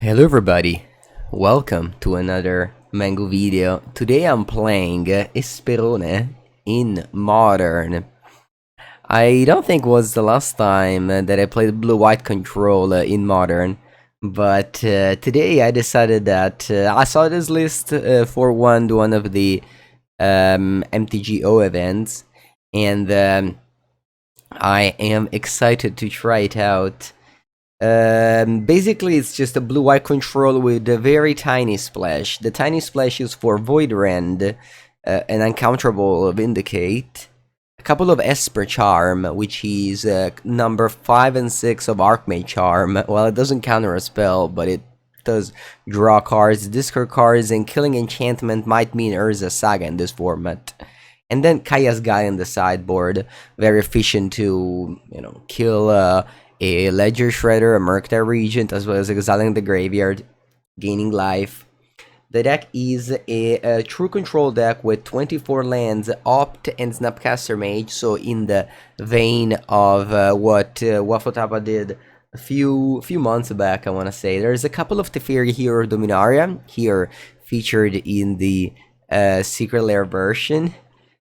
Hello everybody, welcome to another Mengu video. Today I'm playing Esperone in Modern. I don't think it was the last time that I played blue-white control in Modern, but today I decided that I saw this list for one of the MTGO events, and I am excited to try it out. Basically, it's just a blue-white control with a very tiny splash. The tiny splash is for Void Rend, an uncounterable Vindicate, a couple of Esper Charm, which is number 5 and 6 of Archmage Charm. Well, it doesn't counter a spell, but it does draw cards, discard cards, and killing enchantment might mean Urza Saga in this format. And then Kaya's Guy in the sideboard, very efficient to, kill a Ledger Shredder, a Murktide Regent, as well as exiling the graveyard, gaining life. The deck is a true control deck with 24 lands, Opt, and Snapcaster Mage, so in the vein of what Otawara did a few months back, I want to say. There's a couple of Teferi here, Dominaria, here featured in the Secret Lair version,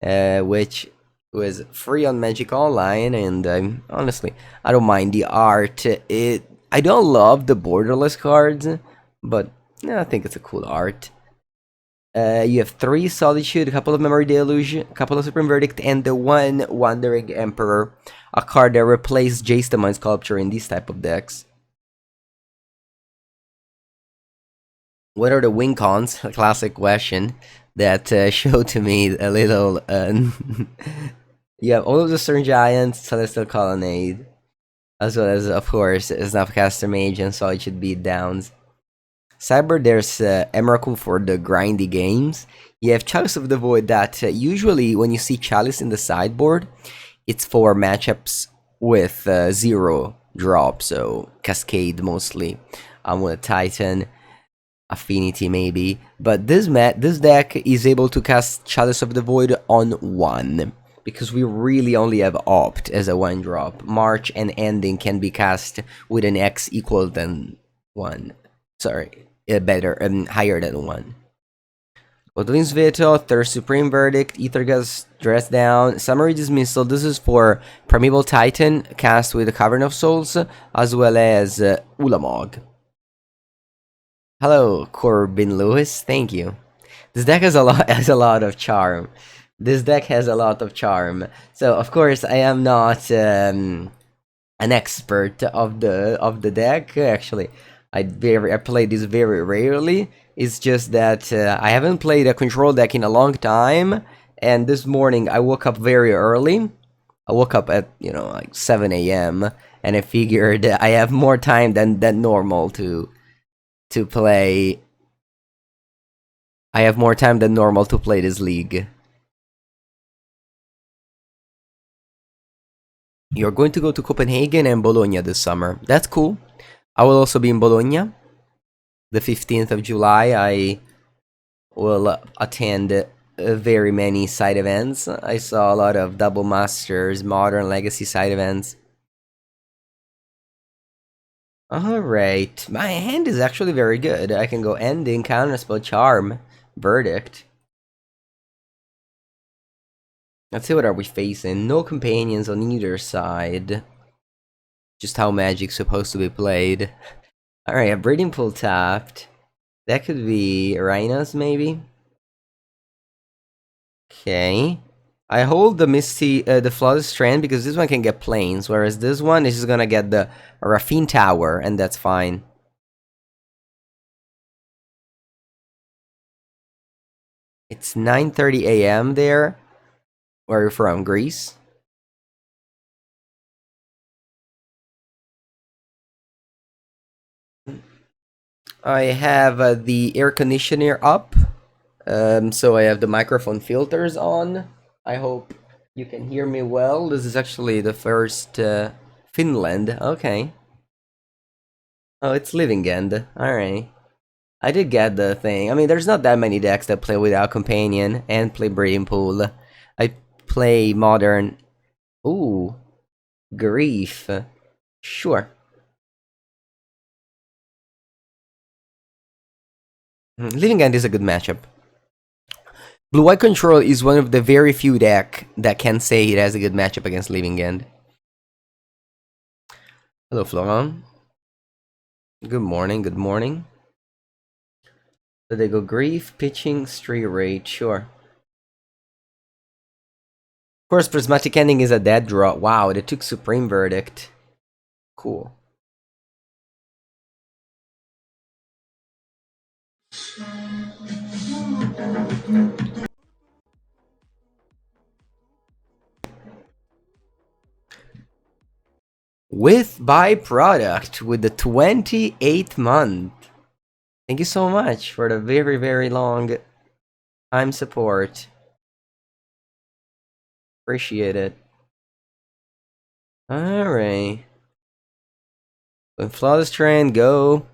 which was free on Magic Online, and honestly, I don't mind the art. I don't love the borderless cards, but I think it's a cool art. You have 3 Solitude, a couple of Memory Deluge, a couple of Supreme Verdict, and the 1 Wandering Emperor, a card that replaced Jace the Mind Sculpture in these type of decks. What are the win cons? A classic question that showed to me a little. You have all of the Stern Giants, Celestial Colonnade, as well as, of course, Snapcaster Mage and Solitude Beatdowns. Cyber, there's Emrakul for the grindy games. You have Chalice of the Void that usually when you see Chalice in the sideboard, it's for matchups with 0 drop, so Cascade mostly. I'm with Titan. Affinity maybe, but this deck is able to cast Chalice of the Void on 1, because we really only have Opt as a 1-drop. March and Ending can be cast with an X equal than 1. Sorry, better and higher than 1. Odlin's Veto, Third Supreme Verdict, Aether Gust, Dress Down, Summary Dismissal. This is for Primeval Titan, cast with the Cavern of Souls, as well as Ulamog. Hello, Corbin Lewis. Thank you. This deck has a lot of charm. This deck has a lot of charm. So of course I am not an expert of the deck. Actually, I play this very rarely. It's just that I haven't played a control deck in a long time. And this morning I woke up very early. I woke up at like 7 a.m. and I figured I have more time than normal to play. I have more time than normal to play this league. You're going to go to Copenhagen and Bologna this summer. That's cool. I will also be in Bologna. The 15th of July, I will attend very many side events. I saw a lot of Double Masters, Modern Legacy side events. Alright, my hand is actually very good. I can go Ending, Counterspell, Charm, Verdict. Let's see what are we facing. No companions on either side. Just how Magic's supposed to be played. Alright, a Breeding Pool tapped. That could be Rhinos, maybe? Okay. I hold the the Flooded Strand because this one can get planes, whereas this one is just gonna get the Raffine Tower, and that's fine. It's 9:30 a.m. there. Where are you from? Greece? I have the air conditioner up, so I have the microphone filters on. I hope you can hear me well. This is actually the first Finland. Okay. Oh, it's Living End. Alright. I did get the thing. I mean, there's not that many decks that play without Companion and play Breeding Pool. I play Modern. Ooh. Grief. Sure. Living End is a good matchup. Blue-White Control is one of the very few deck that can say it has a good matchup against Living End. Hello, Florent. Good morning, good morning. So they go Grief, Pitching, Straight Rate, sure. Of course, Prismatic Ending is a dead draw. Wow, they took Supreme Verdict. Cool. With Byproduct with the 28th month. Thank you so much for the very, very long time support. Appreciate it. Alright. With Flooded Strand, go.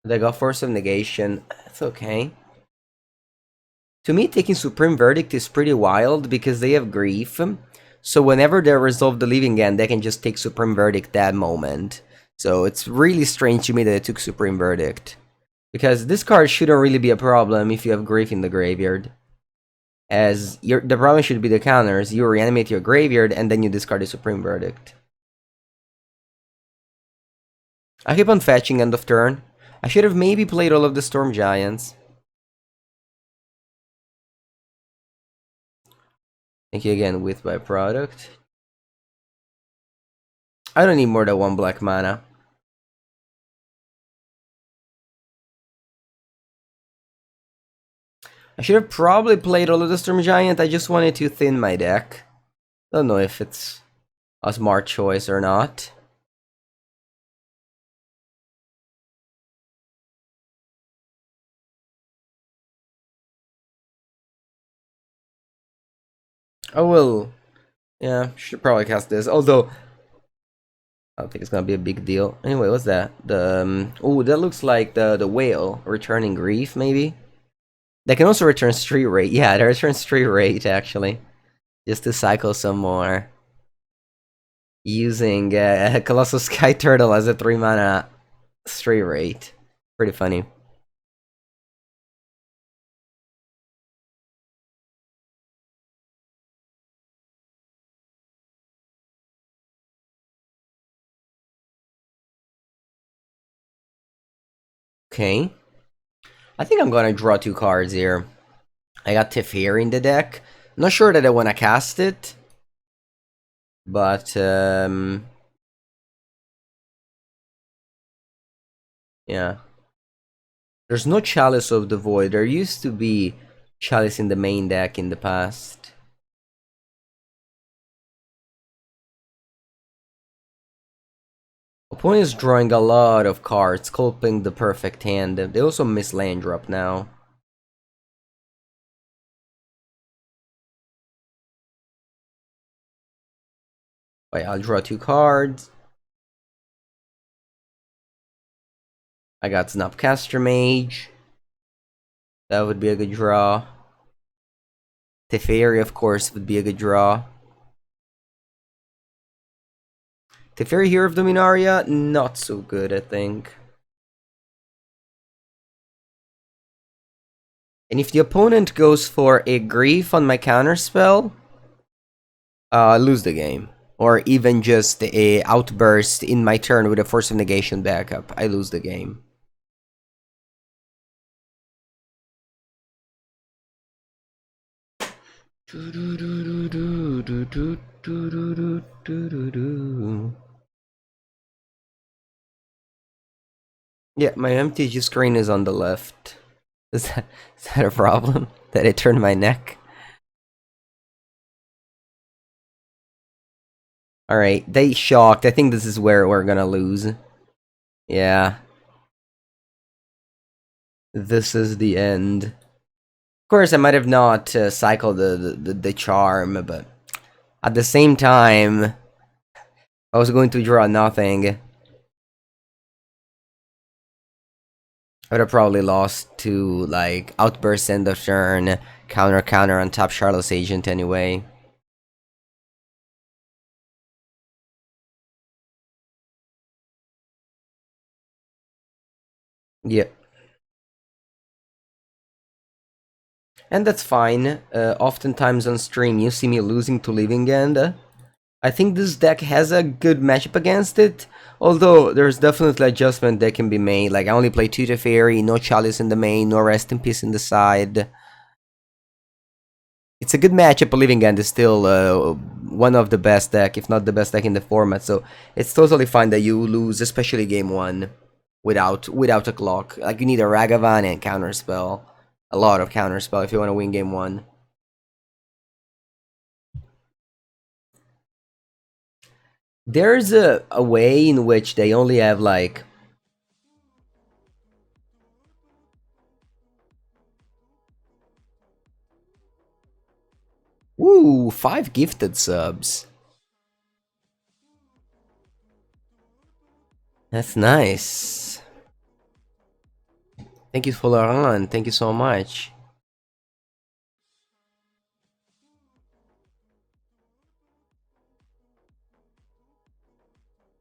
They got Force of Negation. That's okay. To me, taking Supreme Verdict is pretty wild because they have Grief. So whenever they resolve the Living End, they can just take Supreme Verdict that moment. So it's really strange to me that they took Supreme Verdict. Because this card shouldn't really be a problem if you have Grief in the graveyard. As the problem should be the counters. You reanimate your graveyard and then you discard the Supreme Verdict. I keep on fetching end of turn. I should have maybe played all of the Storm Giants. Thank you again with Byproduct. I don't need more than 1 black mana. I should have probably played all of the Storm Giant. I just wanted to thin my deck. Don't know if it's a smart choice or not. I will. Yeah, should probably cast this. Although, I don't think it's gonna be a big deal. Anyway, what's that? The oh, that looks like the whale returning Grief, maybe. They can also return Street Rate. Yeah, they return Street Rate actually, just to cycle some more. Using Colossal Sky Turtle as a 3 mana Street Rate. Pretty funny. Okay. I think I'm gonna draw 2 cards here. I got Teferi in the deck. I'm not sure that I wanna cast it. But, yeah. There's no Chalice of the Void. There used to be Chalice in the main deck in the past. Opponent is drawing a lot of cards, sculpting the perfect hand. They also miss land drop now. Wait, I'll draw 2 cards. I got Snapcaster Mage. That would be a good draw. Teferi, of course, would be a good draw. Teferi, Hero of Dominaria, not so good, I think. And if the opponent goes for a Grief on my counterspell, I lose the game. Or even just a Outburst in my turn with a Force of Negation backup, I lose the game. Yeah, my MTG screen is on the left. Is that a problem? That I turned my neck? Alright, they shocked. I think this is where we're gonna lose. Yeah. This is the end. Of course, I might have not cycled the charm, but at the same time, I was going to draw nothing. I would have probably lost to, like, Outburst end of turn, counter on top Charlotte's Agent anyway. Yeah. And that's fine. Oftentimes on stream, you see me losing to Living End. I think this deck has a good matchup against it, although there's definitely adjustment that can be made. Like, I only play 2 Teferi, no Chalice in the main, no Rest in Peace in the side. It's a good matchup. Living End is still one of the best deck, if not the best deck in the format, so it's totally fine that you lose, especially game 1, without a clock. Like, you need a Ragavan and Counterspell. A lot of Counterspell if you want to win game 1. There's a way in which they only have, like... Ooh, 5 gifted subs. That's nice. Thank you for the run. Thank you so much.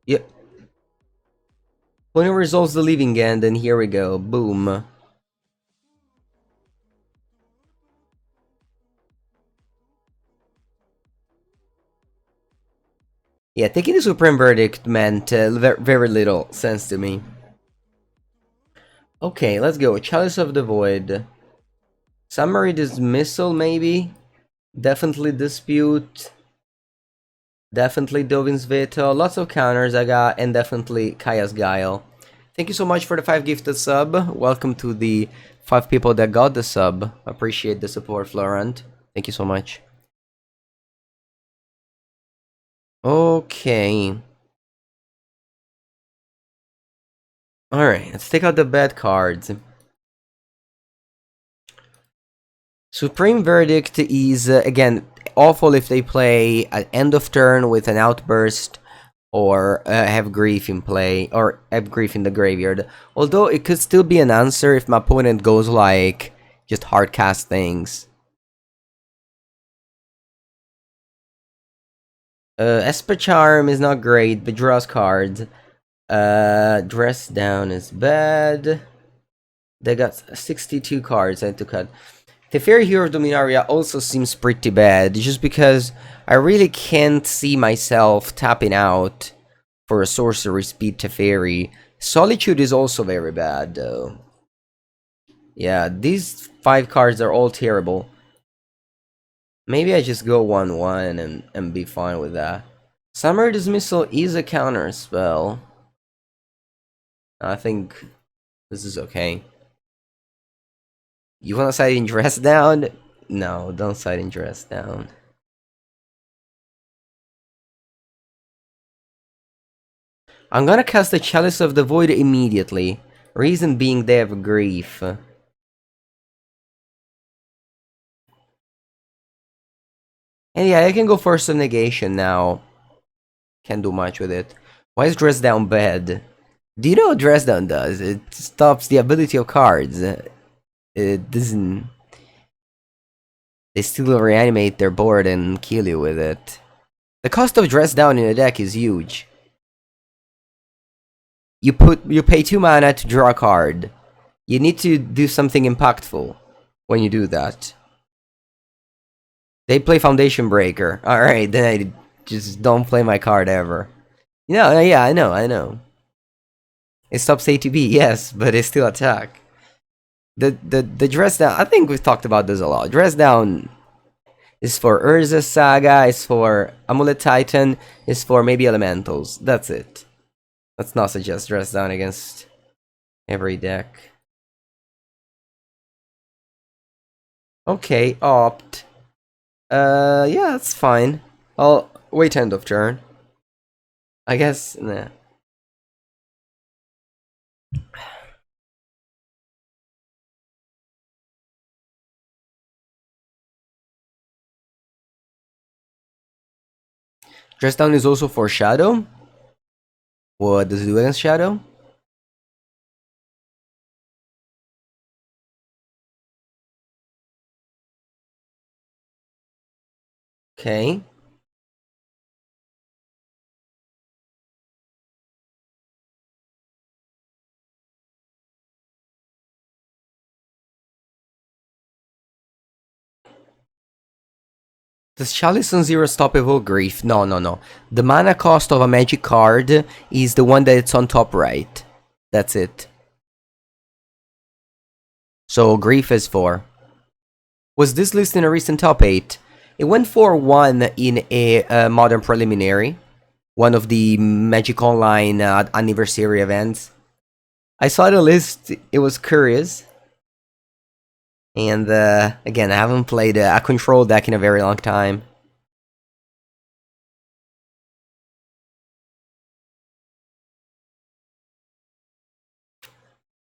Yep. When it resolves the Living End, and here we go. Boom. Yeah, taking the Supreme Verdict meant very little sense to me. Okay, let's go. Chalice of the Void. Summary Dismissal, maybe? Definitely Dispute. Definitely Dovin's Veto. Lots of counters I got, and definitely Kaya's Guile. Thank you so much for the 5 gifted sub. Welcome to the 5 people that got the sub. Appreciate the support, Florent. Thank you so much. Okay. Alright, let's take out the bad cards. Supreme Verdict is, again, awful if they play at end of turn with an outburst, or have Grief in play, or have Grief in the graveyard. Although it could still be an answer if my opponent goes like, just hard cast things. Esper Charm is not great, but draws cards. Dress Down is bad. They got 62 cards I had to cut. Teferi Hero of Dominaria also seems pretty bad, just because I really can't see myself tapping out for a sorcery speed Teferi. Solitude is also very bad, though. Yeah, these 5 cards are all terrible. Maybe I just go 1-1 and be fine with that. Summary Dismissal is a counter spell. I think this is okay. You wanna side in Dress Down? No, don't side in Dress Down. I'm gonna cast the Chalice of the Void immediately. Reason being they have Grief. And yeah, I can go for some negation now. Can't do much with it. Why is Dress Down bad? Do you know what Dress Down does? It stops the ability of cards. It doesn't... They still reanimate their board and kill you with it. The cost of Dress Down in a deck is huge. You pay 2 mana to draw a card. You need to do something impactful when you do that. They play Foundation Breaker. Alright, then I just don't play my card ever. No, yeah, I know. It stops ATB, yes, but it still attack. The Dress Down, I think we've talked about this a lot. Dress Down is for Urza Saga, is for Amulet Titan, is for maybe Elementals. That's it. Let's not suggest Dress Down against every deck. Okay, opt. Yeah, that's fine. I'll wait end of turn. I guess, nah. Dress Down is also for Shadow. What does it do against Shadow? Okay. Does Chalice on 0 stop Evoke Grief? No, no, no. The mana cost of a magic card is the one that's on top right. That's it. So Grief is 4. Was this list in a recent top 8? It went for 1 in a Modern Preliminary. One of the Magic Online anniversary events. I saw the list, it was curious. And again, I haven't played a control deck in a very long time.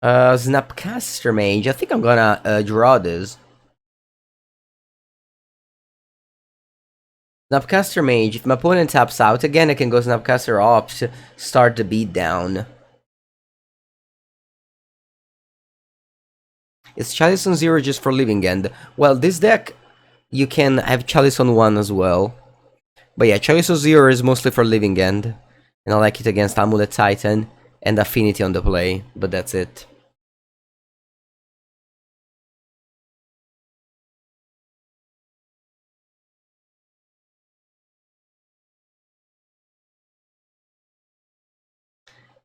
Snapcaster Mage, I think I'm gonna draw this. Snapcaster Mage, if my opponent taps out again, I can go Snapcaster Opt, start the beatdown. Is Chalice on 0 just for Living End? Well, this deck, you can have Chalice on 1 as well. But yeah, Chalice on 0 is mostly for Living End. And I like it against Amulet Titan and Affinity on the play, but that's it.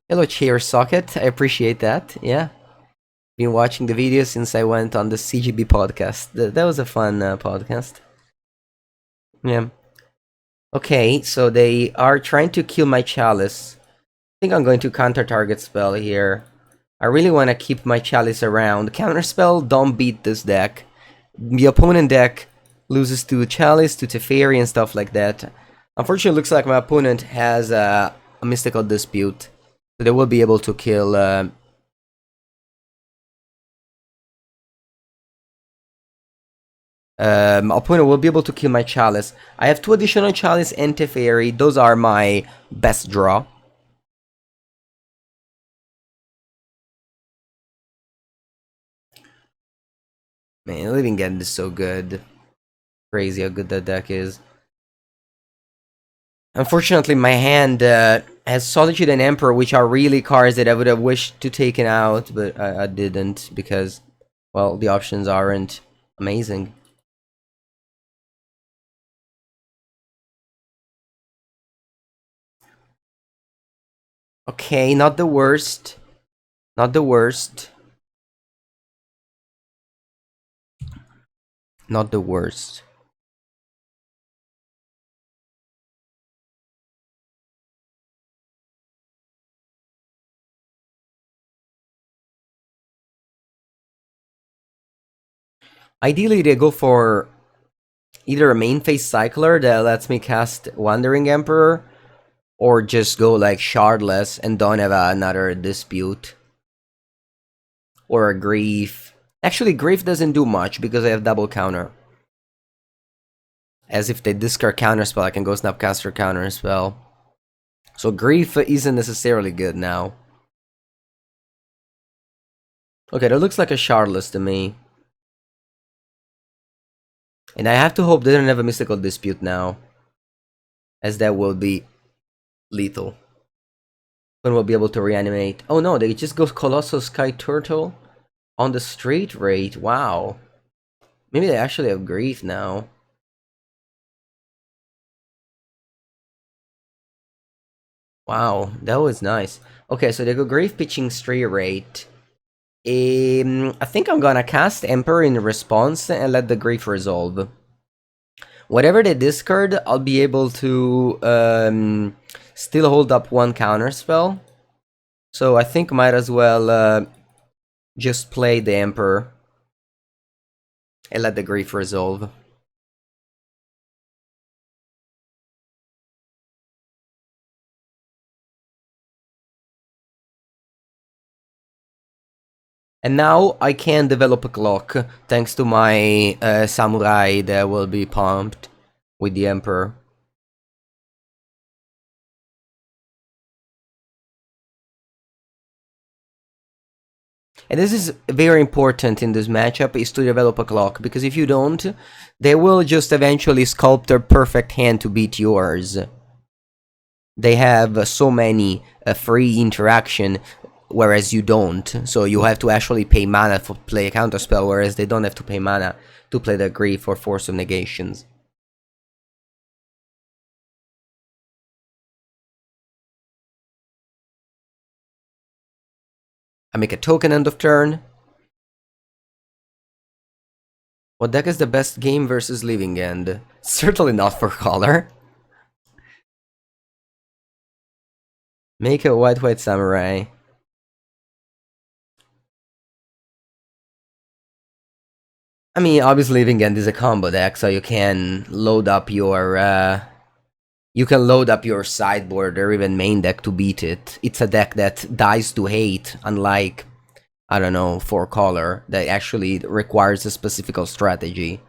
Hello, Chair Socket. I appreciate that. Yeah. Been watching the video since I went on the CGB podcast. That was a fun podcast. Yeah. Okay, so they are trying to kill my Chalice. I think I'm going to counter target spell here. I really want to keep my Chalice around. Counterspell don't beat this deck. The opponent deck loses to Chalice, to Teferi, and stuff like that. Unfortunately, it looks like my opponent has a Mystical Dispute. So they will be able to kill... my opponent will be able to kill my Chalice. I have 2 additional Chalice and Teferi. Those are my best draw. Man, Living End is so good. Crazy how good that deck is. Unfortunately, my hand has Solitude and Emperor, which are really cards that I would have wished to taken out, but I didn't because, well, the options aren't amazing. Okay, not the worst. Not the worst. Not the worst. Ideally, they go for either a main phase Cycler that lets me cast Wandering Emperor, or just go like Shardless and don't have another Dispute. Or a Grief. Actually, Grief doesn't do much because I have double counter. As if they discard Counterspell, I can go Snapcaster Counterspell. So Grief isn't necessarily good now. Okay, that looks like a Shardless to me. And I have to hope they don't have a Mystical Dispute now, as that will be lethal. Then we'll be able to reanimate. Oh no, they just go Colossal Sky Turtle on the straight rate. Wow. Maybe they actually have Grief now. Wow, that was nice. Okay, so they go Grief pitching straight rate. I think I'm gonna cast Emperor in response and let the Grief resolve. Whatever they discard, I'll be able to still hold up 1 counterspell. So I think might as well just play the Emperor and let the Grief resolve. And now I can develop a clock, thanks to my Samurai that will be pumped with the Emperor. And this is very important in this matchup, is to develop a clock, because if you don't, they will just eventually sculpt their perfect hand to beat yours. They have so many free interaction, whereas you don't. So you have to actually pay mana to play a counterspell, whereas they don't have to pay mana to play the Grief or Force of Negations. I make a token end of turn. What deck is the best game versus Living End? Certainly not for color. Make a white samurai. I mean, obviously Living End is a combo deck, so you can load up your sideboard or even main deck to beat it. It's a deck that dies to hate, unlike, I don't know, 4-color, that actually requires a specific strategy.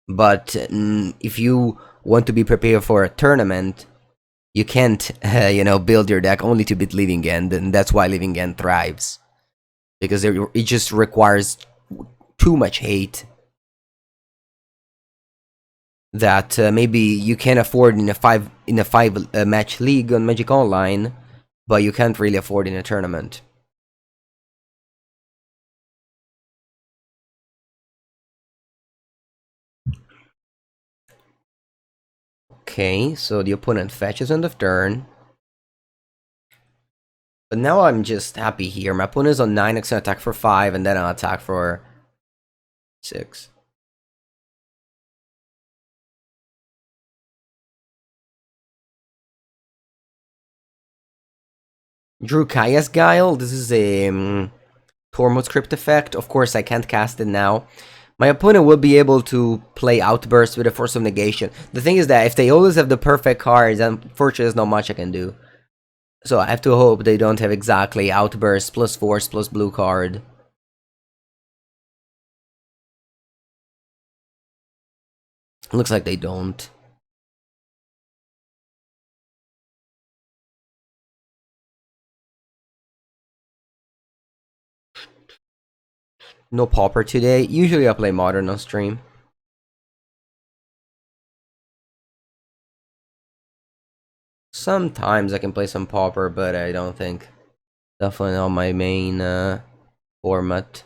But if you want to be prepared for a tournament, you can't, build your deck only to beat Living End, and that's why Living End thrives. Because it just requires too much hate that maybe you can afford in a five match league on Magic Online, but you can't really afford in a tournament. Okay, so the opponent fetches on the turn. But now I'm just happy here. My opponent is on 9, it's gonna attack for 5, and then I'll attack for 6. Drew Kaya's Guile. This is a Tormod script effect. Of course, I can't cast it now. My opponent will be able to play Outburst with a Force of Negation. The thing is that if they always have the perfect cards, unfortunately there's not much I can do. So I have to hope they don't have exactly Outburst plus Force plus blue card. Looks like they don't. No Pauper today. Usually I play Modern on stream. Sometimes I can play some Pauper, but I don't think. Definitely not my main format.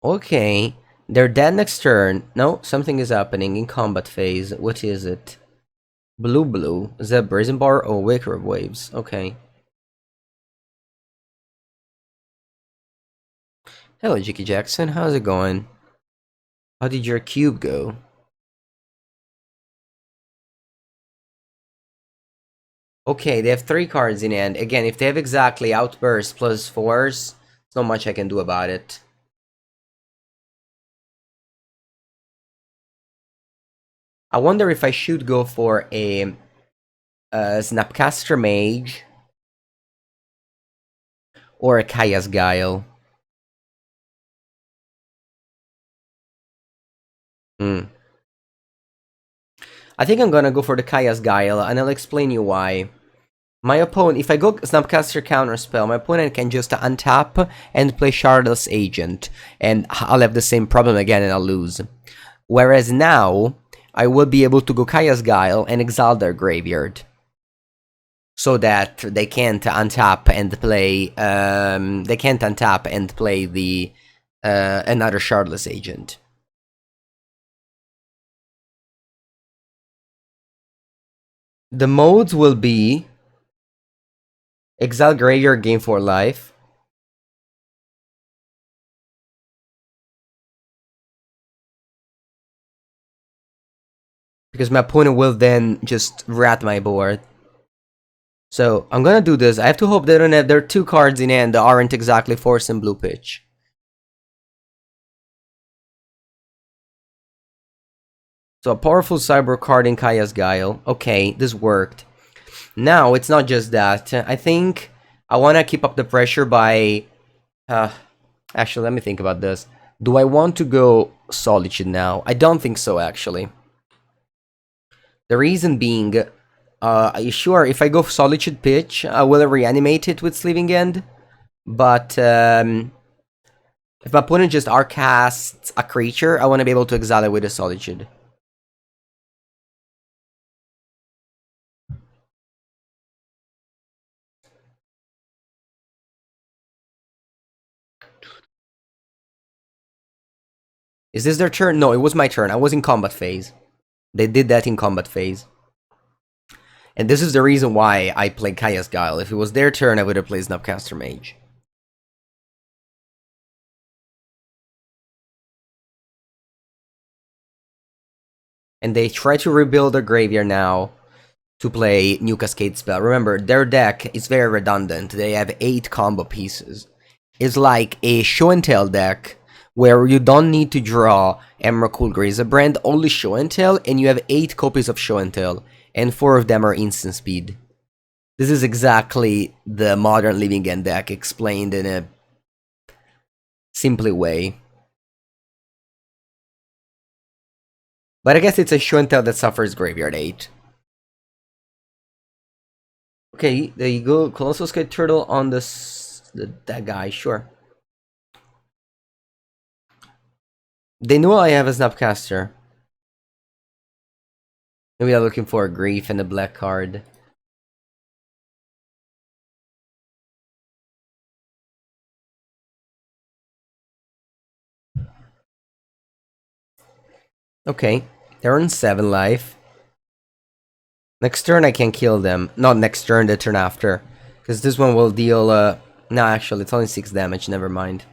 Okay. They're dead next turn. No, something is happening in combat phase. What is it? Blue. Is that Brazen Bar? Oh, Waker of Waves. Okay. Hello, Jicky Jackson. How's it going? How did your cube go? Okay, they have 3 cards in hand. Again, if they have exactly Outburst plus Force, there's not much I can do about it. I wonder if I should go for a Snapcaster Mage or a Kaya's Guile. I think I'm gonna go for the Kaya's Guile, and I'll explain you why. My opponent, if I go Snapcaster Counterspell, my opponent can just untap and play Shardless Agent, and I'll have the same problem again and I'll lose. Whereas now, I will be able to go Kaya's Guile and exile their graveyard. So that they can't untap and play, the, another Shardless Agent. The modes will be exile graveyard, gain 4 life. Because my opponent will then just rat my board. So I'm gonna do this. I have to hope they don't have their 2 cards in hand that aren't exactly Force and Blue Pitch. So a powerful Cyber card in Kaya's Guile. Okay, this worked. Now, it's not just that. I think I want to keep up the pressure by... actually, let me think about this. Do I want to go Solitude now? I don't think so, actually. The reason being... sure, if I go Solitude Pitch, I will reanimate it with Living End. But, if my opponent just casts a creature, I want to be able to exile it with a Solitude. Is this their turn? No, it was my turn. I was in combat phase. They did that in combat phase. And this is the reason why I played Kaya's Guile. If it was their turn, I would have played Snapcaster Mage. and they try to rebuild their graveyard now to play new Cascade spell. Remember, their deck is very redundant. They have 8 combo pieces. It's like a show and tell deck where you don't need to draw Emrakul Grizabrand, only show and tell, and you have 8 copies of show and tell, and 4 of them are instant speed. This is exactly the modern Living End deck explained in a simply way. But I guess it's a show and tell that suffers Graveyard 8. Okay, there you go. Colossal Sky Turtle on that guy, sure. They know I have a Snapcaster. Maybe I'm looking for a Grief and a black card. Okay, they're on 7 life. Next turn I can kill them. Not next turn, the turn after. Because this one will deal, no, actually, it's only 6 damage, never mind.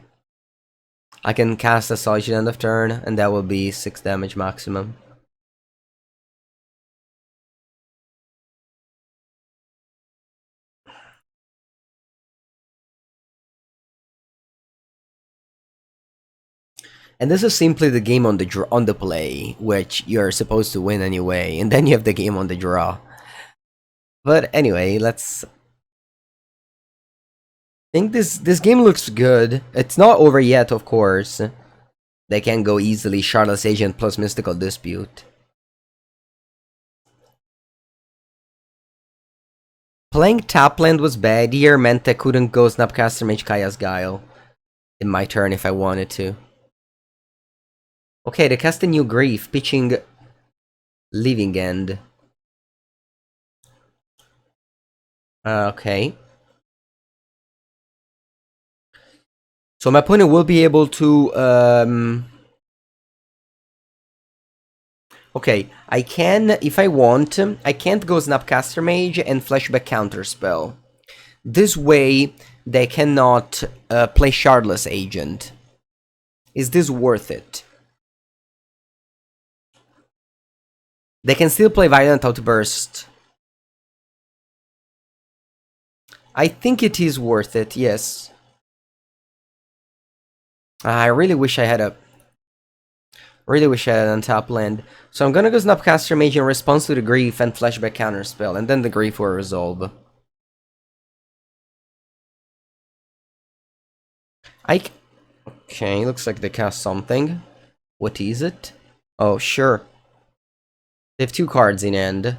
I can cast a Solitude end of turn, and that will be 6 damage maximum. And this is simply the game on the play, which you're supposed to win anyway, and then you have the game on the draw. But anyway, let's... I think this game looks good. It's not over yet, of course. They can go easily Shardless Agent plus Mystical Dispute. Playing Tapland was bad here, meant I couldn't go Snapcaster Mage Kaya's Guile in my turn if I wanted to. Okay, they cast a new Grief, pitching Living End. Okay. So my opponent will be able to... Okay, I can, if I want, I can't go Snapcaster Mage and Flashback Counterspell. This way, they cannot play Shardless Agent. Is this worth it? They can still play Violent Outburst. I think it is worth it, yes. I really wish I had a... Really wish I had an untap land. So I'm gonna go Snapcaster Mage in response to the Grief and Flashback Counterspell, and then the Grief will resolve. Okay, looks like they cast something. What is it? Oh, sure. They have 2 cards in hand.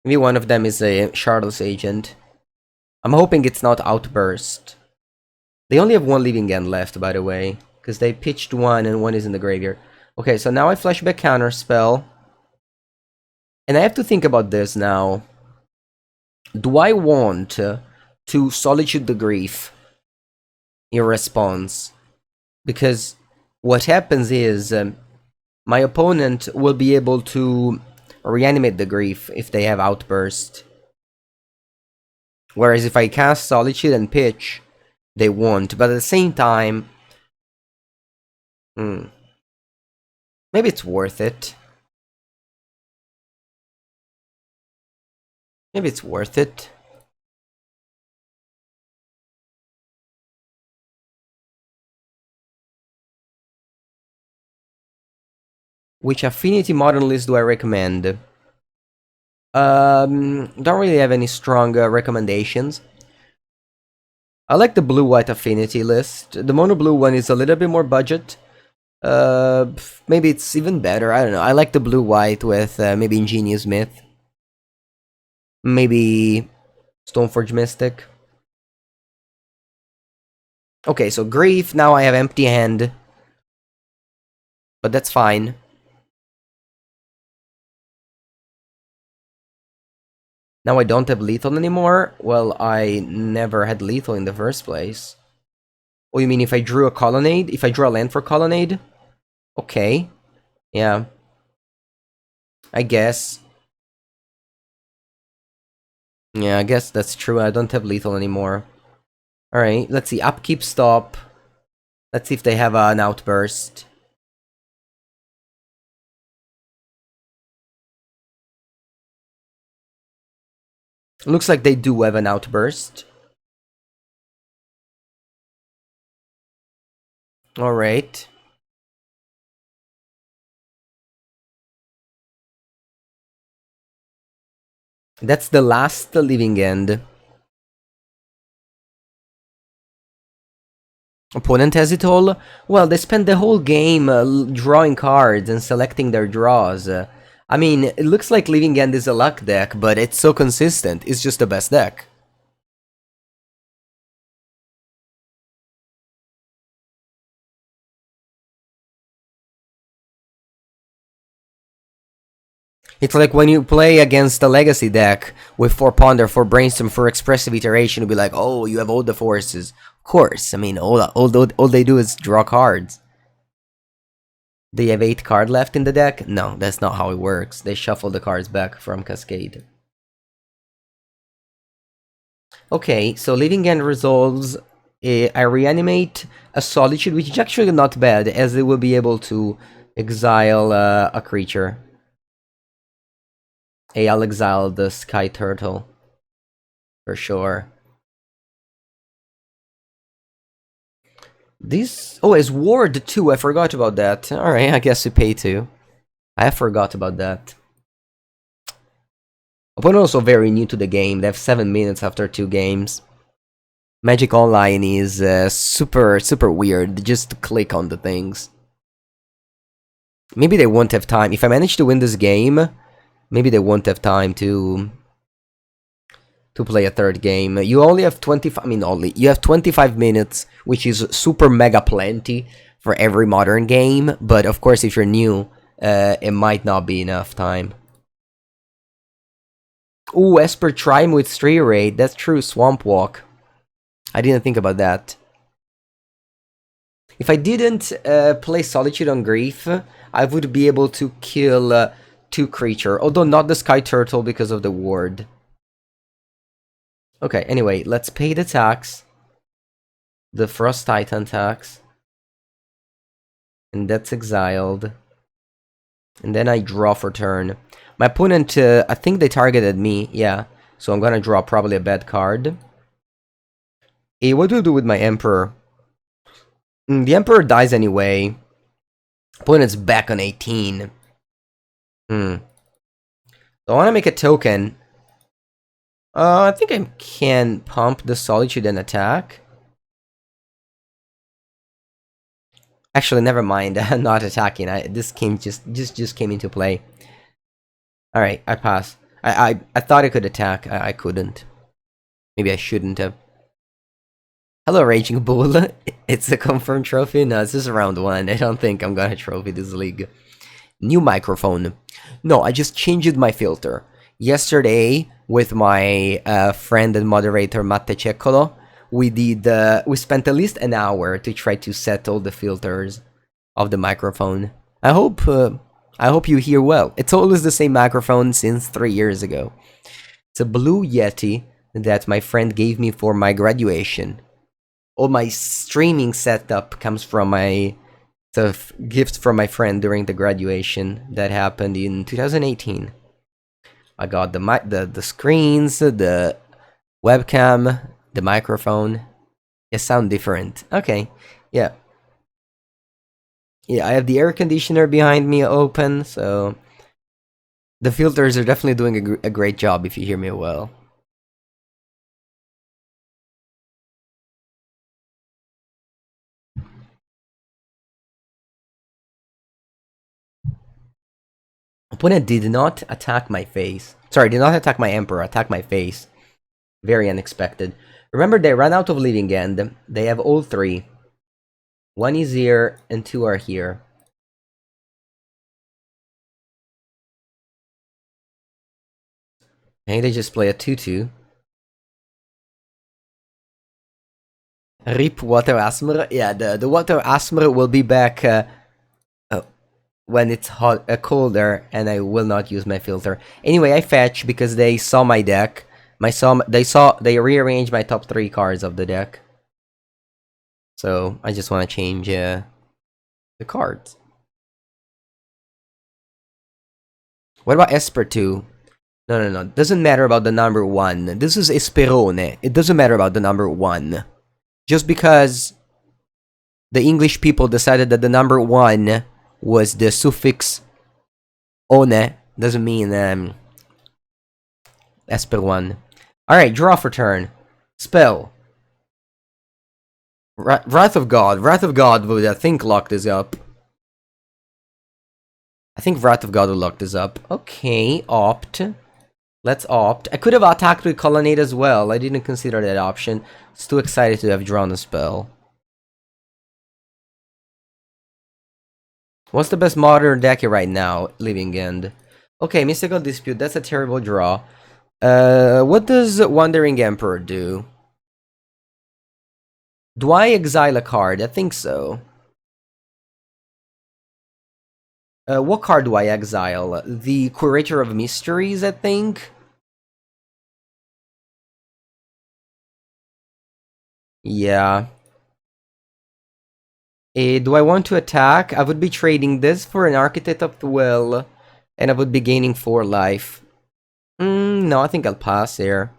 Maybe one of them is a Shardless Agent. I'm hoping it's not Outburst. They only have 1 Living End left, by the way, because they pitched 1 and 1 is in the graveyard. Okay, so now I Flashback Counterspell. And I have to think about this now. Do I want to Solitude the Grief in response? Because what happens is my opponent will be able to reanimate the Grief if they have Outburst. Whereas if I cast Solitude and pitch, they won't. But at the same time... maybe it's worth it. Maybe it's worth it. Which affinity modern list do I recommend? Don't really have any strong recommendations. I like the blue-white affinity list. The mono-blue one is a little bit more budget. Maybe it's even better, I don't know. I like the blue-white with maybe Ingenious Myth. Maybe Stoneforge Mystic. Okay, so Grief, now I have Empty Hand. But that's fine. Now I don't have lethal anymore? Well, I never had lethal in the first place. Oh, you mean if I drew a Colonnade? If I draw a land for Colonnade? Okay. Yeah. I guess. Yeah, I guess that's true. I don't have lethal anymore. Alright, let's see. Upkeep, stop. Let's see if they have an Outburst. Looks like they do have an outburst. Alright. That's the last living end. Opponent has it all? Well, they spent the whole game drawing cards and selecting their draws. I mean, it looks like Living End is a luck deck, but it's so consistent. It's just the best deck. It's like when you play against a Legacy deck with 4 Ponder, 4 Brainstorm, 4 Expressive Iteration, you'll be like, oh, you have all the forces. Of course, I mean, all they do is draw cards. They have 8 cards left in the deck? No, that's not how it works. They shuffle the cards back from Cascade. Okay, so Living End resolves. I reanimate a Solitude, which is actually not bad, as it will be able to exile a creature. Hey, I'll exile the Sky Turtle. For sure. This... Oh, it's Ward too, I forgot about that. Alright, I guess we pay 2. I forgot about that. Opponent also very new to the game. They have 7 minutes after 2 games. Magic Online is super weird. Just click on the things. Maybe they won't have time. If I manage to win this game, maybe they won't have time to play a third game. You only have 25... I mean, you have 25 minutes, which is super mega plenty for every modern game. But of course, if you're new, it might not be enough time. Ooh, Esper Charm with Stray Raid. That's true, Swamp Walk. I didn't think about that. If I didn't play Solitude on Grief, I would be able to kill 2 creatures. Although not the Sky Turtle because of the ward. Okay, anyway, let's pay the tax. The Frost Titan tax. And that's exiled. And then I draw for turn. My opponent, I think they targeted me, yeah. So I'm gonna draw probably a bad card. Hey, what do I do with my Emperor? The Emperor dies anyway. Opponent's back on 18. So I wanna make a token. I think I can pump the Solitude and attack. Actually, never mind. I'm not attacking. This came just came into play. All right, I pass. I thought I could attack. I couldn't. Maybe I shouldn't have. Hello, Raging Bull. It's a confirmed trophy. No, it's just round 1. I don't think I'm gonna trophy this league. New microphone. No, I just changed my filter. Yesterday, with my friend and moderator Matte Ceccolo, we spent at least an hour to try to settle the filters of the microphone. I hope you hear well. It's always the same microphone since 3 years ago. It's a Blue Yeti that my friend gave me for my graduation. All my streaming setup comes from my gift from my friend during the graduation that happened in 2018. I got the screens, the webcam, the microphone. They sound different. Okay, yeah. Yeah, I have the air conditioner behind me open, so the filters are definitely doing a great job if you hear me well. Opponent did not attack my face. Sorry, did not attack my Emperor, attack my face. Very unexpected. Remember, they ran out of Living End. They have all 3. 1 is here, and 2 are here. Okay, they just play a 2-2. Rip Water Asmer. Yeah, the Water Asmer will be back when it's hot, colder, and I will not use my filter. Anyway, I fetch because they saw my deck. They rearranged my top 3 cards of the deck. So I just want to change the cards. What about Esper 2? No, no, no. Doesn't matter about the number 1. This is Esperone. It doesn't matter about the number 1. Just because the English people decided that the number 1 was the suffix one, doesn't mean Esper 1. Alright, draw for turn. Spell. Wrath of God. Wrath of God would, I think, lock this up. I think Wrath of God will lock this up. Okay, opt. Let's opt. I could have attacked with Colonnade as well. I didn't consider that option. I was too excited to have drawn a spell. What's the best modern deck right now? Living End. Okay, Mystical Dispute. That's a terrible draw. What does Wandering Emperor do? Do I exile a card? I think so. What card do I exile? The Curator of Mysteries, I think? Yeah. Do I want to attack? I would be trading this for an Architect of the Will, and I would be gaining 4 life. No, I think I'll pass here.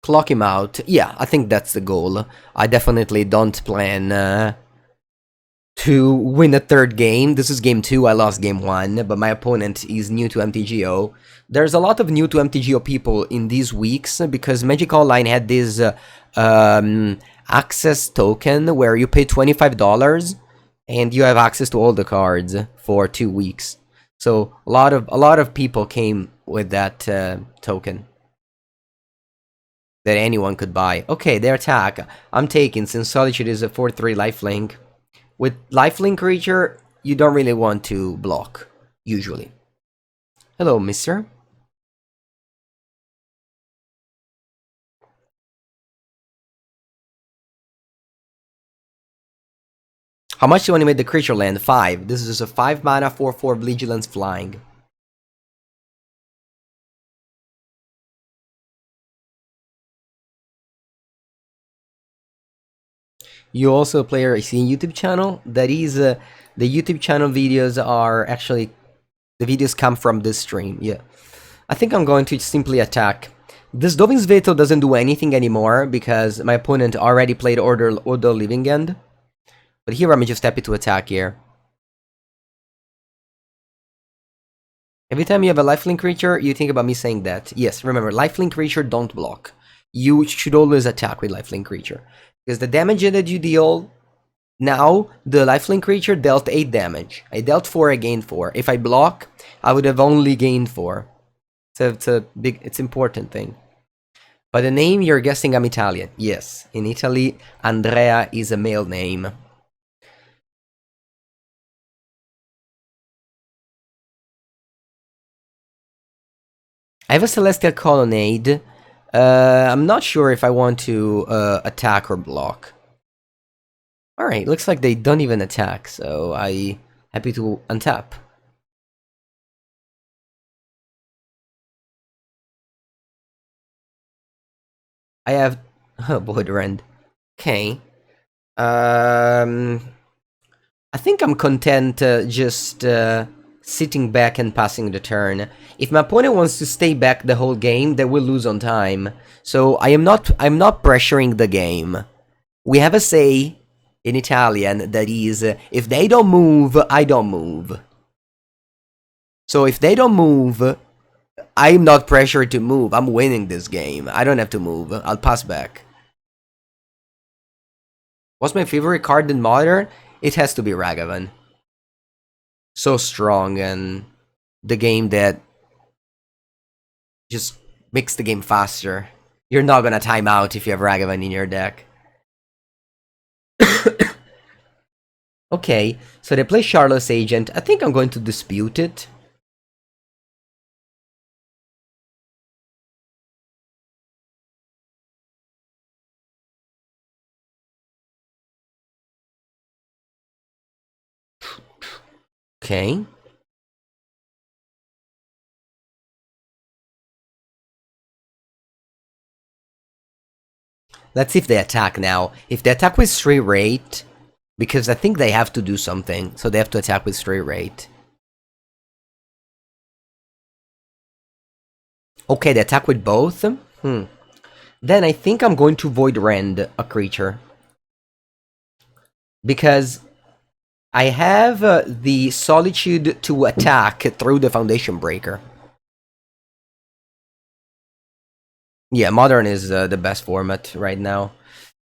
Clock him out. Yeah, I think that's the goal. I definitely don't plan to win a 3rd game. This is game 2, I lost game 1, but my opponent is new to MTGO. There's a lot of new to MTGO people in these weeks, because Magic Online had this access token where you pay $25 and you have access to all the cards for 2 weeks. So a lot of people came with that token that anyone could buy. Okay, their attack. I'm taking, since Solitude is a 4/3 lifelink. With lifelink creature, you don't really want to block, usually. Hello, mister. How much do you want to make the creature land? 5. This is a 5 mana 4/4 Vigilance Flying. You also a player I see in YouTube channel. That is, the YouTube channel videos are actually, the videos come from this stream, yeah. I think I'm going to simply attack. This Dovin's Veto doesn't do anything anymore, because my opponent already played Order Living End. But here I'm just happy to attack here. Every time you have a lifelink creature, you think about me saying that. Yes, remember, lifelink creature don't block. You should always attack with lifelink creature. Because the damage that you deal, now, the lifelink creature dealt 8 damage. I dealt 4, I gained 4. If I block, I would have only gained 4. So it's important thing. By the name, you're guessing I'm Italian. Yes, in Italy, Andrea is a male name. I have a Celestial Colonnade. I'm not sure if I want to attack or block. Alright, looks like they don't even attack, so I'm happy to untap. I have Void Rend. Okay. I think I'm content just sitting back and passing the turn. If my opponent wants to stay back the whole game, they will lose on time. So I'm not pressuring the game. We have a say in Italian that is, if they don't move, I don't move. So if they don't move, I'm not pressured to move. I'm winning this game. I don't have to move. I'll pass back. What's my favorite card in Modern? It has to be Ragavan. So strong, and the game that just makes the game faster. You're not gonna time out if you have Ragavan in your deck. Okay, so they play Charlotte's Agent. I think I'm going to dispute it. Okay. Let's see if they attack now. If they attack with straight rate, because I think they have to do something, so they have to attack with straight rate. Okay, they attack with both? Then I think I'm going to Void Rend a creature. Because I have the Solitude to attack through the Foundation Breaker. Yeah, Modern is the best format right now.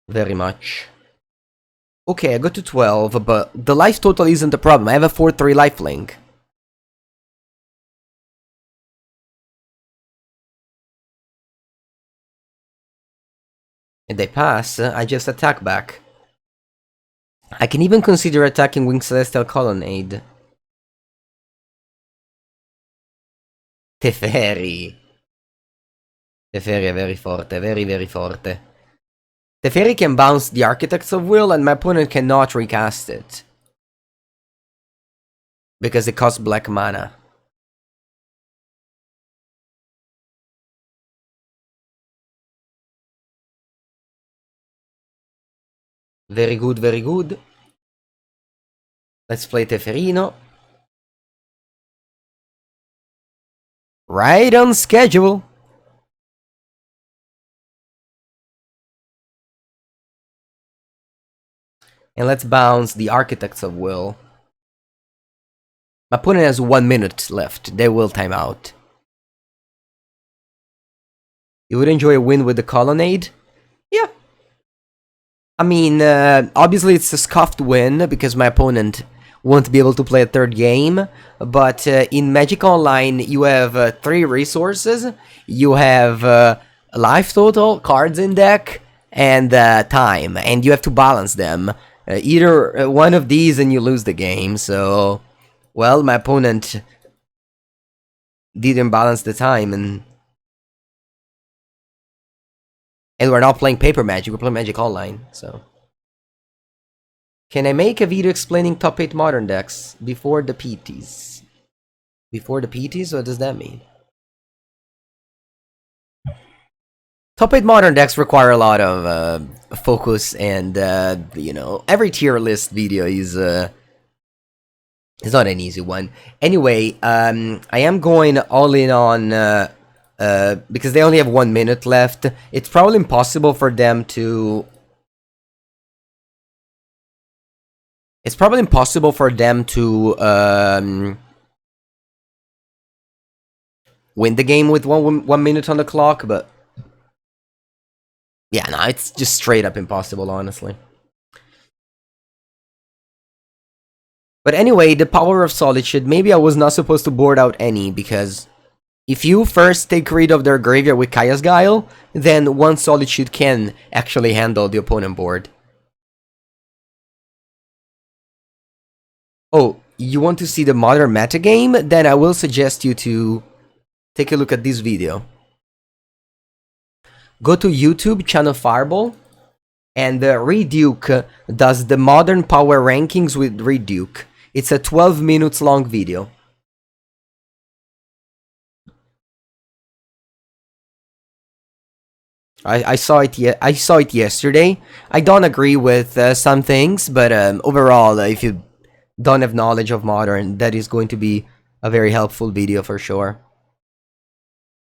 Very much. Okay, I got to 12, but the life total isn't a problem. I have a 4-3 lifelink. And they pass, I just attack back. I can even consider attacking Winged Celestial Colonnade. Teferi. Teferi è very forte, very forte. Teferi can bounce the Architects of Will, and my opponent cannot recast it. Because it costs black mana. Very good, very good. Let's play Teferino. Right on schedule. And let's bounce the Architects of Will. My opponent has 1 minute left. They will time out. You would enjoy a win with the Colonnade? Yeah. I mean, obviously it's a scuffed win because my opponent won't be able to play a third game. But in Magic Online, you have 3 resources. You have life total, cards in deck, and time. And you have to balance them. Either one of these and you lose the game. So, well, my opponent didn't balance the time, and we're not playing Paper Magic, we're playing Magic Online, so. Can I make a video explaining top 8 modern decks before the PTs? Before the PTs? What does that mean? Top 8 modern decks require a lot of focus, and you know, every tier list video is not an easy one. Anyway, I am going all in on because they only have 1 minute left. It's probably impossible for them to. It's probably impossible for them to win the game with one minute on the clock, but. Yeah, no, it's just straight up impossible, honestly. But anyway, the power of Solitude. Maybe I was not supposed to board out any, because if you first take rid of their graveyard with Kaya's Guile, then one Solitude can actually handle the opponent board. Oh, you want to see the modern metagame? Then I will suggest you to take a look at this video. Go to YouTube, channel Fireball, and Reduke does the modern power rankings with Reduke. It's a 12 minutes long video. I saw it yesterday. I don't agree with some things, but overall, if you don't have knowledge of modern, that is going to be a very helpful video for sure.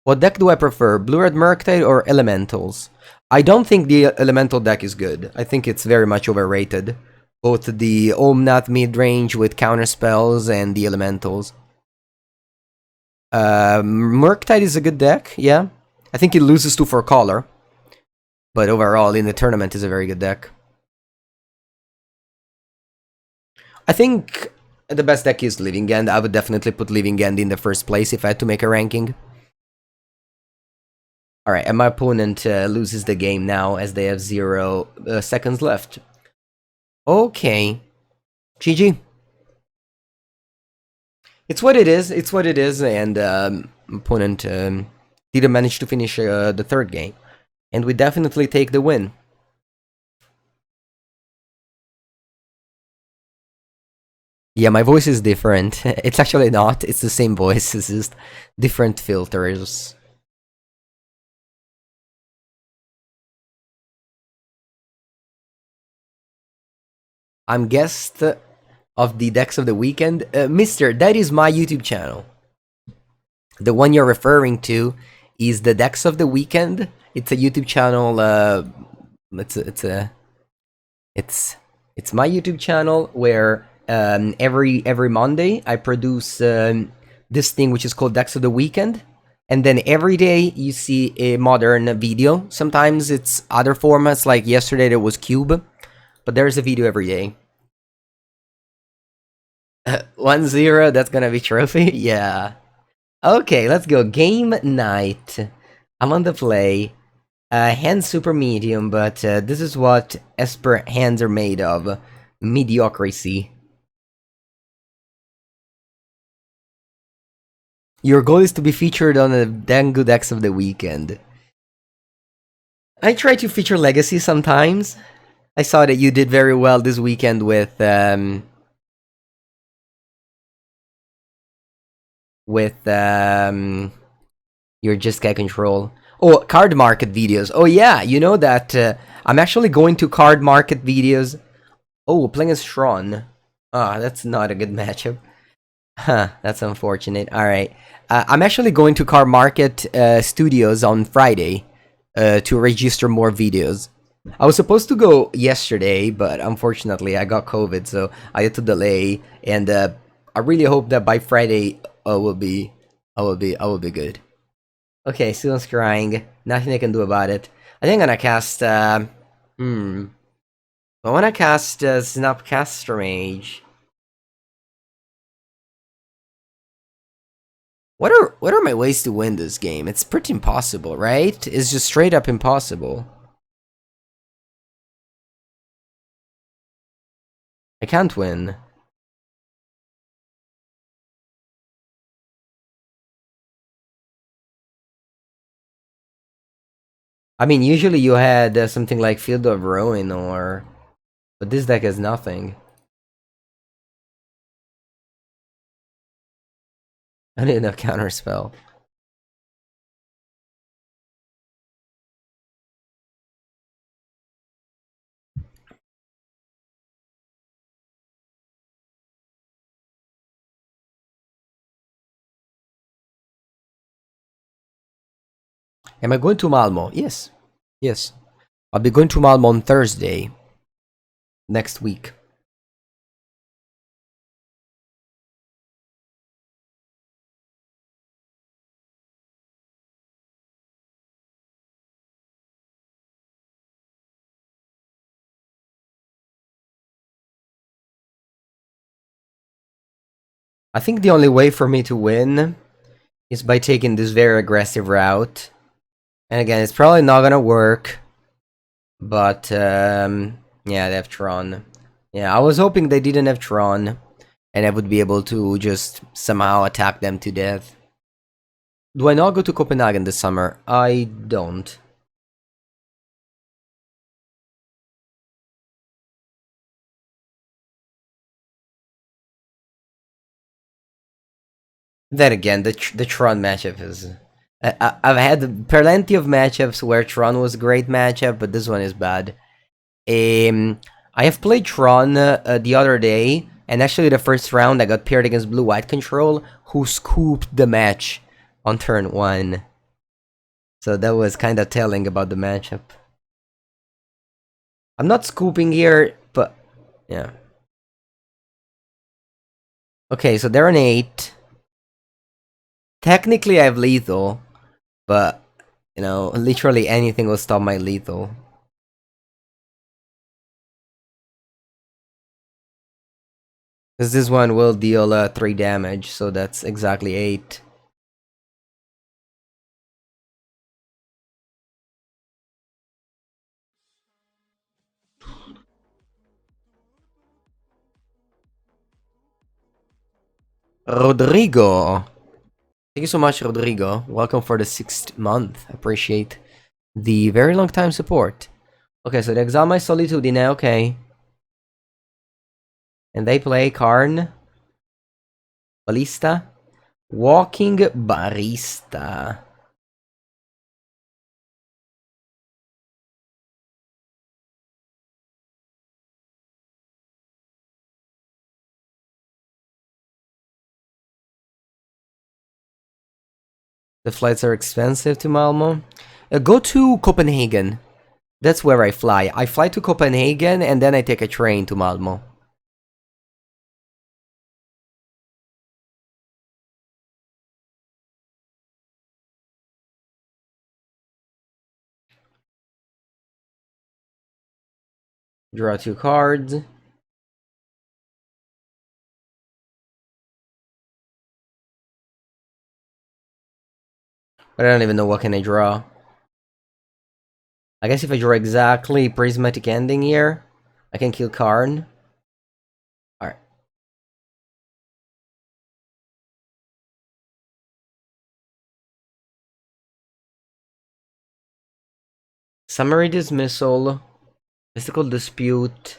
What deck do I prefer, Blue-Red Murktide or Elementals? I don't think the Elemental deck is good. I think it's very much overrated. Both the Omnath mid-range with counterspells and the Elementals. Murktide is a good deck, yeah. I think it loses to 4 color. But overall, in the tournament, is a very good deck. I think the best deck is Living End. I would definitely put Living End in the first place if I had to make a ranking. Alright, and my opponent loses the game now as they have 0 seconds left. Okay. GG. It's what it is, and opponent didn't manage to finish the third game. And we definitely take the win. Yeah, my voice is different. It's actually not, it's the same voice, it's just different filters. I'm guest of the decks of the weekend. Mister, that is my YouTube channel. The one you're referring to is the Decks of the Weekend. It's a YouTube channel. It's my YouTube channel where every Monday I produce this thing which is called Decks of the Weekend, and then every day you see a modern video. Sometimes it's other formats, like yesterday there was Cube, but there's a video every day. 1-0, that's gonna be trophy? Yeah. Okay, let's go. Game night. I'm on the play. Hand super medium, but this is what Esper hands are made of. Mediocrity. Your goal is to be featured on the Mengu Decks of the Weekend. I try to feature Legacy sometimes. I saw that you did very well this weekend with your Just Get Control. Oh, card market videos. Oh yeah, you know that I'm actually going to card market videos. Oh, playing as Tron. Ah, that's not a good matchup. Huh, that's unfortunate. Alright. I'm actually going to Card Market Studios on Friday to register more videos. I was supposed to go yesterday, but unfortunately I got COVID, so I had to delay. And I really hope that by Friday I will be good. Okay, Susan's crying. Nothing I can do about it. I think I'm gonna cast. I wanna cast Snapcaster Mage. What are my ways to win this game? It's pretty impossible, right? It's just straight up impossible. I can't win. I mean, usually you had something like Field of Ruin or... But this deck has nothing. I need a counterspell. Am I going to Malmo? Yes. Yes. I'll be going to Malmo on Thursday. Next week. I think the only way for me to win is by taking this very aggressive route. And again, it's probably not gonna work. But, yeah, they have Tron. Yeah, I was hoping they didn't have Tron, and I would be able to just somehow attack them to death. Do I not go to Copenhagen this summer? I don't. Then again, the Tron matchup is... I've had plenty of matchups where Tron was a great matchup, but this one is bad. I have played Tron the other day, and actually the first round I got paired against Blue-White Control, who scooped the match on turn 1. So that was kind of telling about the matchup. I'm not scooping here, but yeah. Okay, so they're an 8. Technically I have lethal, but, you know, literally anything will stop my lethal. Because this one will deal 3 damage, so that's exactly 8. Rodrigo! Thank you so much, Rodrigo. Welcome for the 6th month. Appreciate the very long time support. Okay, so they exile my Solitude in okay. And they play Karn. Ballista. Walking Barista. The flights are expensive to Malmo. Go to Copenhagen. That's where I fly. I fly to Copenhagen and then I take a train to Malmo. Draw 2 cards. But I don't even know what can I draw. I guess if I draw exactly Prismatic Ending here, I can kill Karn. Alright. Summary Dismissal, Mystical Dispute,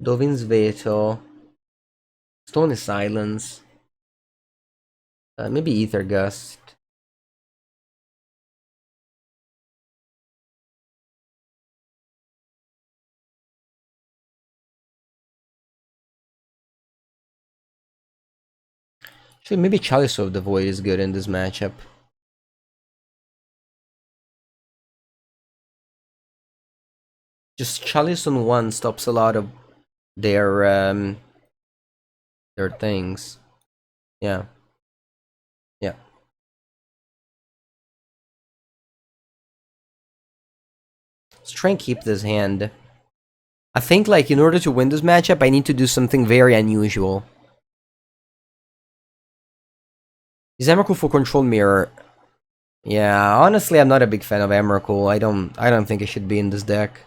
Dovin's Veto, Stony Silence, maybe Aether Gust. Actually, maybe Chalice of the Void is good in this matchup. Just Chalice on 1 stops a lot of their things. Yeah. Yeah. Let's try and keep this hand. I think, like, in order to win this matchup, I need to do something very unusual. Is Emrakul for Control Mirror? Yeah, honestly, I'm not a big fan of Emrakul. I don't think it should be in this deck.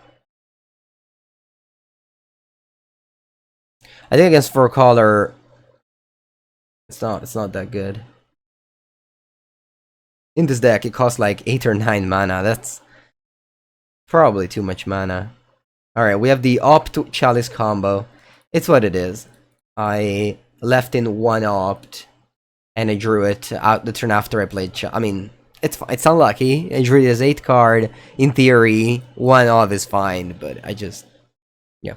I think against 4 color, it's not that good. In this deck, it costs like 8 or 9 mana. That's probably too much mana. Alright, we have the Opt Chalice combo. It's what it is. I left in 1 Opt, and I drew it out the turn after I played I mean, it's unlucky. I drew it as 8 card. In theory, 1 of is fine, but I just... yeah.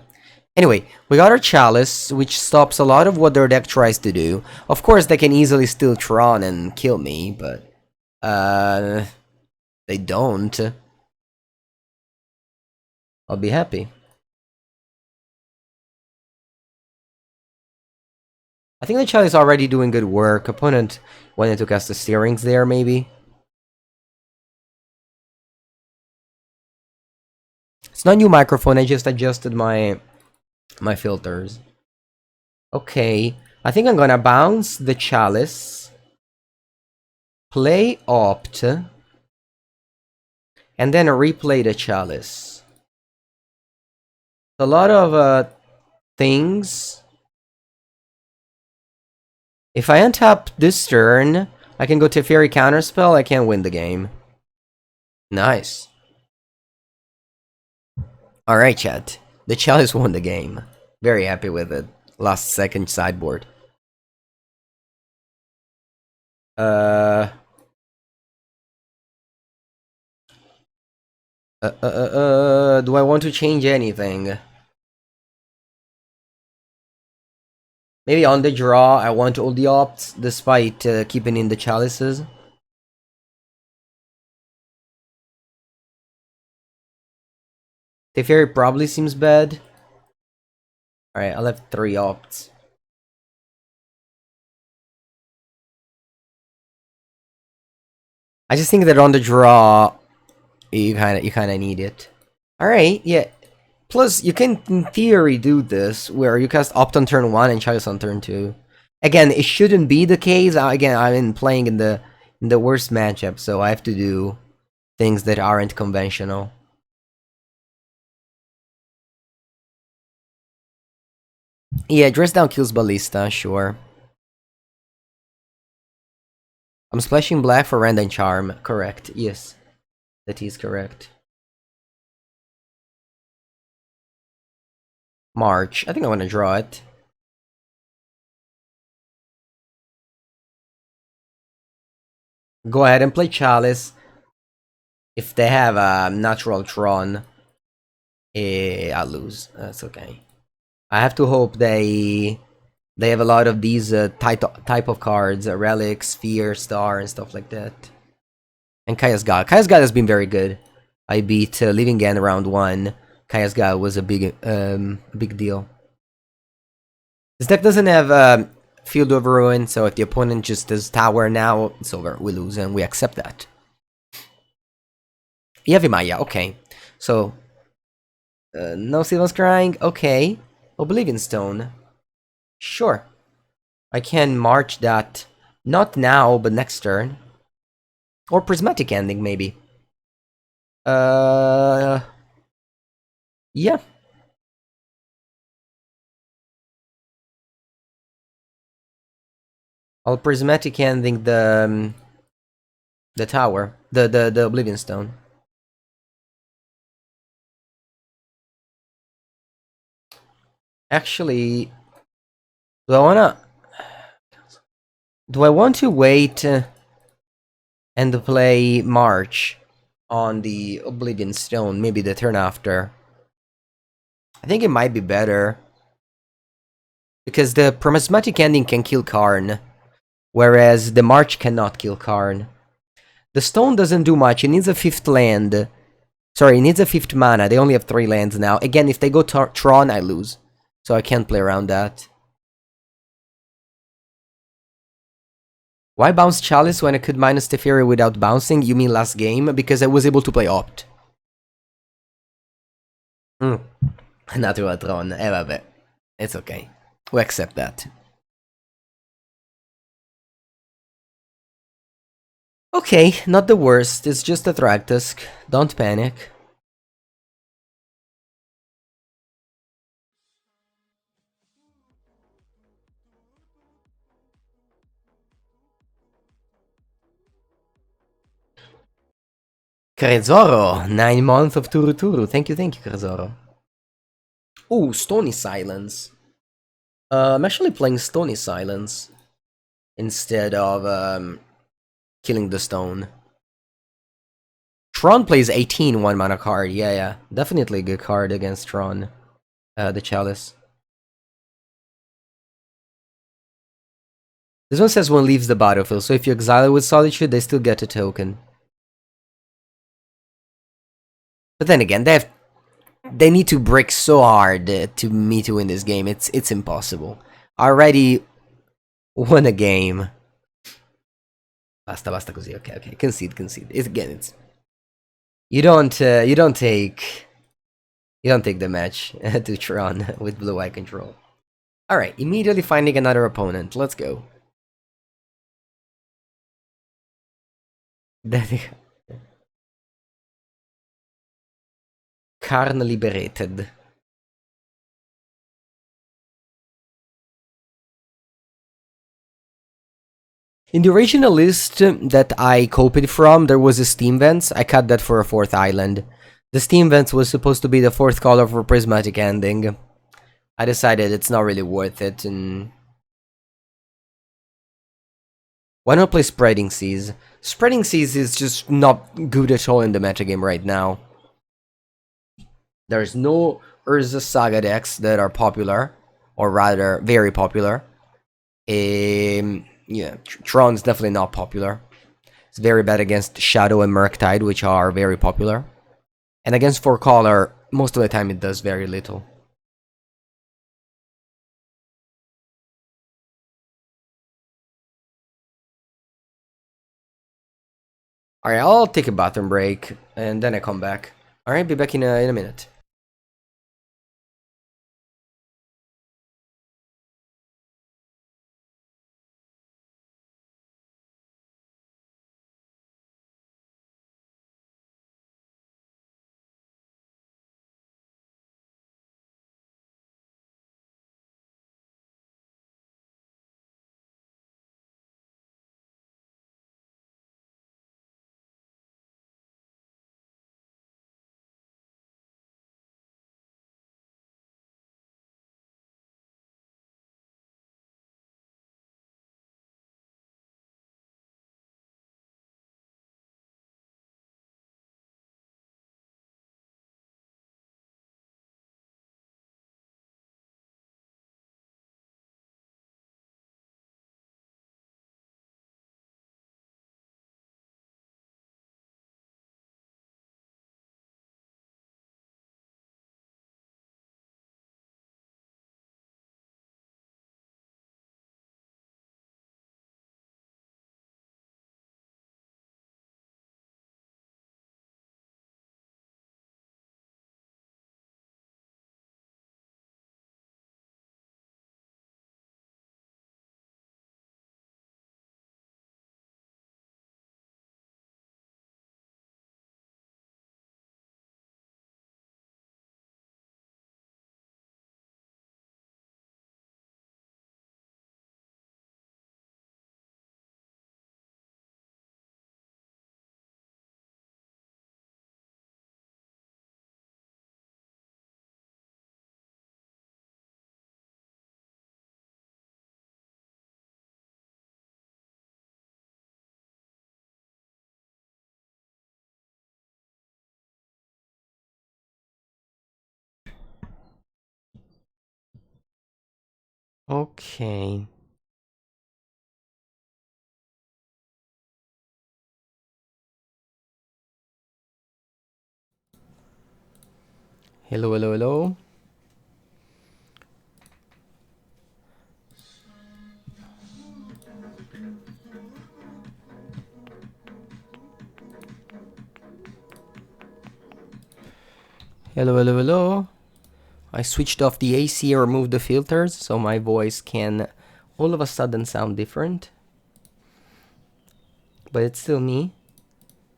Anyway, we got our Chalice, which stops a lot of what their deck tries to do. Of course, they can easily steal Tron and kill me, but... they don't. I'll be happy. I think the Chalice is already doing good work. Opponent wanted to cast the Steerings there, maybe. It's not new microphone, I just adjusted my filters. Okay, I think I'm gonna bounce the Chalice, play Opt, and then replay the Chalice. A lot of things. If I untap this turn, I can go Teferi Counterspell, I can't win the game. Nice. Alright, chat. The Chalice won the game. Very happy with it. Last second sideboard. Do I want to change anything? Maybe on the draw, I want all the opts, despite keeping in the Chalices. Teferi probably seems bad. Alright, I'll have 3 opts. I just think that on the draw, you kinda need it. Alright, yeah. Plus, you can, in theory, do this, where you cast Opt on turn 1 and Chalice on turn 2. Again, it shouldn't be the case. Again, I'm playing in the worst matchup, so I have to do things that aren't conventional. Yeah, Dress Down kills Ballista, sure. I'm splashing black for Rend and Charm. Correct, yes. That is correct. March. I think I want to draw it. Go ahead and play Chalice. If they have a natural Tron, I'll lose. That's okay. I have to hope they have a lot of these type of cards, Relic, Sphere, Star, and stuff like that. And Kaya's God. Kaya's God has been very good. I beat Living End round 1. Kaya's God was a big deal. This deck doesn't have Field of Ruin, so if the opponent just does Tower now, it's over. We lose, and we accept that. Yavimaya, okay. So, no Sylvan Scrying, okay. Oblivion Stone. Sure. I can march that, not now, but next turn. Or Prismatic Ending, maybe. Yeah. I'll Prismatic Ending the tower, the Oblivion Stone. Actually, do I want to wait and play March on the Oblivion Stone, maybe the turn after? I think it might be better. Because the Prismatic Ending can kill Karn, whereas the March cannot kill Karn. The Stone doesn't do much, it needs a 5th land. Sorry, it needs a 5th mana, they only have 3 lands now. Again, if they go Tron, I lose. So I can't play around that. Why bounce Chalice when I could minus Teferi without bouncing? You mean last game? Because I was able to play Opt. Natural Tron, vabbè. It's okay. We accept that. Okay, not the worst, it's just a Thragtusk. Don't panic. Krezoro, 9 months of Turuturu. Thank you, Krezoro. Ooh, Stony Silence. I'm actually playing Stony Silence instead of killing the stone. Tron plays 18 1-mana card. Yeah. Definitely a good card against Tron. The Chalice. This one says one leaves the battlefield, so if you exile it with Solitude, they still get a token. But then again, they need to break so hard to me to win this game. It's impossible. Already won a game. Basta così. Okay. Concede. It's you don't take the match to Tron with blue eye control. All right, immediately finding another opponent. Let's go. Karn liberated. In the original list that I copied from, there was a Steam Vents. I cut that for a 4th island. The Steam Vents was supposed to be the 4th color for Prismatic Ending. I decided it's not really worth it, and why not play Spreading Seas? Spreading Seas is just not good at all in the metagame right now. There's no Urza Saga decks that are popular, or rather, very popular. Yeah, Tron's definitely not popular. It's very bad against Shadow and Murktide, which are very popular. And against 4-color, most of the time it does very little. Alright, I'll take a bathroom break, and then I come back. Alright, be back in a minute. Okay. Hello, hello, hello. Hello, hello, hello. I switched off the AC and removed the filters so my voice can all of a sudden sound different. But it's still me,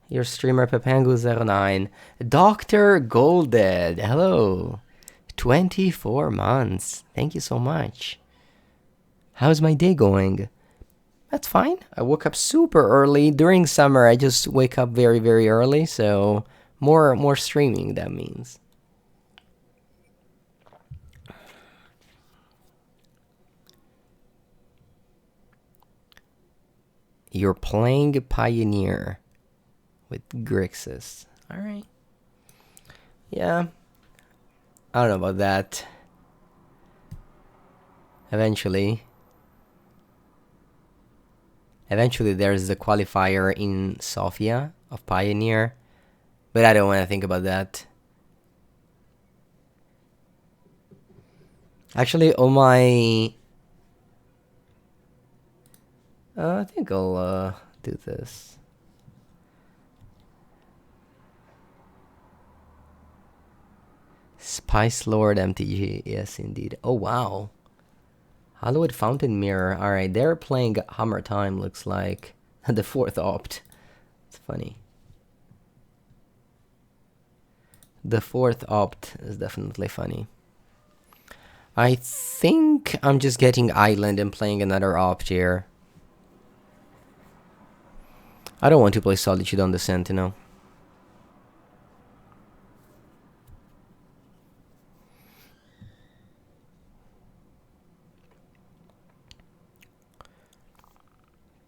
your streamer Pepangu09. Dr. Golded, hello. 24 months. Thank you so much. How's my day going? That's fine. I woke up super early. During summer, I just wake up very, very early, so more streaming, that means. You're playing Pioneer with Grixis. Alright. Yeah. I don't know about that. Eventually there's the qualifier in Sofia of Pioneer. But I don't want to think about that. Actually, on my... I think I'll do this. Spice Lord MTG, yes indeed. Oh wow. Hallowed Fountain Mirror. Alright, they're playing Hammer Time, looks like. The 4th opt. It's funny. The 4th opt is definitely funny. I think I'm just getting Island and playing another opt here. I don't want to play Solitude on the Sentinel.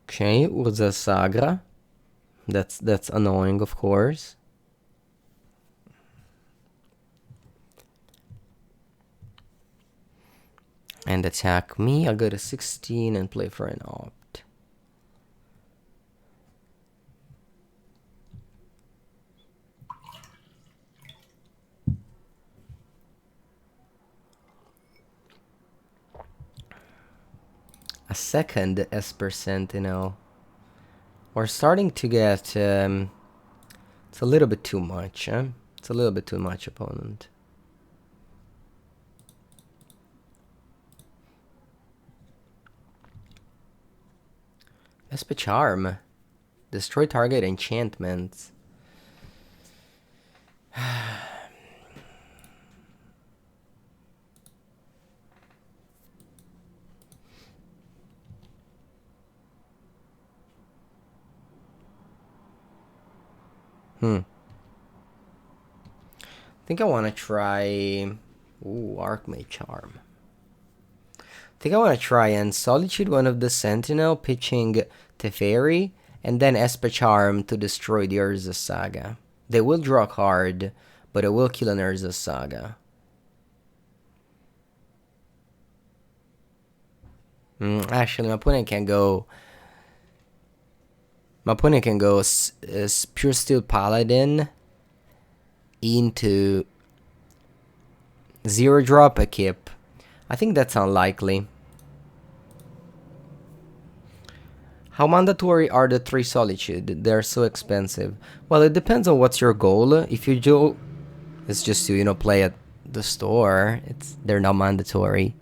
Okay, Urza Sagra. That's annoying, of course. And attack me. I'll go to 16 and play for an opt. A second Esper Sentinel. We're starting to get... it's a little bit too much, huh? It's a little bit too much, opponent. Esper Charm. Destroy target enchantments. I think I want to try... Ooh, Archmage Charm. I think I want to try and Solitude one of the Sentinel, pitching Teferi, and then Esper Charm to destroy the Urza Saga. They will draw a card, but it will kill an Urza Saga. Actually, my opponent can go... My opponent can go Pure Steel Paladin into 0-drop a Kip. I think that's unlikely. How mandatory are the 3 Solitude? They're so expensive. Well, it depends on what's your goal. If your goal is just to, you know, play at the store, they're not mandatory.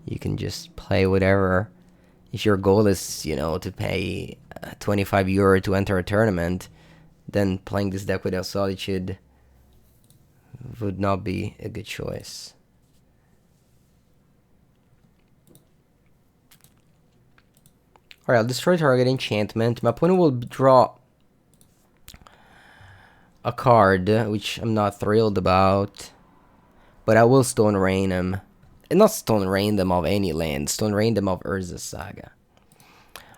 You can just play whatever. If your goal is, you know, to pay €25 to enter a tournament, then playing this deck without Solitude would not be a good choice. Alright, I'll destroy target enchantment. My opponent will draw a card, which I'm not thrilled about. But I will Stone Rain him. And not Stone Rain them of any land. Stone Rain them of Urza Saga.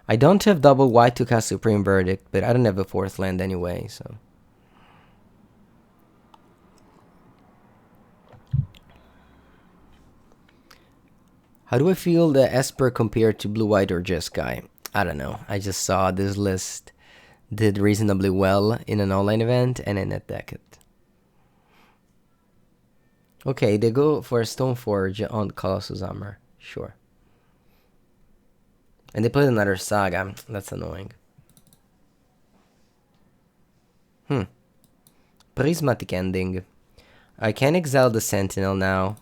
I don't have double white to cast Supreme Verdict, but I don't have a 4th land anyway, so... How do I feel the Esper compared to Blue White or Jeskai? I don't know. I just saw this list did reasonably well in an online event and I net deck it. Okay, they go for a Stoneforge on Colossus Armor. Sure. And they played another Saga. That's annoying. Prismatic Ending. I can exile the Sentinel now.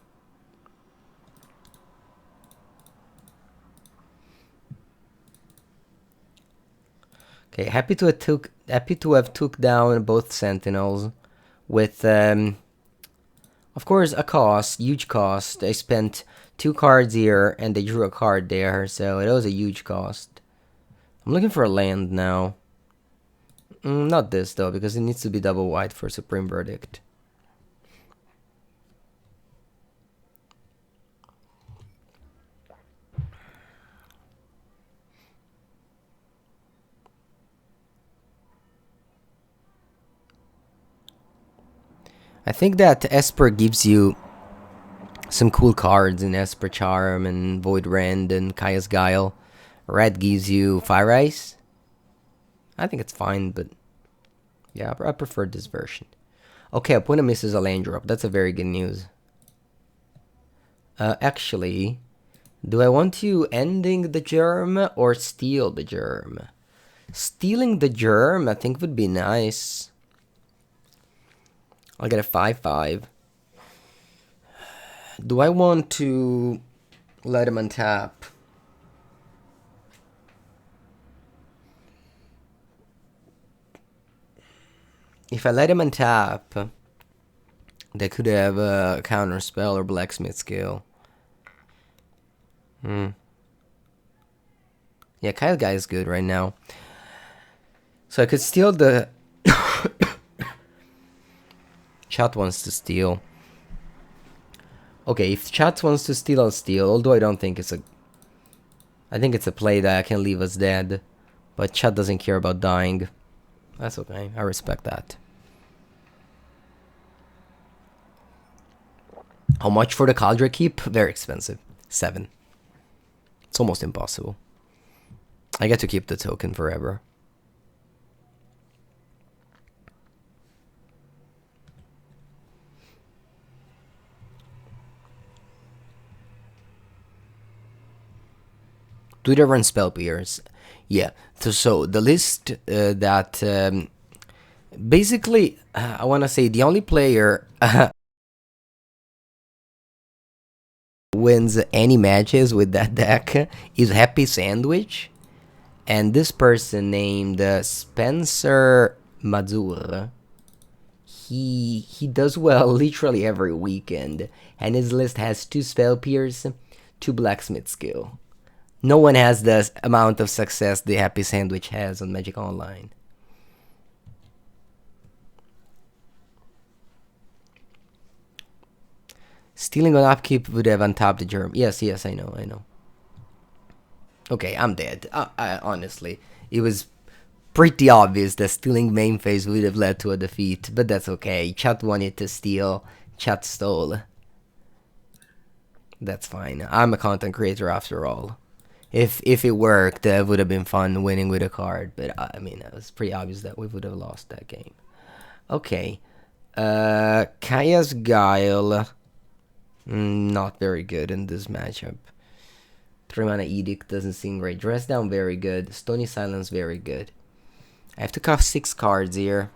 Okay, happy to have took down both Sentinels with of course a cost, huge cost. I spent 2 cards here and they drew a card there, so it was a huge cost. I'm looking for a land now. Not this though, because it needs to be double white for Supreme Verdict. I think that Esper gives you some cool cards in Esper Charm and Void Rend and Kaya's Guile. Red gives you Fire Ice. I think it's fine, but yeah, I prefer this version. Okay, opponent misses a land drop. That's a very good news. Actually, do I want to ending the germ or steal the germ? Stealing the germ, I think, would be nice. I'll get a 5/5. Do I want to let him untap? If I let him untap, they could have a Counterspell or Blacksmith skill. Yeah, Kyle Guy is good right now. So I could steal the... Chat wants to steal. Okay, if Chat wants to steal, I'll steal. Although I don't think it's a... I think it's a play that I can leave us dead. But Chat doesn't care about dying. That's okay. I respect that. How much for the Cauldron Keep? Very expensive. 7. It's almost impossible. I get to keep the token forever. Do they run spell pierce? Yeah. So the list that basically I want to say the only player wins any matches with that deck is Happy Sandwich, and this person named Spencer Mazur. He does well literally every weekend, and his list has 2 spell pierce, 2 blacksmith skill. No one has the amount of success the Happy Sandwich has on Magic Online. Stealing on upkeep would have untapped the germ. Yes, I know. Okay, I'm dead. Honestly, it was pretty obvious that stealing main phase would have led to a defeat, but that's okay. Chat wanted to steal. Chat stole. That's fine. I'm a content creator after all. If it worked, it would have been fun winning with a card, but I mean, it was pretty obvious that we would have lost that game. Okay. Kaya's Guile. Not very good in this matchup. 3-mana Edict doesn't seem great. Dress Down, very good. Stony Silence, very good. I have to cast 6 cards here.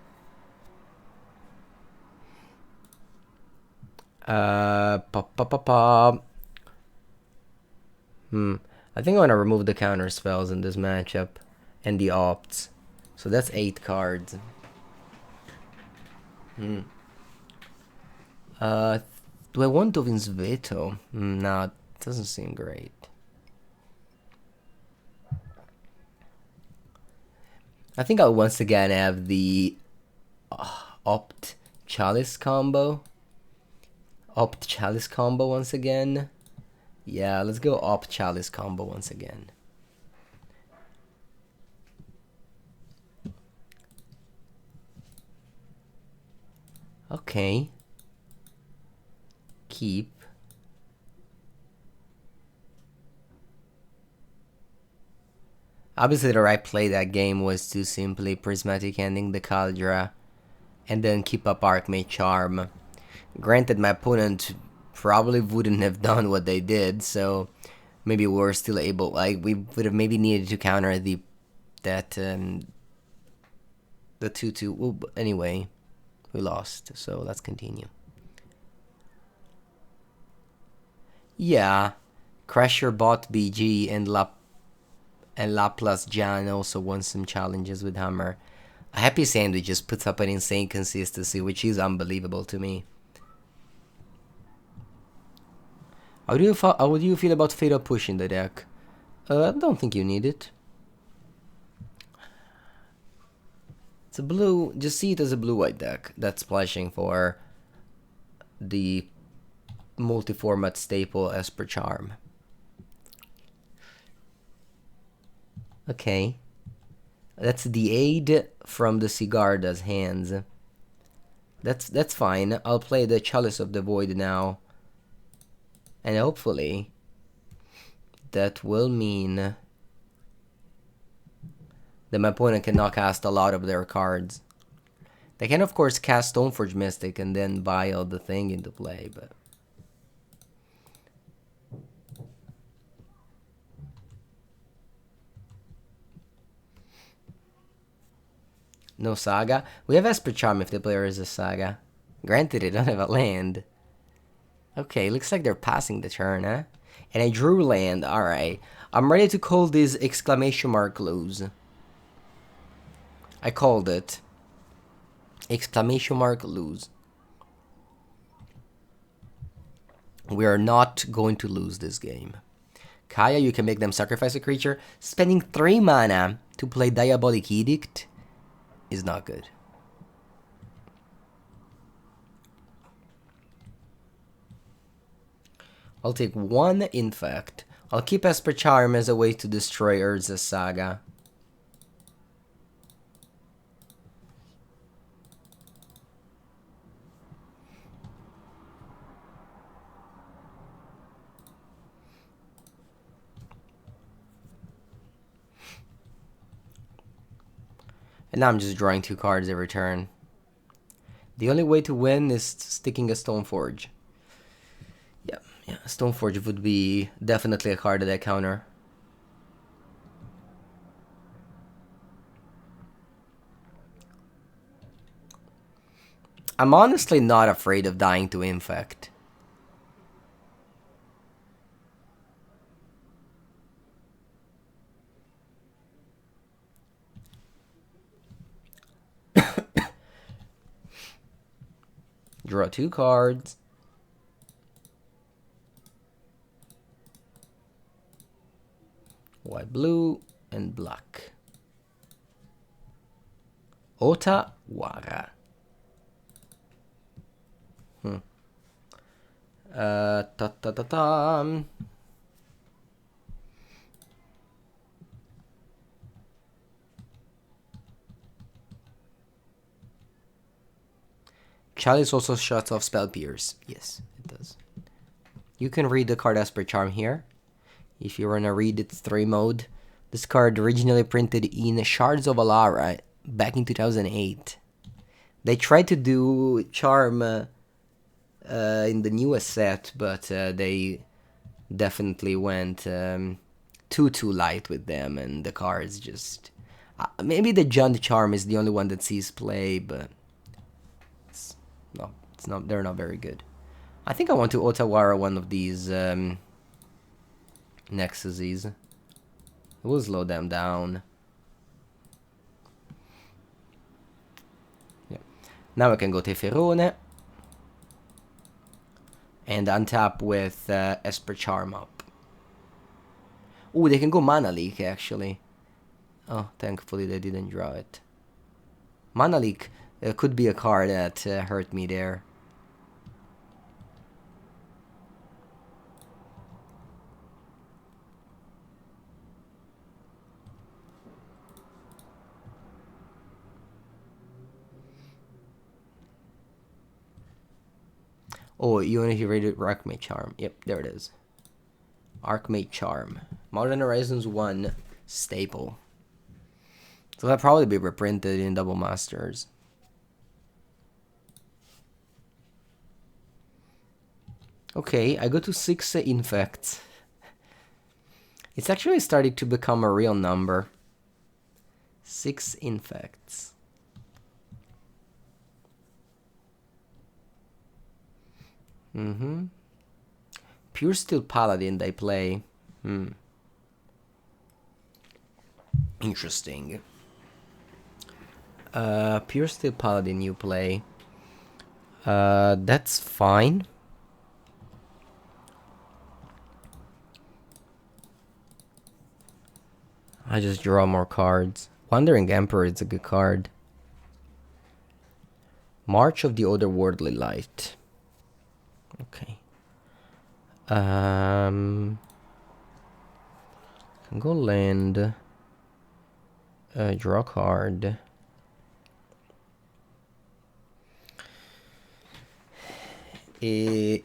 I think I want to remove the counter spells in this matchup and the opts. So that's 8 cards. Do I want Dovin's Veto? Nah, doesn't seem great. I think I'll once again have the Opt Chalice combo. Opt Chalice combo once again. Yeah, let's go Opt Chalice combo once again. Okay. Keep. Obviously, the right play that game was to simply Prismatic Ending the Caldra and then keep up Archmage Charm. Granted, my opponent probably wouldn't have done what they did, so maybe we're still able. Like, we would have maybe needed to counter the 2/2. Well, anyway, we lost, so let's continue. Yeah, Crusher bought BG and Laplace Jan also won some challenges with Hammer. A Happy Sandwich just puts up an insane consistency, which is unbelievable to me. How do you feel about Fatal Push in the deck? I don't think you need it. It's a blue, just see it as a blue-white deck that's splashing for the multi-format staple Esper Charm. Okay. That's the aid from the Sigarda's hands. That's fine. I'll play the Chalice of the Void now. And hopefully that will mean that my opponent cannot cast a lot of their cards. They can of course cast Stoneforge Mystic and then Vial the thing into play, but no Saga. We have Esper Charm if the player is a Saga. Granted, they don't have a land. Okay, looks like they're passing the turn, huh? And I drew land, alright. I'm ready to call this exclamation mark lose. I called it. Exclamation mark lose. We are not going to lose this game. Kaya, you can make them sacrifice a creature. Spending 3 mana to play Diabolic Edict is not good. I'll take 1 Infect. I'll keep Esper Charm as a way to destroy Urza's Saga. And now I'm just drawing 2 cards every turn. The only way to win is sticking a Stoneforge. Yeah, Stoneforge would be definitely a card that I counter. I'm honestly not afraid of dying to Infect. Draw 2 cards. White, blue, and black. Otawara. Chalice also shuts off Spell Pierce. Yes, it does. You can read the card Esper Charm here. If you wanna read its 3 mode. This card originally printed in Shards of Alara back in 2008. They tried to do Charm in the newest set, but they definitely went too light with them, and the cards just... maybe the Jund Charm is the only one that sees play, but it's not. They're not very good. I think I want to Otawara one of these Nexuses. It will slow them down. Yeah. Now I can go Teferone and untap with Esper Charm up. Ooh, they can go Mana Leak actually. Oh, thankfully they didn't draw it. Mana Leak could be a card that hurt me there. Oh, Unity rated Archmage Charm. Yep, there it is. Archmage Charm. Modern Horizons 1 staple. So that'll probably be reprinted in Double Masters. Okay, I go to 6 infects. It's actually starting to become a real number. 6 infects. Pure Steel Paladin they play. Interesting. Pure Steel Paladin you play. That's fine. I just draw more cards. Wandering Emperor is a good card. March of the Otherworldly Light. Okay. Can go land. Draw card. Do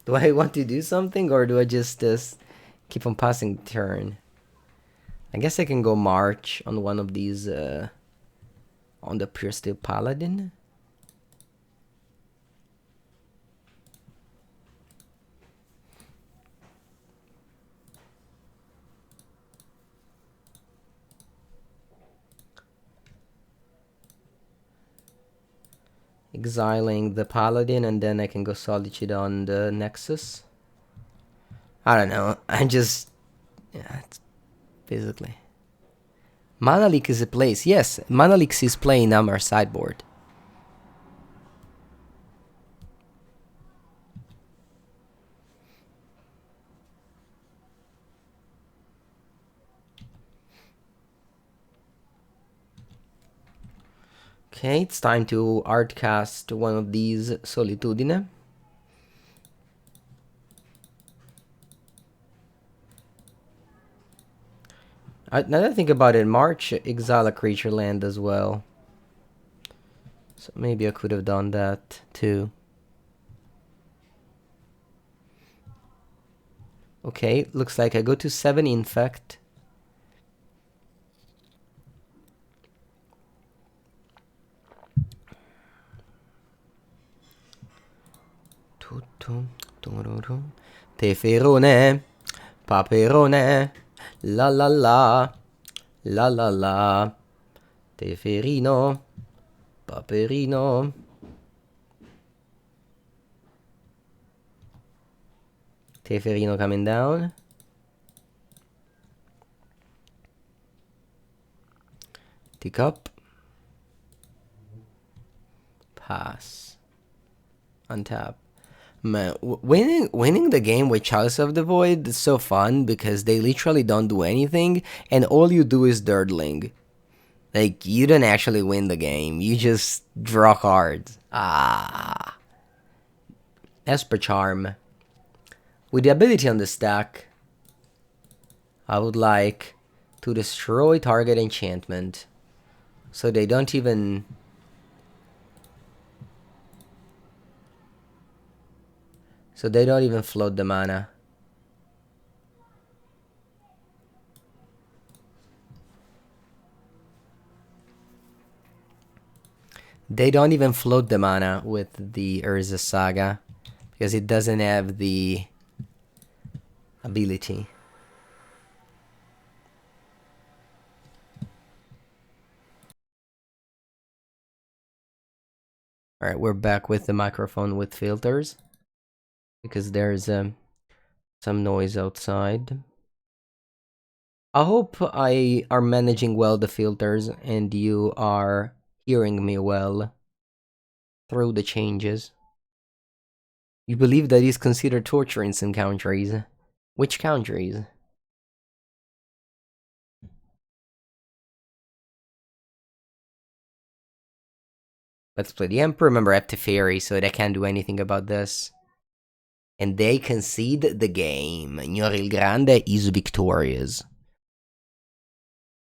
I want to do something, or do I just keep on passing the turn? I guess I can go March on one of these, on the Pure Steel Paladin. Exiling the Paladin, and then I can go Solitude on the Nexus. I don't know. I just... yeah, it's basically... Mana Leak is a place. Yes, Mana Leak is playing on our sideboard. Okay, it's time to artcast one of these Solitudine. Now that I think about it, March exile a creature land as well. So maybe I could have done that too. Okay, looks like I go to 7 infect. Teferone, paperone, la la la, la la la, Teferino, paperino. Teferino coming down. Tick up. Pass. Untap. Man, winning the game with Chalice of the Void is so fun because they literally don't do anything and all you do is dirtling. Like, you don't actually win the game, you just draw cards. Esper Charm. With the ability on the stack, I would like to destroy target enchantment so they don't even... so they don't even float the mana. They don't even float the mana with the Urza Saga because it doesn't have the ability. Alright, we're back with the microphone with filters because there's some noise outside. I hope I are managing well the filters and you are hearing me well through the changes. You believe that is considered torture in some countries. Which countries? Let's play the Emperor. Remember, I have Teferi, so they can't do anything about this. And they concede the game. Signor Il Grande is victorious.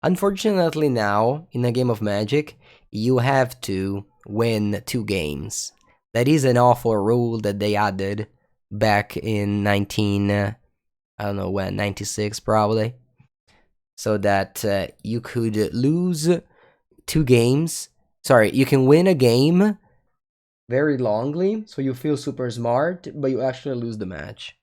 Unfortunately now, in a game of Magic, you have to win 2 games. That is an awful rule that they added back in 19, I don't know when, 96 probably. So that you could lose 2 games. Sorry, you can win a game very longly, so you feel super smart, but you actually lose the match.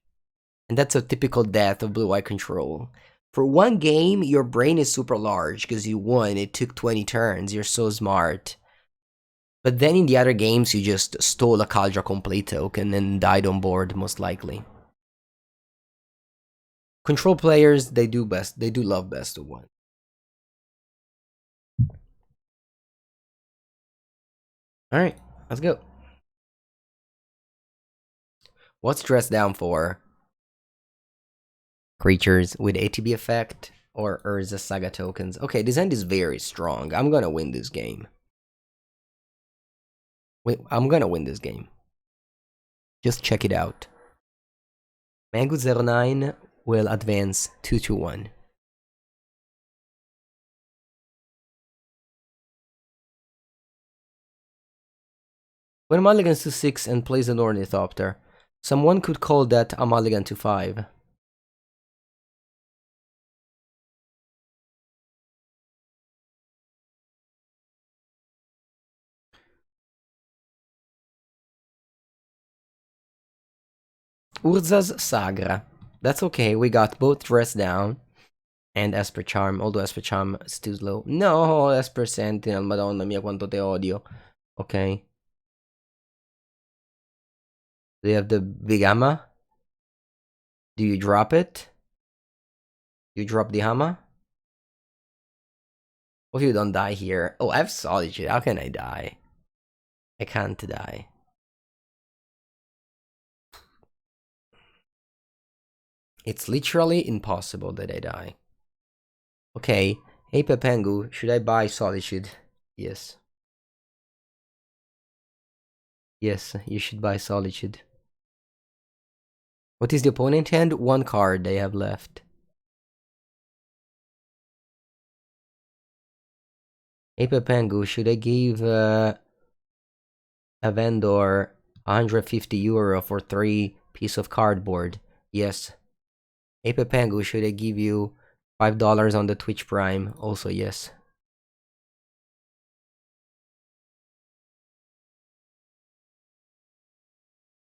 And that's a typical death of blue-white control. For one game, your brain is super large because you won, it took 20 turns, you're so smart. But then in the other games, you just stole a Kaldra Complete token and died on board, most likely. Control players, they do love best of 1. Alright, let's go. What's Dress Down for? Creatures with ATB effect or Urza Saga tokens. Okay, this end is very strong. I'm gonna win this game. Wait, I'm gonna win this game. Just check it out. Mengu 09 will advance 2-1. When mulligans to 6 and plays an Ornithopter, someone could call that a mulligan to 5. Urza's Sagra. That's okay, we got both Dress Down and Esper Charm, although Esper Charm is too slow. No, Esper Sentinel, madonna mia quanto te odio. Okay. Do you have the big hammer? Do you drop it? You drop the hammer? What if you don't die here? Oh, I have Solitude, how can I die? I can't die. It's literally impossible that I die. Okay, hey Pepengu, should I buy Solitude? Yes. Yes, you should buy Solitude. What is the opponent hand? 1 card they have left. Hey Pepengu, should I give a vendor 150 euro for 3 piece of cardboard? Yes. Hey Pepengu, should I give you $5 on the Twitch Prime? Also yes.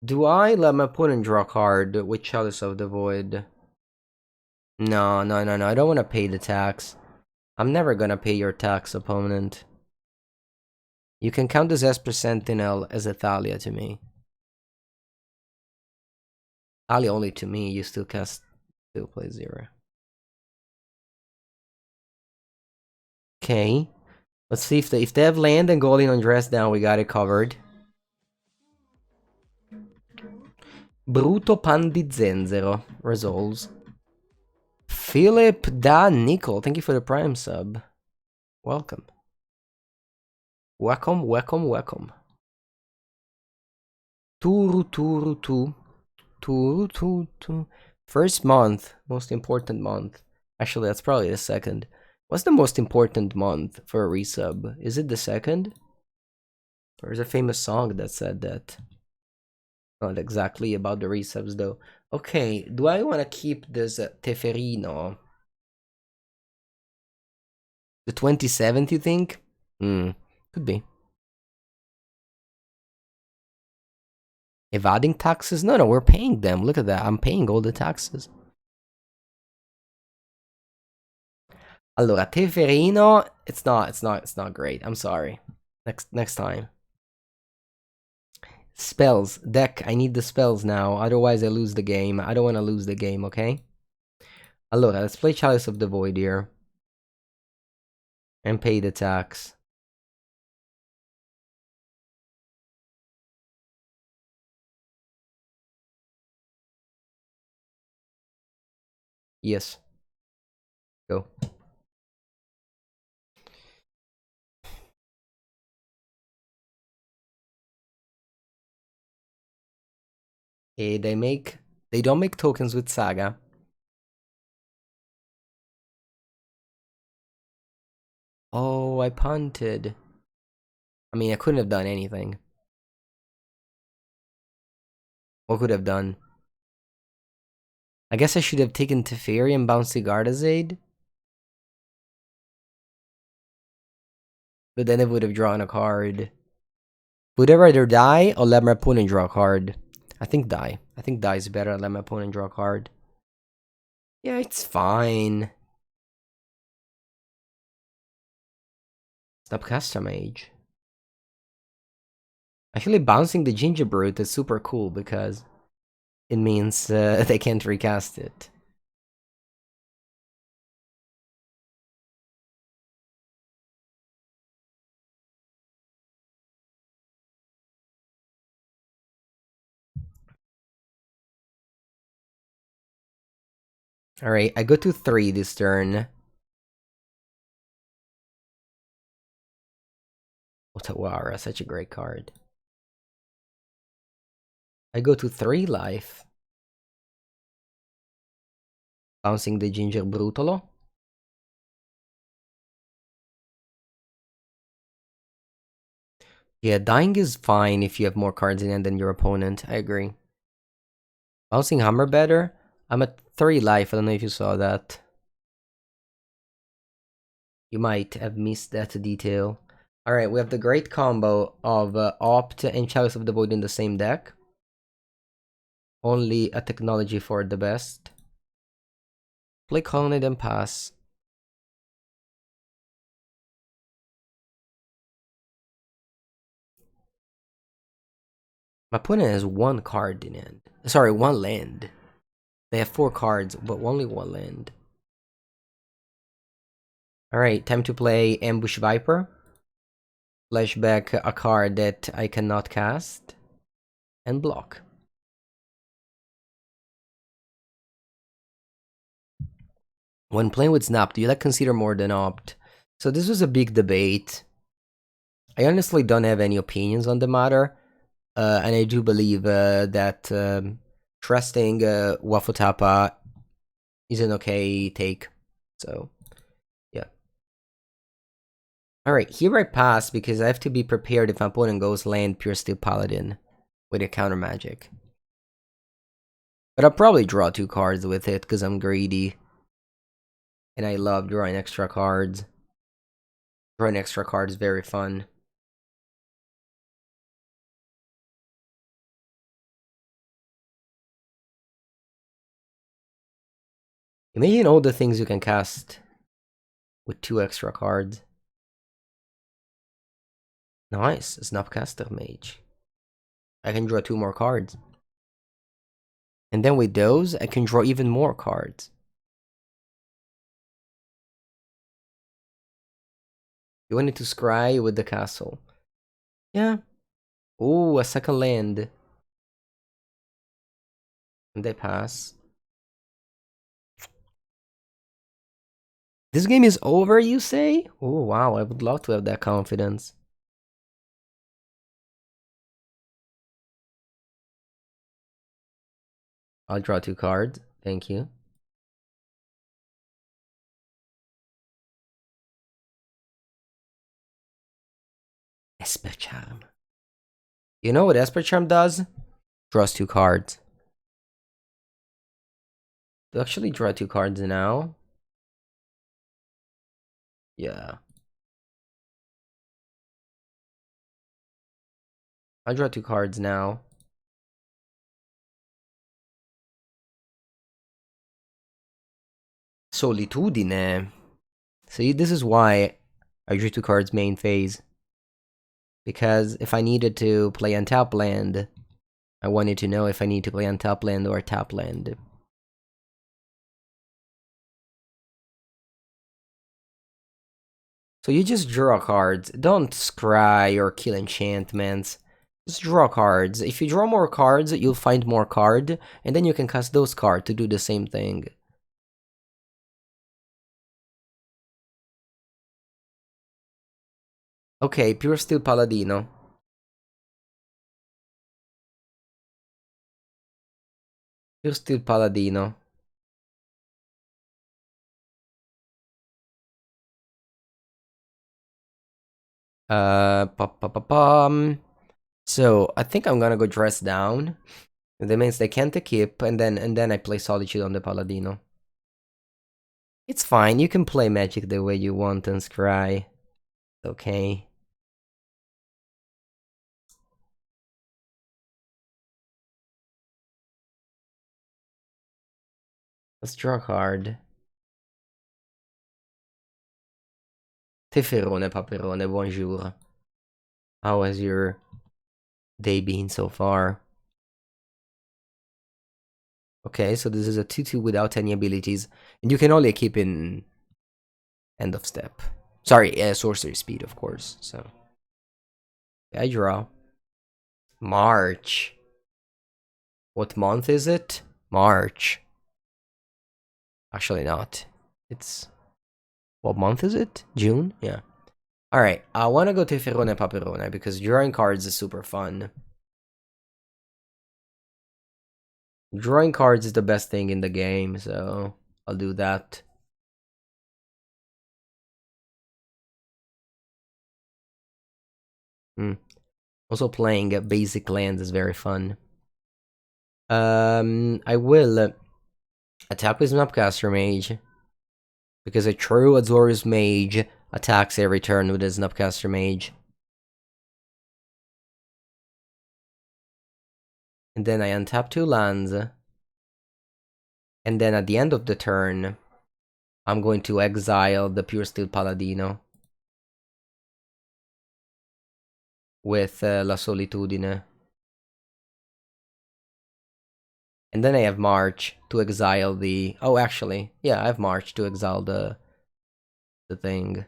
Do I let my opponent draw a card with Chalice of the Void? No, I don't want to pay the tax. I'm never gonna pay your tax, opponent. You can count this Esper Sentinel as a Thalia to me. Thalia only to me, you still play 0. Okay. Let's see if they have land and Golden on Dress Down, we got it covered. Bruto Pan di Zenzero resolves. Philip Da Nickel, thank you for the Prime sub. Welcome. Welcome. Turu. First month, most important month. Actually, that's probably the second. What's the most important month for a resub? Is it the second? There's a famous song that said that. Not exactly about the resubs though. Okay, do I want to keep this Teferino? The 27th, you think? Could be. Evading taxes? No, we're paying them. Look at that. I'm paying all the taxes. Allora, Teferino, it's not great. I'm sorry. Next time. Spells. Deck, I need the spells now. Otherwise, I lose the game. I don't want to lose the game, okay? Allora, let's play Chalice of the Void here. And pay the tax. Yes. Go. Hey, they don't make tokens with Saga. Oh, I punted. I mean, I couldn't have done anything. What could I have done? I guess I should have taken Teferi and Bouncy Gardazaid. But then it would have drawn a card. Would I rather die or let my opponent draw a card? I think die. I think die is better. Let my opponent draw a card. Yeah, it's fine. Snapcaster Mage. Actually, bouncing the Ginger Brute is super cool because it means they can't recast it. Alright, I go to 3 this turn. Otawara, such a great card. I go to 3 life. Bouncing the Ginger Brutolo. Yeah, dying is fine if you have more cards in hand than your opponent. I agree. Bouncing Hammer better. I'm at 3 life. I don't know if you saw that. You might have missed that detail. Alright, we have the great combo of Opt and Chalice of the Void in the same deck. Only a technology for the best. Play Colonnade and pass. My opponent has 1 card in hand. Sorry, 1 land. They have 4 cards, but only 1 land. Alright, time to play Ambush Viper. Flashback a card that I cannot cast. And block. When playing with Snap, do you like consider more than Opt? So this was a big debate. I honestly don't have any opinions on the matter. And I do believe that trusting Wafutapa is an okay take. So, yeah. Alright, here I pass because I have to be prepared if my opponent goes land Pure Steel Paladin with a counter magic. But I'll probably draw 2 cards with it because I'm greedy. And I love drawing extra cards. Drawing extra cards is very fun. Imagine all the things you can cast with 2 extra cards. Nice, Snapcaster Mage. I can draw 2 more cards. And then with those, I can draw even more cards. You wanted to scry with the castle. Yeah. Ooh, a second land. And they pass. This game is over, you say? Oh, wow, I would love to have that confidence. I'll draw 2 cards. Thank you. Esper Charm. You know what Esper Charm does? Draws 2 cards. Do I actually draw 2 cards now? Yeah. I draw 2 cards now. Solitude. See, this is why I drew 2 cards main phase. Because if I needed to play on top land, I wanted to know if I need to play on top land or top land. So you just draw cards. Don't scry or kill enchantments. Just draw cards. If you draw more cards, you'll find more card, and then you can cast those cards to do the same thing. Okay, Pure Steel Paladino. Pure Steel Paladino. Pa pa pa pum. So I think I'm gonna go dress down That means they can't equip, and then I play Solitude on the Paladino. It's fine, you can play Magic the way you want and scry. Okay. Let's draw a card. Teferone Paperone, bonjour. How has your day been so far? Okay, so this is a 2-2 without any abilities. And you can only keep in end of step. Sorry, sorcery speed, of course. So I draw. March. What month is it? March. Actually not. It's... What month is it? June? Yeah. Alright, I want to go to Teferone Paperone because drawing cards is super fun. Drawing cards is the best thing in the game, so I'll do that. Also playing basic lands is very fun. I will attack with Snapcaster Mage because a true Azorius Mage attacks every turn with a Snapcaster Mage. And then I untap 2 lands. And then at the end of the turn, I'm going to exile the Pure Steel Paladino with La Solitudine. And then I have March to exile the... Oh, actually, yeah, I have March to exile the thing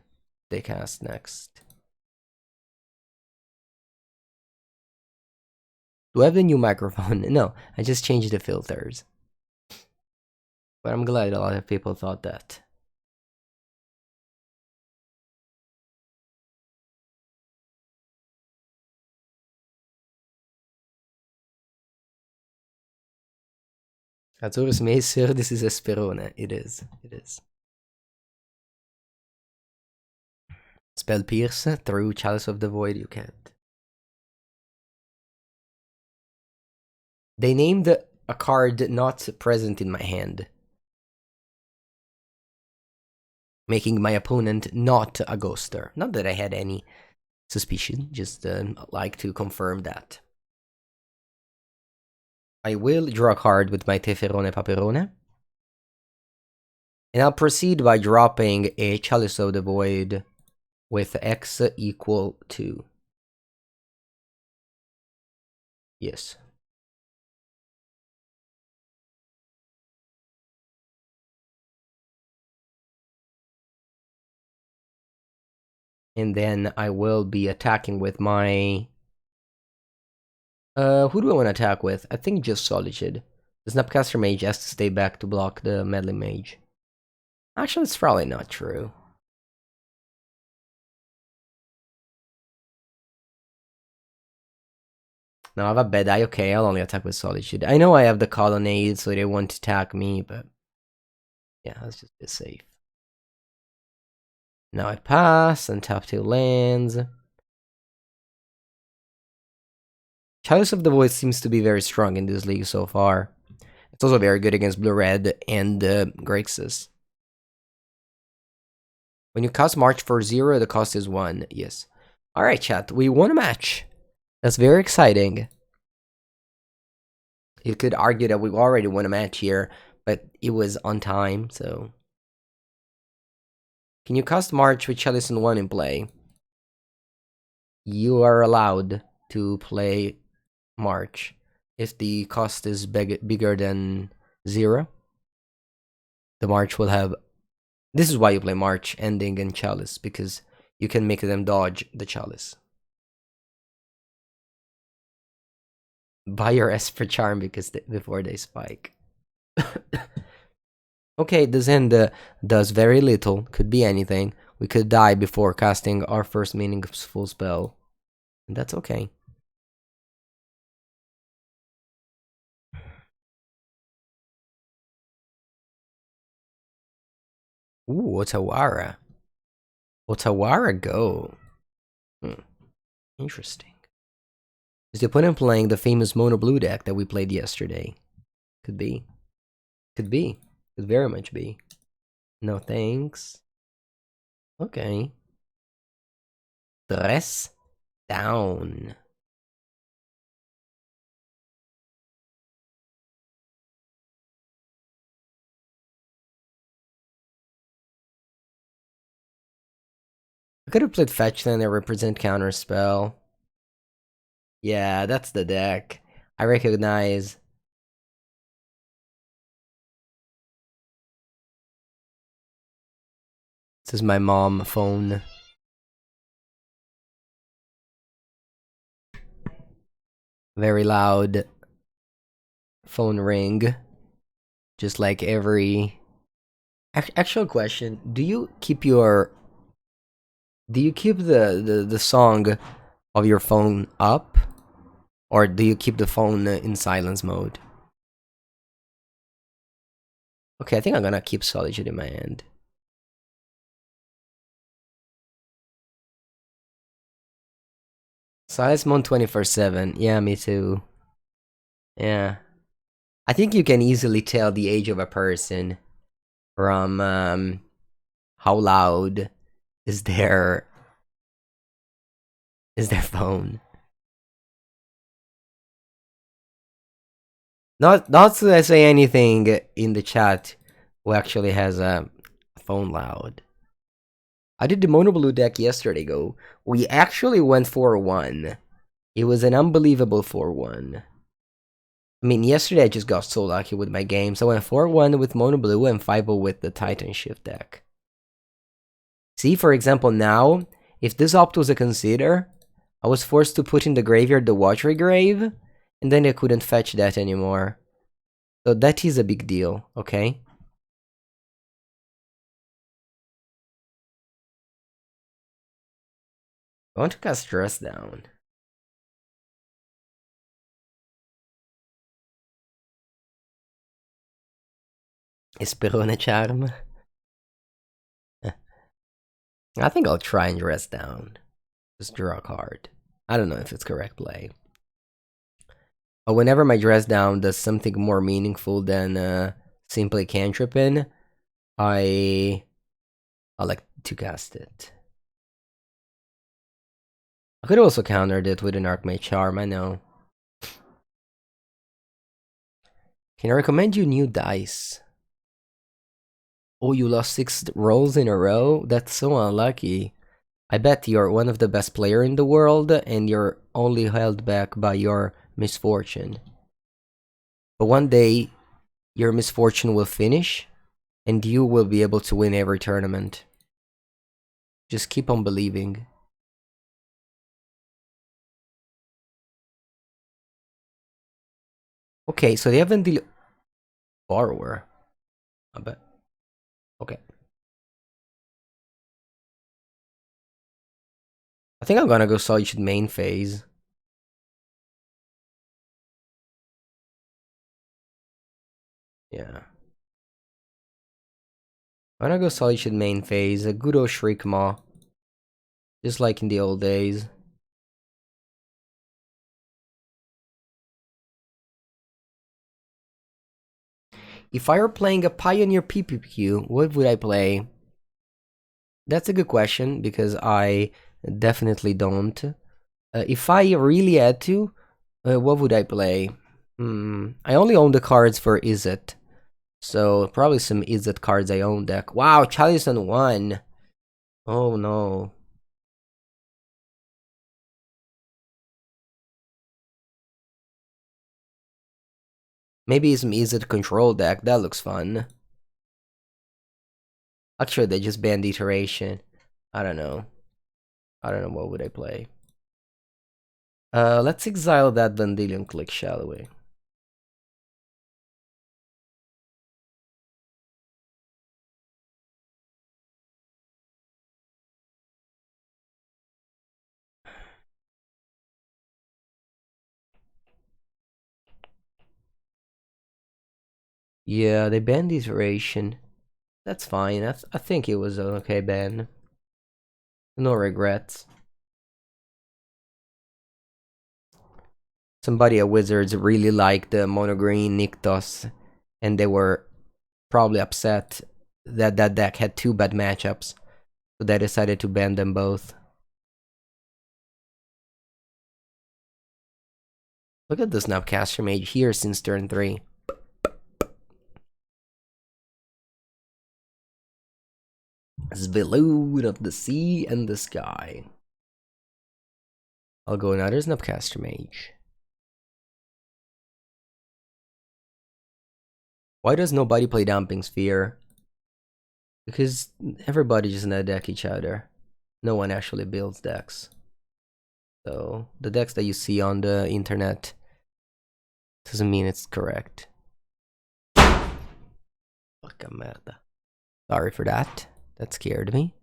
they cast next. Do I have a new microphone? No, I just changed the filters. But I'm glad a lot of people thought that. Azorius Macer, this is Esperone. It is. It is. Spell Pierce through Chalice of the Void, you can't. They named a card not present in my hand, making my opponent not a ghoster. Not that I had any suspicion, just like to confirm that. I will draw a card with my Teferone Paperone. And I'll proceed by dropping a Chalice of the Void with X equal to... Yes. And then I will be attacking with my... who do I want to attack with? I think just Solitude. The Snapcaster Mage has to stay back to block the Meddling Mage. Actually, it's probably not true. No, I have a bad eye. Okay, I'll only attack with Solitude. I know I have the Colonnade, so they won't attack me, but... Yeah, let's just be safe. Now I pass and tap 2 lands. Chalice of the Void seems to be very strong in this league so far. It's also very good against Blue-Red and Grixis. When you cast March for 0, the cost is 1. Yes. Alright, chat. We won a match. That's very exciting. You could argue that we already won a match here, but it was on time, so... Can you cast March with Chalice and 1 in play? You are allowed to play March if the cost is bigger than 0. The March will have... This is why you play March, Ending, and Chalice, because you can make them dodge the Chalice. Buy your Esper Charm because before they spike. Okay, this end does very little. Could be anything. We could die before casting our first meaningful spell. And that's okay. Ooh, Otawara. Otawara go. Interesting. Is the opponent playing the famous mono blue deck that we played yesterday? Could be. Could be. Could very much be. No thanks. Okay. Dress down. I could have played Fetchland and represent Counterspell. Yeah, that's the deck. I recognize. This is my mom phone. Very loud phone ring. Just like every... Actual question, do you keep the song of your phone up? Or do you keep the phone in silence mode? Okay, I think I'm gonna keep Solitude in my hand. Silence mode 24/7. Yeah, me too. Yeah. I think you can easily tell the age of a person from how loud is their phone. Not to say anything in the chat who actually has a phone loud. I did the mono blue deck yesterday, go. We actually went 4-1. It was an unbelievable 4-1. I mean, yesterday I just got so lucky with my games. I went 4-1 with mono blue and 5-0 with the Titan Shift deck. See, for example, now, if this opt was a consider, I was forced to put in the graveyard the Watery Grave, and then I couldn't fetch that anymore. So that is a big deal, okay? I want to cast Dress Down. Esperone Charm. I think I'll try and Dress Down. Just draw a card. I don't know if it's correct play. But whenever my Dress Down does something more meaningful than simply cantripping, I like to cast it. I could also countered it with an Archmage Charm, I know. Can I recommend you new dice? Oh, you lost 6 rolls in a row? That's so unlucky. I bet you're one of the best players in the world, and you're only held back by your misfortune. But one day, your misfortune will finish, and you will be able to win every tournament. Just keep on believing. Okay, so they haven't borrower. I bet. Okay. I think I'm gonna go Solitude main phase. Yeah. I'm gonna go Solitude main phase, a good old Shriek Maw. Just like in the old days. If I were playing a Pioneer PPQ, what would I play? That's a good question, because I definitely don't. If I really had to, what would I play? I only own the cards for Izzet. So, probably some Izzet cards I own deck. Wow, Chalice on 1. Oh no. Maybe some Izzet control deck, that looks fun. Actually, they just banned iteration. I don't know. I don't know, what would I play? Let's exile that Vandalion Click, shall we? Yeah, they banned iteration. That's fine. I think it was an okay ban. No regrets. somebody at Wizards really liked the mono green Nykthos, and they were probably upset that that deck had 2 bad matchups, so they decided to ban them both. Look at this Snapcaster Mage here since turn 3. Zvilud of the sea and the sky. I'll go another Snapcaster Mage. Why does nobody play Damping Sphere? Because everybody just net deck each other. No one actually builds decks. So the decks that you see on the internet doesn't mean it's correct. Fucka merda. Sorry for that. That scared me.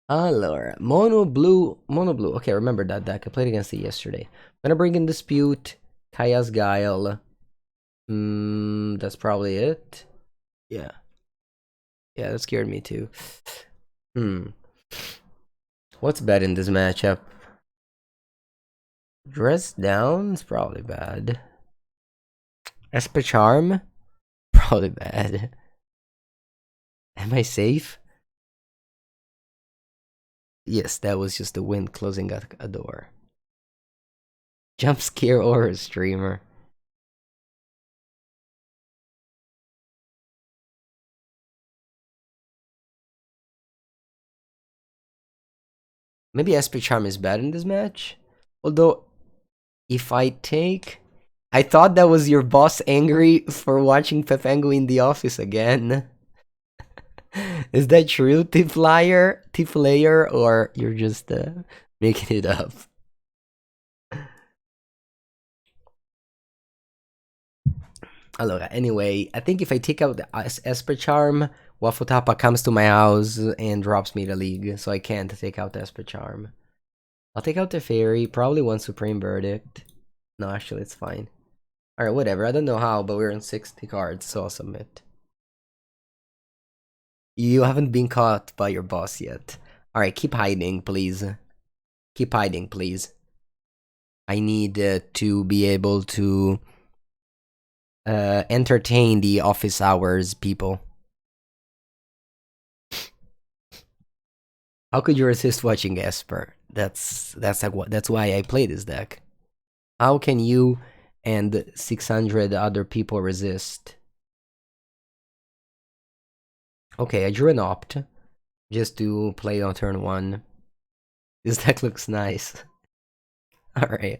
Allora, mono blue. Okay, remember that deck. I played against it yesterday. I'm gonna bring in Dispute, Kaya's Guile. That's probably it. Yeah. Yeah, that scared me too. What's bad in this matchup? Dress Down is probably bad. Esper Charm? Probably bad. Am I safe? Yes, that was just the wind closing a door. Jump scare or a streamer. Maybe Esper Charm is bad in this match. Although, if I take... I thought that was your boss angry for watching Pepengu in the office again. Is that true, Tifflayer, or you're just making it up? Allora, anyway, I think if I take out the Esper Charm, Wafutapa comes to my house and drops me the league, so I can't take out the Esper Charm. I'll take out the Teferi, probably one Supreme Verdict. No, actually, it's fine. Alright, whatever, I don't know how, but we're on 60 cards, so I'll submit. You haven't been caught by your boss yet. Alright, keep hiding, please. Keep hiding, please. I need to be able to entertain the office hours people. How could you resist watching Esper? That's why I play this deck. How can you and 600 other people resist? Okay, I drew an opt just to play on turn 1. This deck looks nice. Alright,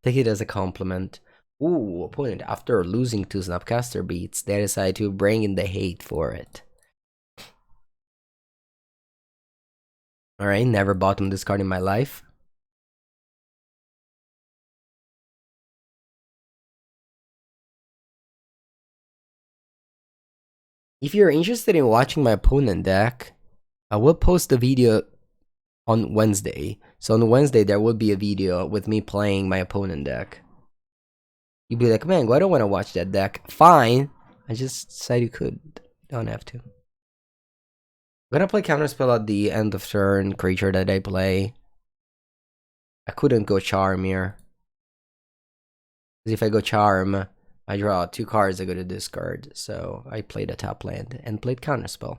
take it as a compliment. Ooh, opponent, after losing 2 Snapcaster beats, they decide to bring in the hate for it. Alright, never bottom this card in my life. If you're interested in watching my opponent deck, I will post a video on Wednesday. So on Wednesday, there will be a video with me playing my opponent deck. You'd be like, man, I don't want to watch that deck. Fine. I just said you could. Don't have to. I'm gonna play Counterspell at the end of turn creature that I play. I couldn't go Charm here. Because if I go Charm, I draw 2 cards I go to discard. So I played a top land and played Counterspell.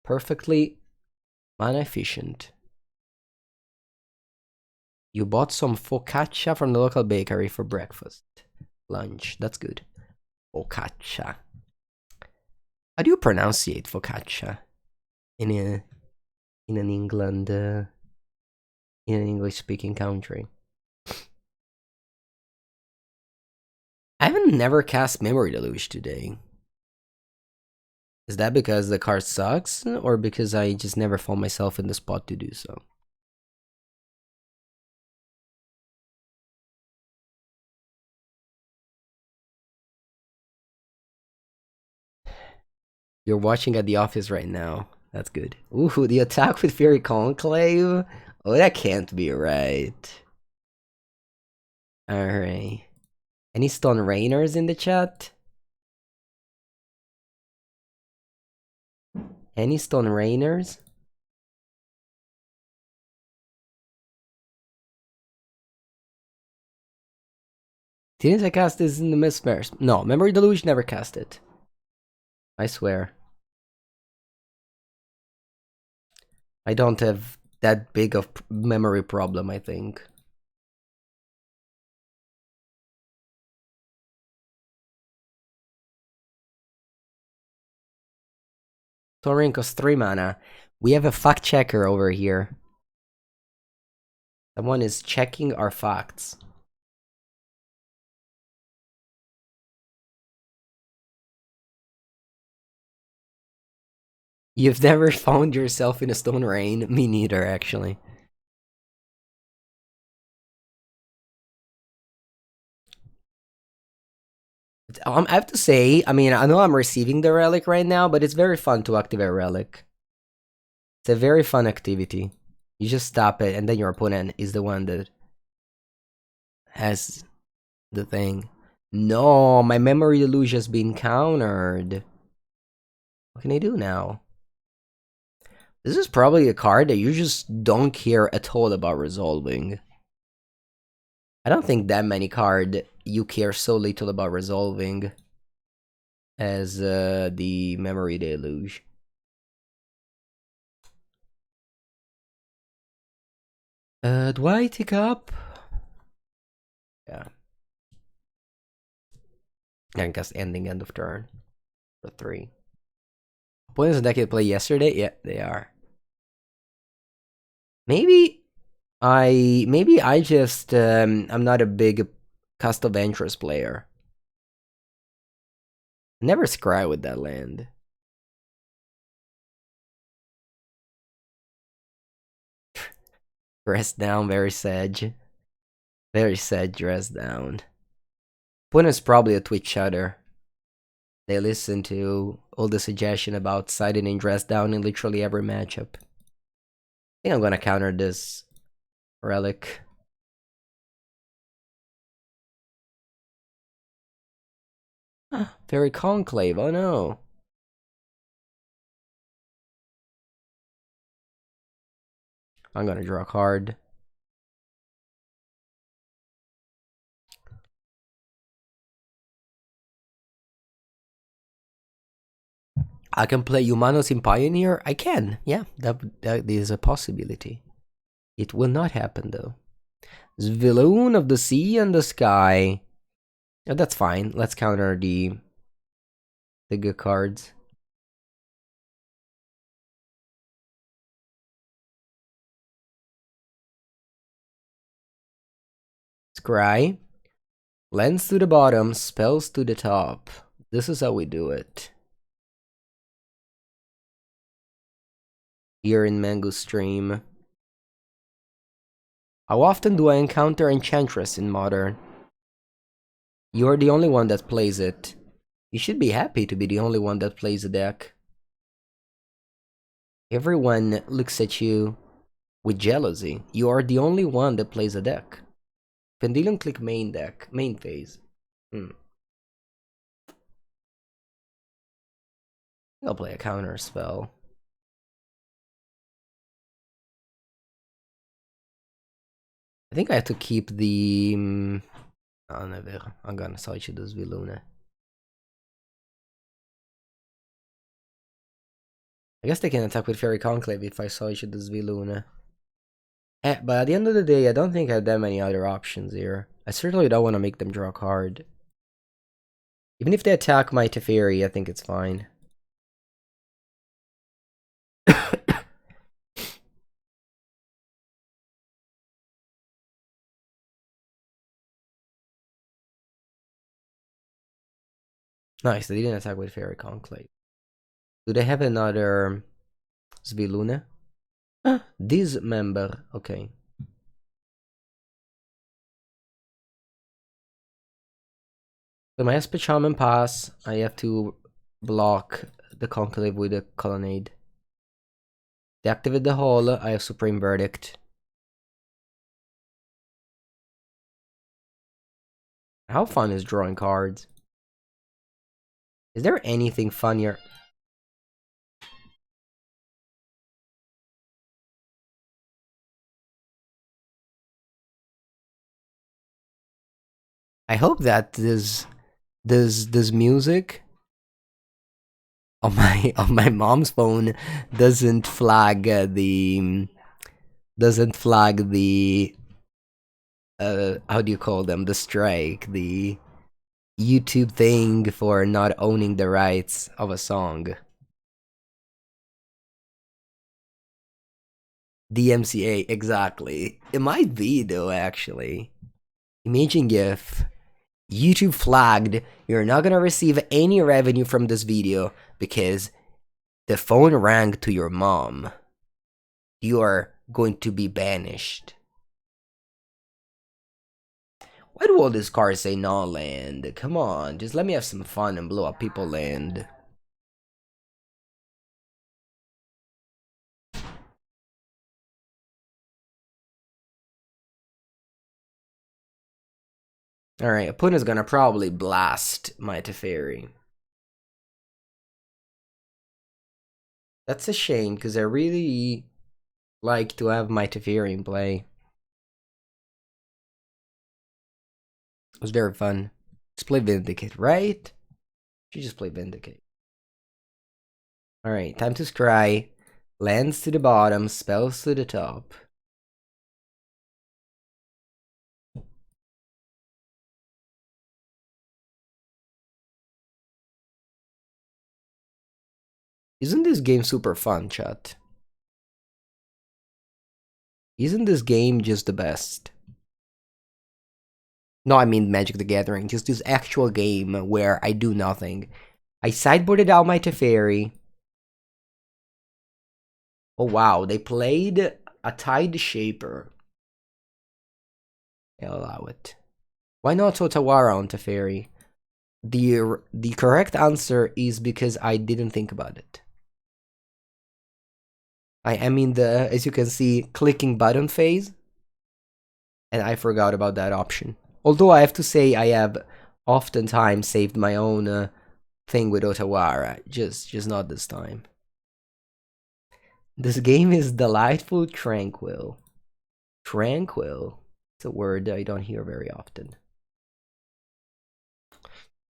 Perfectly mana efficient. You bought some focaccia from the local bakery for breakfast. Lunch, that's good. Focaccia. How do you pronunciate focaccia in an England in an English-speaking country? I haven't never cast Memory Deluge today. Is that because the card sucks, or because I just never found myself in the spot to do so? You're watching at the office right now. That's good. Ooh, the attack with Fury Conclave? Oh, that can't be right. Alright. Any Stone Rainers in the chat? Any Stone Rainers? Didn't I cast this in the Mesmer? No, Memory Deluge never cast it. I swear. I don't have that big of memory problem, I think. Soaring costs 3 mana. We have a fact checker over here. Someone is checking our facts. You've never found yourself in a stone rain? Me neither, actually. I have to say, I mean, I know I'm receiving the relic right now, but it's very fun to activate relic. It's a very fun activity. You just stop it, and then your opponent is the one that has the thing. No, my Memory Deluge has been countered. What can I do now? This is probably a card that you just don't care at all about resolving. I don't think that many cards you care so little about resolving as the Memory Deluge. Do I take up? Yeah. I guess ending end of turn. For 3. Opponents in deck play yesterday? Yeah, they are. Maybe I just I'm not a big Castle Vantress player. Never scry with that land. Dress down, very sad. Very sad dress down. Opponent's probably a Twitch chatter. They listen to all the suggestion about siding in dress down in literally every matchup. I think I'm gonna counter this relic. Very conclave, oh no. I'm gonna draw a card. I can play Humanos in Pioneer? I can, yeah, that is a possibility. It will not happen though. Zviloon of the Sea and the Sky. Oh, that's fine. Let's counter the good cards. Scry. Lands to the bottom, spells to the top. This is how we do it. Here in Mengu's stream. How often do I encounter Enchantress in Modern? You're the only one that plays it. You should be happy to be the only one that plays the deck. Everyone looks at you with jealousy. You are the only one that plays a deck. Pendulum click main deck, main phase. I'll play a counter spell. I think I have to keep the... Oh, never. I'm gonna Solitude this Viluna. I guess they can attack with Fairy Conclave if I Solitude this Viluna. But at the end of the day, I don't think I have that many other options here. I certainly don't want to make them draw a card. Even if they attack my Teferi, I think it's fine. Nice, they didn't attack with Fairy Conclave. Do they have another Sviluna? Dismember, okay. So my Esper Charm and pass, I have to block the Conclave with a Colonnade. Deactivate the hole, I have Supreme Verdict. How fun is drawing cards? Is there anything funnier? I hope that this music on my mom's phone doesn't flag the how do you call them, the strike, the YouTube thing for not owning the rights of a song. DMCA, exactly. It might be though, actually. Imagine if YouTube flagged, you're not gonna receive any revenue from this video because the phone rang to your mom. You are going to be banished. Why do all these cards say no land? Come on, just let me have some fun and blow up people land. Alright, opponent's gonna probably blast my Teferi. That's a shame, because I really like to have my Teferi in play. It was very fun. Let's play Vindicate, right? Should just play Vindicate. Alright, time to scry. Lands to the bottom, spells to the top. Isn't this game super fun, chat? Isn't this game just the best? No, I mean Magic the Gathering. Just this actual game where I do nothing. I sideboarded out my Teferi. Oh wow, they played a Tide Shaper. I'll allow it. Why not Otawara on Teferi? The correct answer is because I didn't think about it. I am in the, as you can see, clicking button phase. And I forgot about that option. Although I have to say I have oftentimes saved my own thing with Otawara. Just not this time. This game is delightful, tranquil. Tranquil. It's a word I don't hear very often.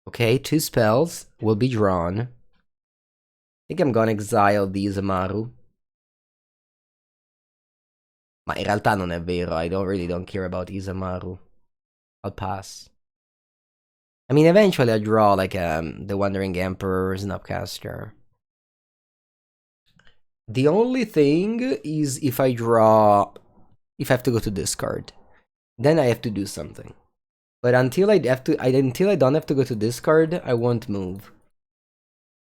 Okay, 2 spells will be drawn. I think I'm gonna exile the Isamaru. Ma in realtà non è vero, I really don't care about Isamaru. I'll pass. I mean, eventually I draw like the Wandering Emperor, Snapcaster. The only thing is if I draw, if I have to go to discard, then I have to do something. But until until I don't have to go to discard, I won't move.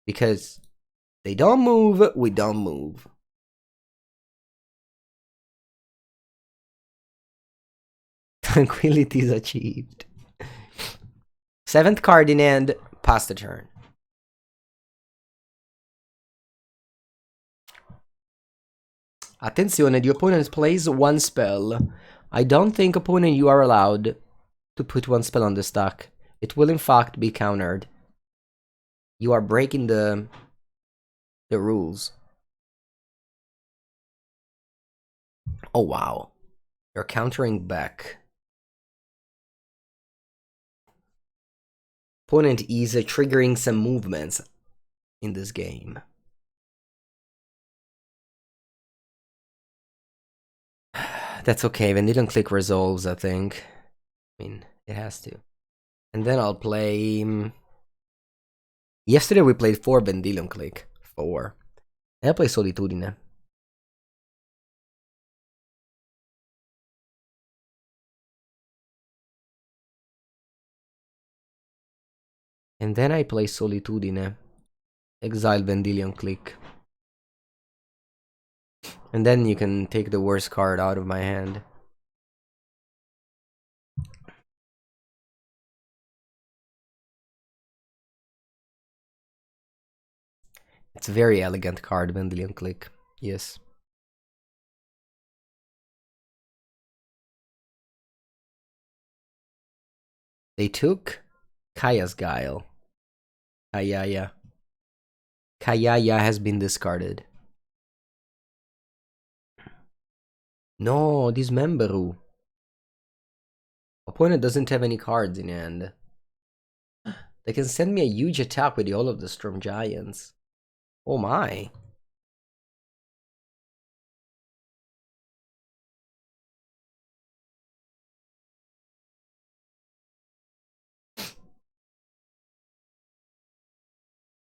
Because they don't move, we don't move. Tranquility is achieved. 7th card in hand, pass the turn. Attenzione, the opponent plays 1 spell. I don't think, opponent, you are allowed to put 1 spell on the stack. It will in fact be countered. You are breaking the rules. Oh wow. You're countering back. Opponent is triggering some movements in this game. That's okay, Vendilion Click resolves, I think. I mean, it has to. And then I'll play... Yesterday we played 4 Vendilion Click. 4. And I'll play Solitude. And then I play Solitude. Exile Vendilion Click. And then you can take the worst card out of my hand. It's a very elegant card, Vendilion Click. Yes. They took Kaya's Guile. Kayaya. Kayaya has been discarded. No, this Memberu. Opponent doesn't have any cards in hand. They can send me a huge attack with all of the Storm Giants. Oh my. I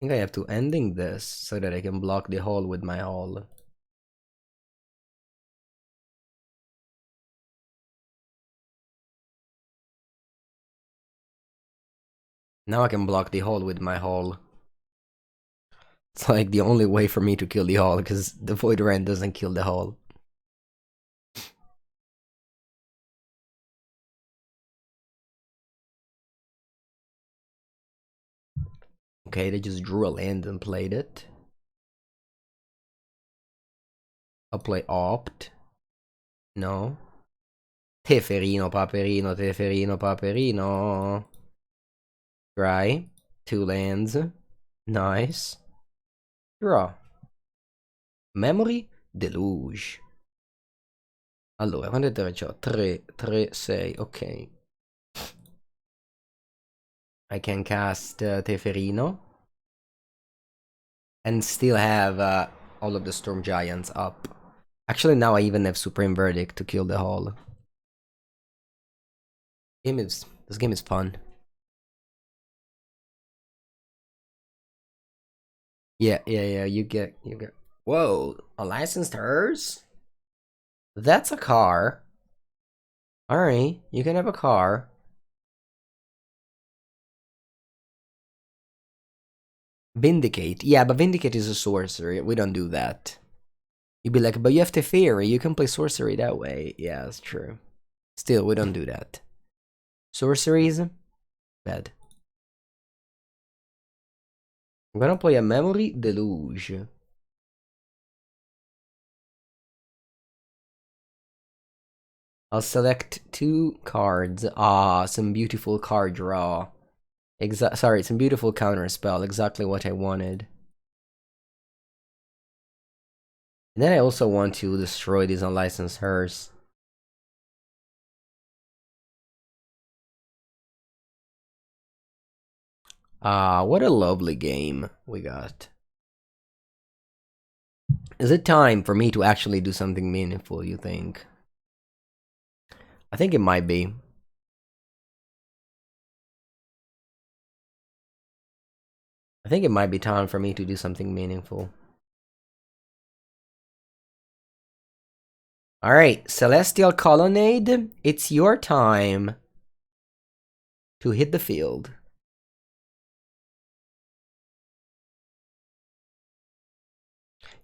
think I have to ending this so that I can block the hole with my hole. Now I can block the hole with my hole. It's like the only way for me to kill the hole, because the Void Rend doesn't kill the hole. Okay, they just drew a land and played it. I'll play Opt. No. Teferino, Paperino, Teferino, Paperino. Try. 2 lands. Nice. Draw. Memory Deluge. Allora, quante terre c'ho? 3, 3, 6, ok. I can cast Teferino. And still have all of the Storm Giants up. Actually, now I even have Supreme Verdict to kill the hole. This game is fun. Yeah, you get. Whoa, a licensed hearse? That's a car. Alright, you can have a car. Vindicate. Yeah, but Vindicate is a sorcery. We don't do that. You'd be like, but you have Teferi. You can play sorcery that way. Yeah, that's true. Still, we don't do that. Sorceries? Bad. I'm gonna play a Memory Deluge. I'll select 2 cards. Ah, some beautiful card draw. Sorry, some beautiful counterspell. Exactly what I wanted. And then I also want to destroy these unlicensed hearse. Ah, what a lovely game we got. Is it time for me to actually do something meaningful, you think? I think it might be. I think it might be time for me to do something meaningful. Alright, Celestial Colonnade, it's your time to hit the field.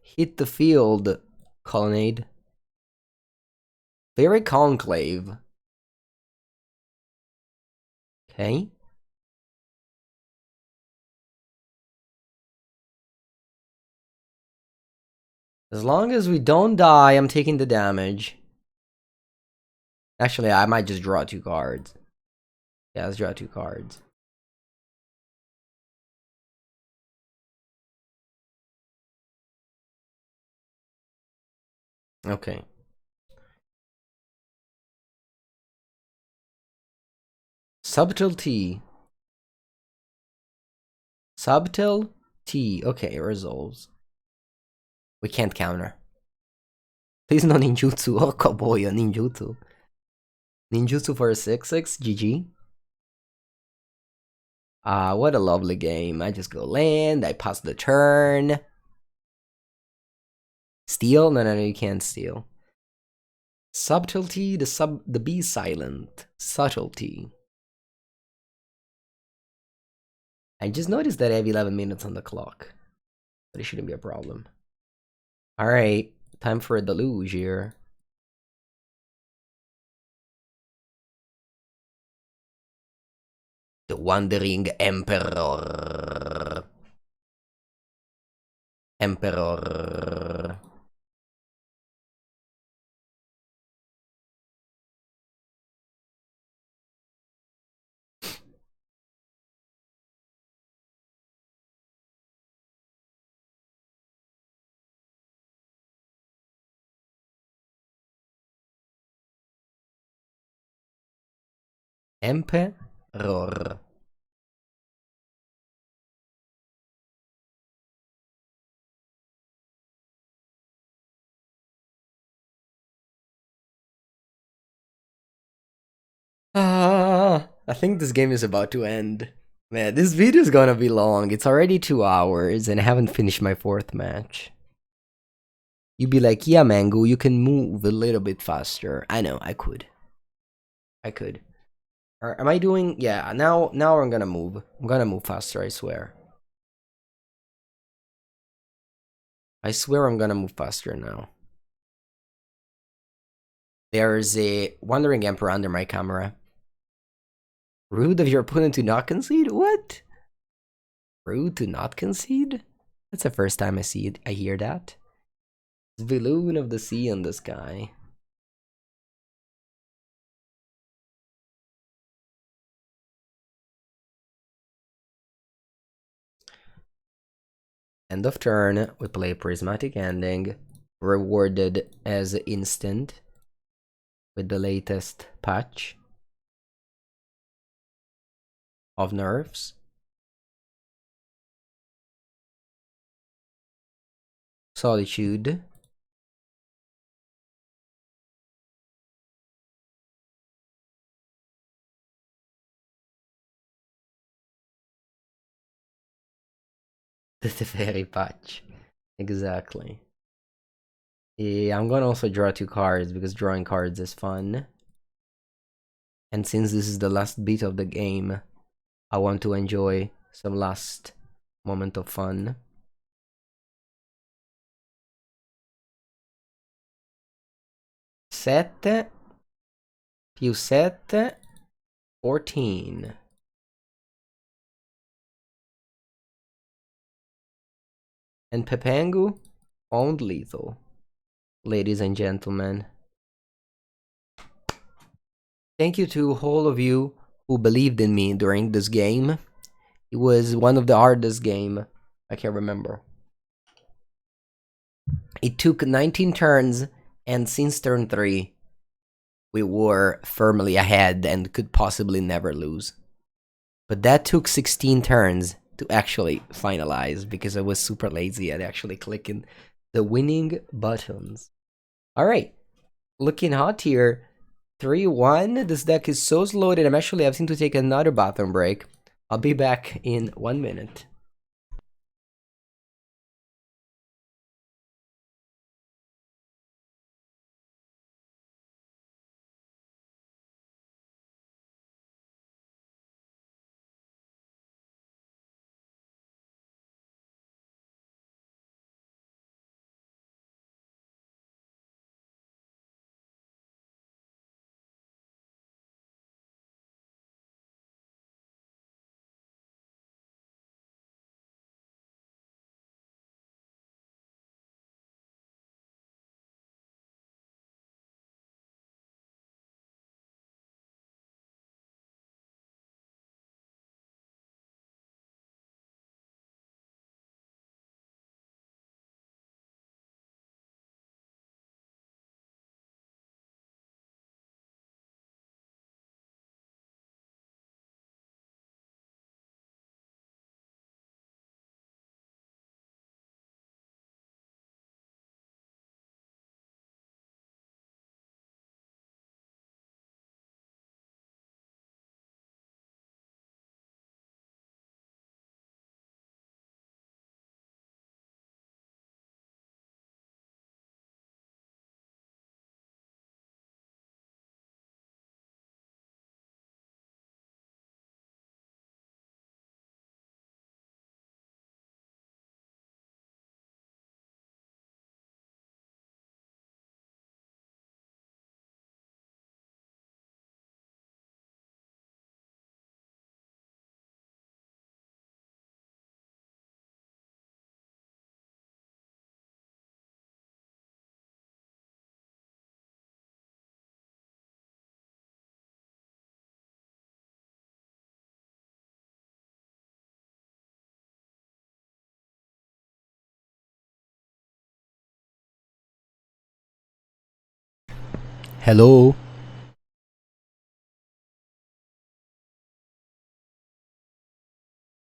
Hit the field, Colonnade. Very Conclave. Okay. As long as we don't die, I'm taking the damage. Actually, I might just draw 2 cards. Yeah, let's draw 2 cards. Okay. Subtle T. Subtle T. Okay, it resolves. We can't counter. Please no ninjutsu. Oh, boy, a ninjutsu. Ninjutsu for a 6/6. GG. Ah, what a lovely game. I just go land. I pass the turn. Steal? No, you can't steal. Subtlety. The B silent. Subtlety. I just noticed that I have 11 minutes on the clock. But it shouldn't be a problem. Alright, time for a deluge here. The Wandering Emperor. Emperor. Emperor. I think this game is about to end. Man, this video is gonna be long. It's already 2 hours and I haven't finished my 4th match. You'd be like, yeah, Mengu, you can move a little bit faster. I know, I could. I could. Or am I doing... Yeah, now I'm gonna move. I'm gonna move faster, I swear. I swear I'm gonna move faster now. There's a Wandering Emperor under my camera. Rude of your opponent to not concede? What? Rude to not concede? That's the first time I see it. I hear that. Balloon of the sea in the sky. End of turn, we play Prismatic Ending, rewarded as instant with the latest patch of nerfs. Solitude. The Teferi patch. Exactly. Yeah, I'm gonna also draw 2 cards because drawing cards is fun. And since this is the last bit of the game, I want to enjoy some last moment of fun. Sette più 7, 14. And Pepengu owned lethal. Ladies and gentlemen, thank you to all of you who believed in me during this game. It was one of the hardest games I can remember. It took 19 turns, and since turn 3, we were firmly ahead and could possibly never lose. But that took 16 turns to actually finalize because I was super lazy at actually clicking the winning buttons. Alright, looking hot here. 3-1. This deck is so slow that I'm actually having to take another bathroom break. I'll be back in 1 minute. Hello?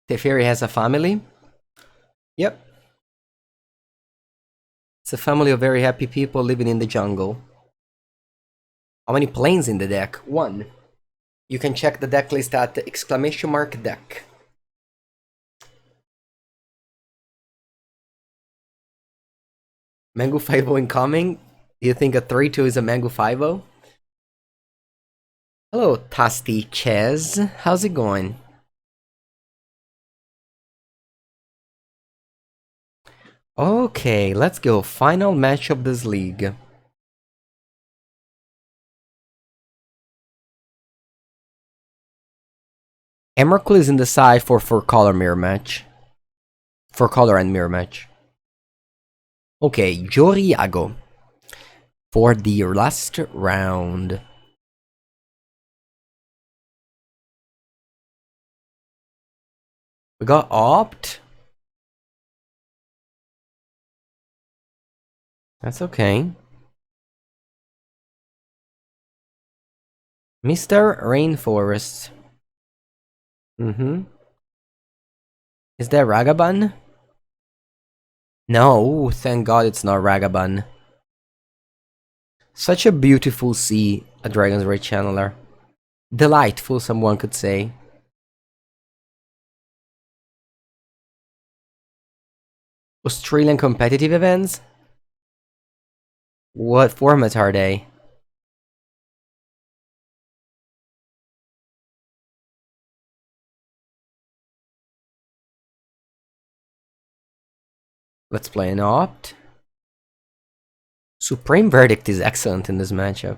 Teferi has a family? Yep. It's a family of very happy people living in the jungle. How many planes in the deck? 1. You can check the deck list at !deck. Mengu 5-0 incoming? Do you think a 3-2 is a Mengu 5-0? Hello, Tasty Ches. How's it going? Okay, let's go. Final match of this league. Emrakul is in the side for 4-color mirror match. 4-color and mirror match. Okay, Joriago. For the last round. We got Opt. That's okay. Mr. Rainforest. Is that Ragaban? No, thank God it's not Ragaban. Such a beautiful sea, a Dragon's Rage Channeler. Delightful, someone could say. Australian competitive events? What format are they? Let's play an Opt. Supreme Verdict is excellent in this matchup.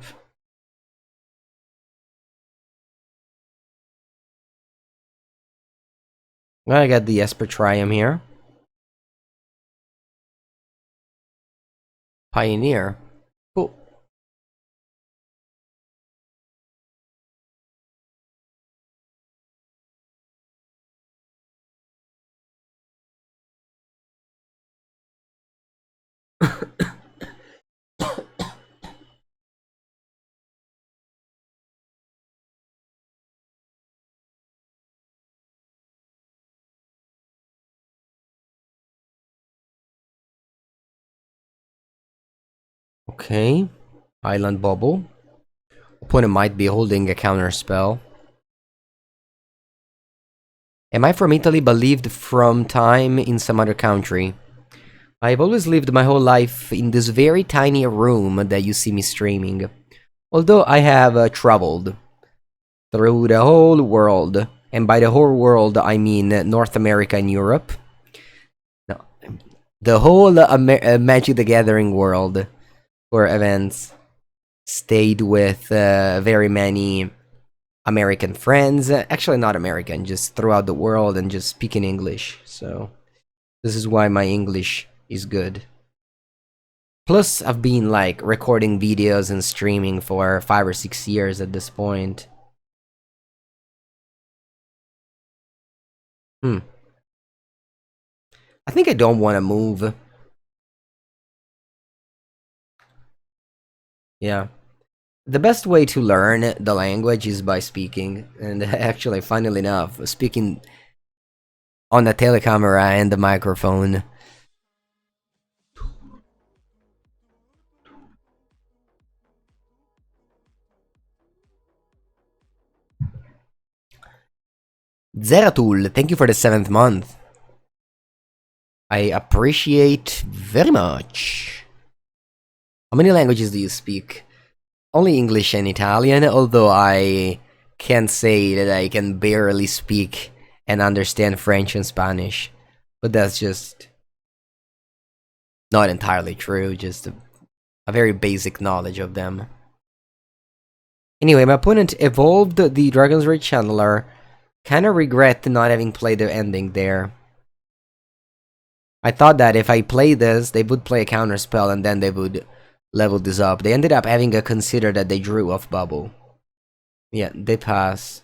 I got the Esper Charm here. Pioneer. Cool. Okay. Island Bubble. Opponent might be holding a counterspell. Am I from Italy but lived from time in some other country? I've always lived my whole life in this very tiny room that you see me streaming. Although I have traveled through the whole world. And by the whole world, I mean North America and Europe. No. The whole Magic the Gathering world for events. Stayed with very many American friends. Actually, not American, just throughout the world and just speaking English. So, this is why my English is good. Plus, I've been like recording videos and streaming for 5 or 6 years at this point. I think I don't want to move. Yeah. The best way to learn the language is by speaking. And actually, funnily enough, speaking on the telecamera and the microphone. Zeratul, thank you for the 7th month. I appreciate very much. How many languages do you speak? Only English and Italian, although I can say that I can barely speak and understand French and Spanish. But that's just not entirely true, just a very basic knowledge of them. Anyway, my opponent evolved the Dragon's Rage Channeler. Kinda regret not having played the ending there. I thought that if I play this, they would play a counterspell and then they would level this up. They ended up having a consider that they drew off bubble. Yeah, they pass.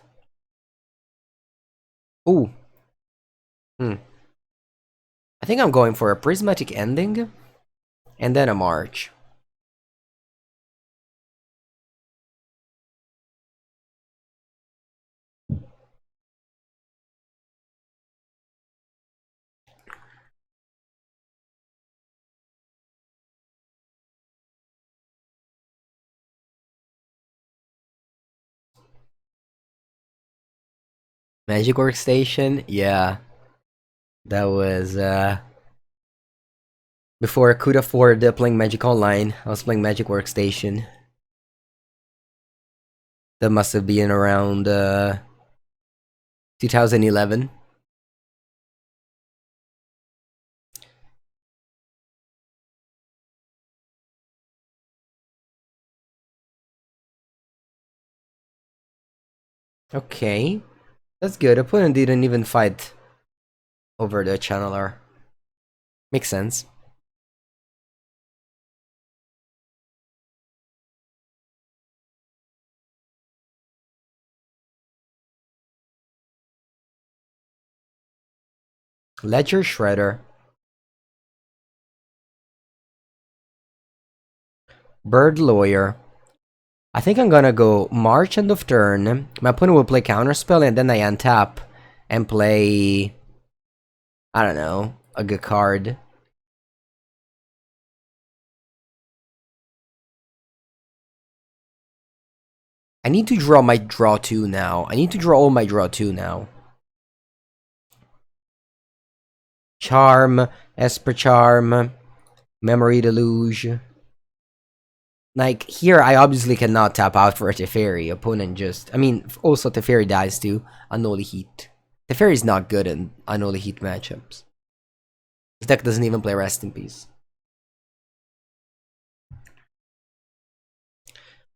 Ooh. I think I'm going for a Prismatic Ending and then a March. Magic Workstation? Yeah. That was, before I could afford playing Magic Online, I was playing Magic Workstation. That must have been around, 2011. Okay. That's good. Opponent didn't even fight over the channeler. Makes sense. Ledger Shredder. Bird Lawyer. I think I'm gonna go March end of turn. My opponent will play Counterspell and then I untap and play, I don't know, a good card. I need to draw my draw 2 now. I need to draw all my draw 2 now. Charm, Esper Charm, Memory Deluge. Like, here I obviously cannot tap out for a Teferi. Opponent just... I mean, also Teferi dies to Unholy Heat. Teferi is not good in Unholy Heat matchups. His deck doesn't even play Rest in Peace.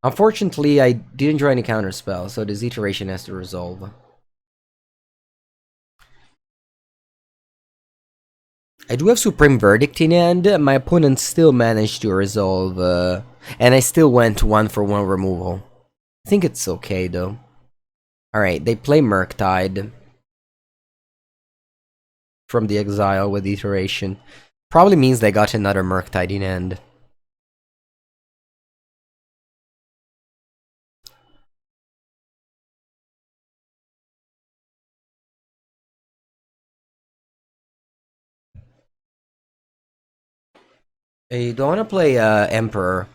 Unfortunately, I didn't draw any counterspell, so this iteration has to resolve. I do have Supreme Verdict in hand. My opponent still managed to resolve, and I still went 1-for-1 removal. I think it's okay, though. Alright, they play Murktide from the exile with iteration. Probably means they got another Murktide in hand. I don't want to play Emperor.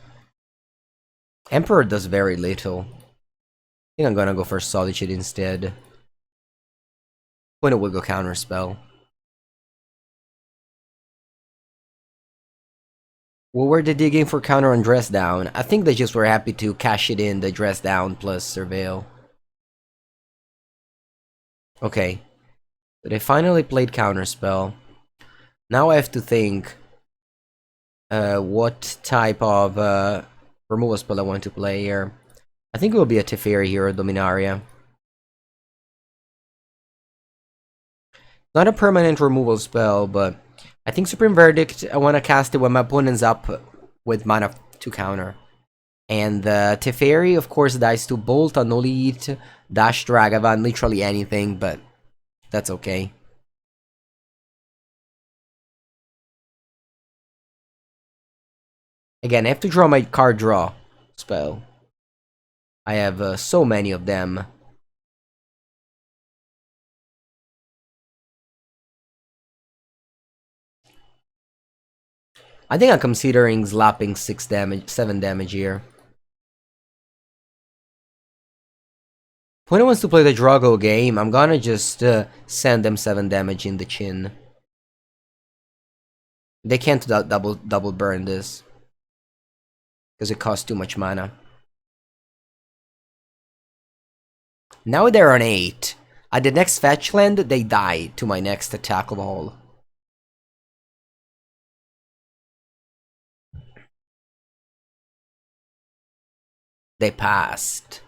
Emperor does very little. I think I'm gonna go for Solitude instead. Opponent will go Counterspell. What were they digging for counter on Dress Down? I think they just were happy to cash it in, the Dress Down plus Surveil. Okay. So they finally played Counterspell. Now I have to think what type of removal spell I want to play here. I think it will be a Teferi here, or Dominaria. Not a permanent removal spell, but I think Supreme Verdict, I want to cast it when my opponent's up with mana to counter. And Teferi, of course, dies to Bolt, Unholy Heat, Dash Dragavan, literally anything, but that's okay. Again, I have to draw my card draw spell. I have so many of them. I think I'm considering slapping 6 damage, 7 damage here. When I wants to play the Drago game, I'm gonna just send them 7 damage in the chin. They can't double burn this. Because it costs too much mana. Now they're on 8. At the next fetch land, they die to my next attack of all. They passed.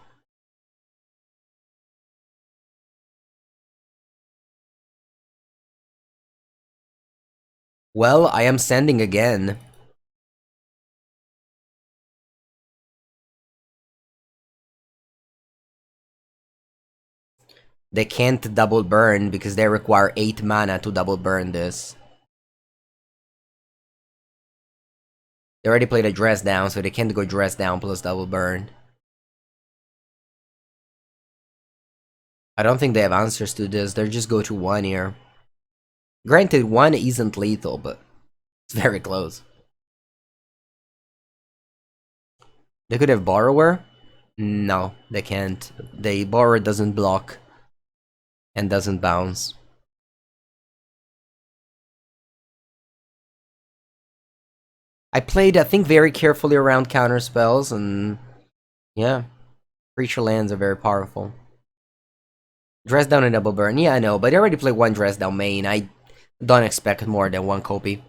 Well, I am sending again. They can't double burn because they require 8 mana to double burn this. They already played a Dress Down, so they can't go Dress Down plus double burn. I don't think they have answers to this, they're just go to 1 here. Granted, 1 isn't lethal, but it's very close. They could have Borrower? No, they can't. The Borrower doesn't block. and doesn't bounce. I played, I think, very carefully around counter spells, and yeah, creature lands are very powerful. Dress down and double burn, yeah, I know, but I already played one dress down main. I don't expect more than one copy.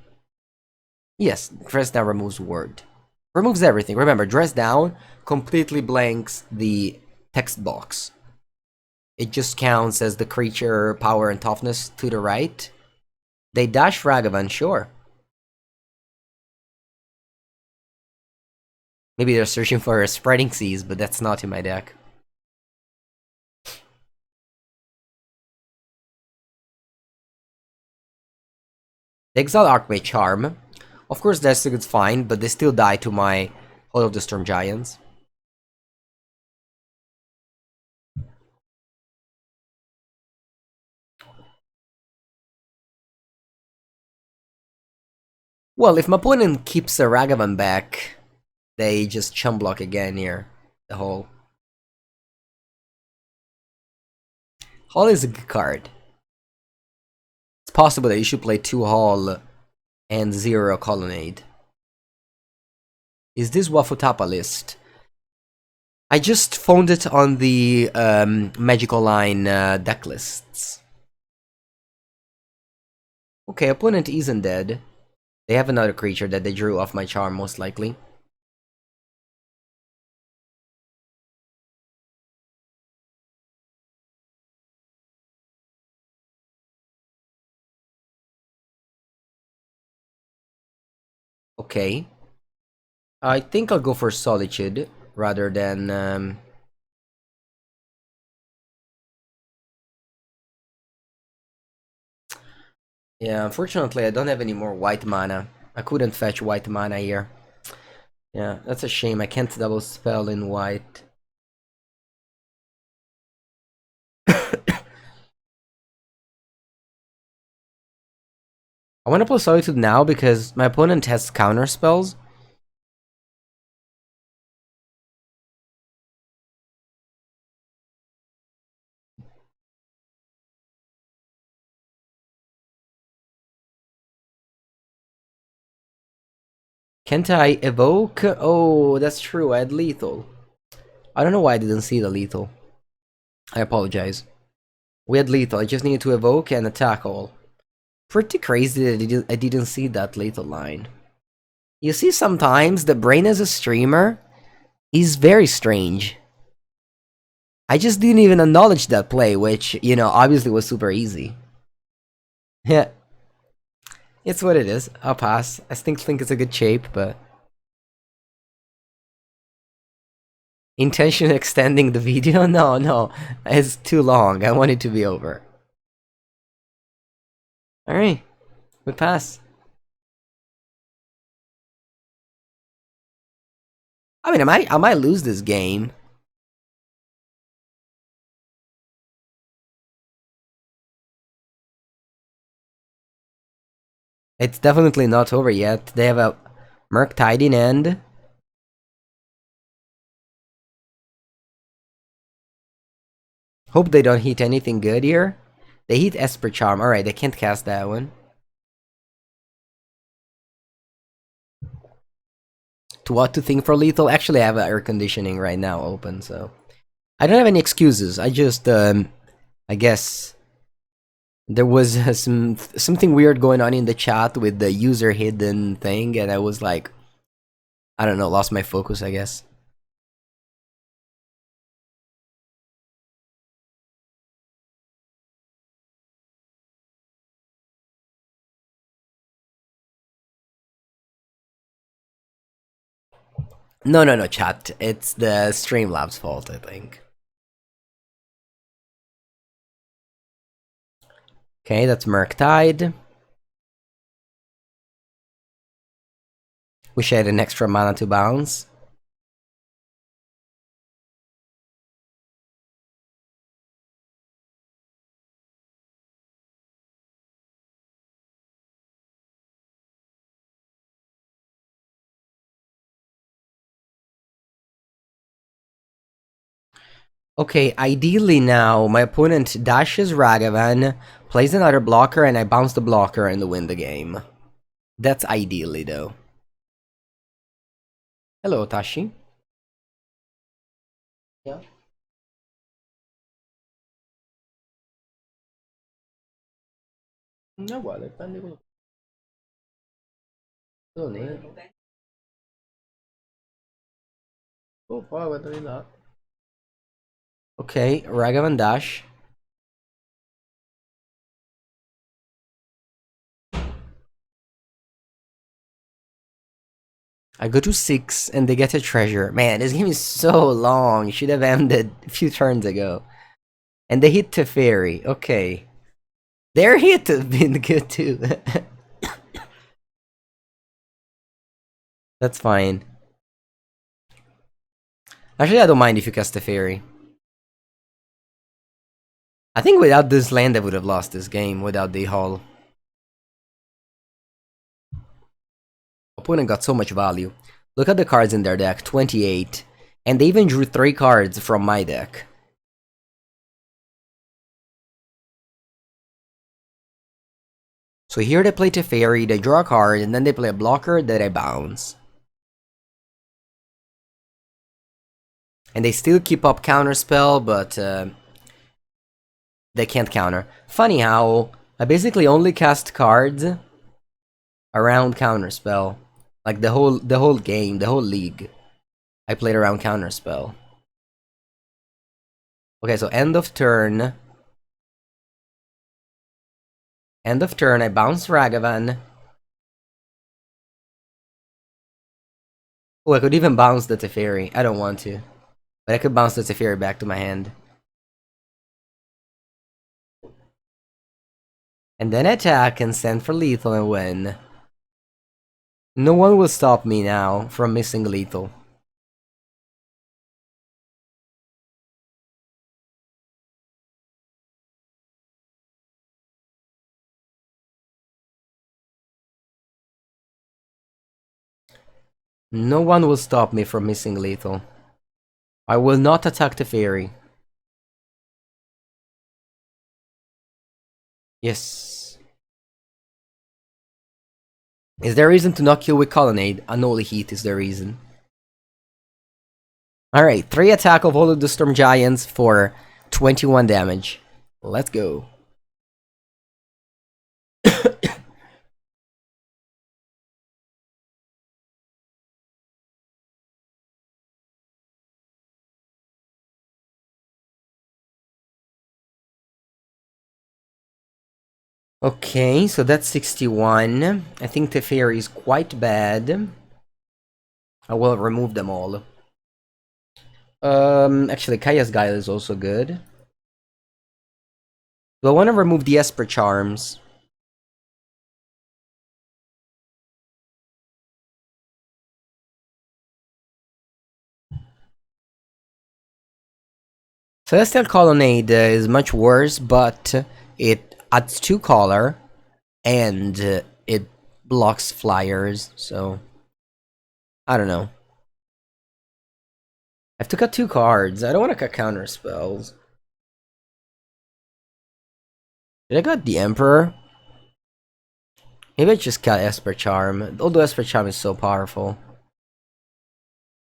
Yes, dress down removes word. Removes everything. Remember, dress down completely blanks the text box. It just counts as the creature power and toughness to the right. They dash Ragavan, sure. Maybe they're searching for a Spreading Seas, but that's not in my deck. They exile Archmage Charm. Of course, that's fine, but they still die to my Hall of the Storm Giants. Well, if my opponent keeps a Ragavan back, they just chum block again here. The Hall. Hall is a good card. It's possible that you should play 2 Hall and 0 Colonnade. Is this Wafutapa list? I just found it on the Magical Line deck lists. Okay, opponent isn't dead. They have another creature that they drew off my charm, most likely. Okay. I think I'll go for Solitude rather than yeah, unfortunately I don't have any more white mana. I couldn't fetch white mana here. Yeah, that's a shame. I can't double spell in white. I want to play Solitude now because my opponent has counter spells. Can't I evoke? Oh, that's true. I had lethal. I don't know why I didn't see the lethal. I apologize. We had lethal. I just needed to evoke and attack all. Pretty crazy that I didn't see that lethal line. You see, sometimes the brain as a streamer is very strange. I just didn't even acknowledge that play, which, you know, obviously was super easy. Yeah. It's what it is. I'll pass. I think it's a good shape, but... Intention extending the video? No, no. It's too long. I want it to be over. Alright. We pass. I mean, I might lose this game. It's definitely not over yet. They have a Murktide in end. Hope they don't hit anything good here. They hit Esper Charm. Alright, they can't cast that one. To what to think for lethal? Actually, I have air conditioning right now open, so... I don't have any excuses. I just, I guess... There was something weird going on in the chat with the user hidden thing, and I was like... I don't know, lost my focus, I guess. No, chat. It's the Streamlabs fault, I think. Okay, that's Murktide. Wish I had an extra mana to bounce. Okay, ideally now, my opponent dashes Ragavan, plays another blocker, and I bounce the blocker and win the game. That's ideally, though. Hello, Tashi. Yeah. No, uguale, prendi quello nero. Oh, poi guarda di là. Okay, Ragavan dash. I go to 6 and they get a treasure. Man, this game is so long. It should have ended a few turns ago. And they hit Teferi. Okay. Their hit have been good too. That's fine. Actually, I don't mind if you cast Teferi. I think without this land, I would have lost this game without the haul. Opponent got so much value. Look at the cards in their deck, 28. And they even drew 3 cards from my deck. So here they play Teferi, they draw a card, and then they play a blocker that I bounce. And they still keep up Counterspell, but they can't counter. Funny how I basically only cast cards around Counterspell. Like the whole game, the whole league. I played around Counterspell. Okay, so end of turn. End of turn, I bounce Ragavan. Oh, I could even bounce the Teferi. I don't want to. But I could bounce the Teferi back to my hand. And then attack and send for lethal and win. No one will stop me now from missing lethal. No one will stop me from missing lethal. I will not attack Teferi. Yes. Is there reason to not kill with Colonnade? Unholy Heat is the reason. Alright, 3 attack of all of the Storm Giants for 21 damage. Let's go. Okay, so that's 61. I think Teferi is quite bad. I will remove them all. Actually, Kaya's Guile is also good. Do I want to remove the Esper Charms? Celestial Colonnade is much worse, but it adds 2 color, and it blocks flyers, so... I don't know. I have to cut 2 cards. I don't want to cut counter spells. Did I cut the Emperor? Maybe I just cut Esper Charm, although Esper Charm is so powerful.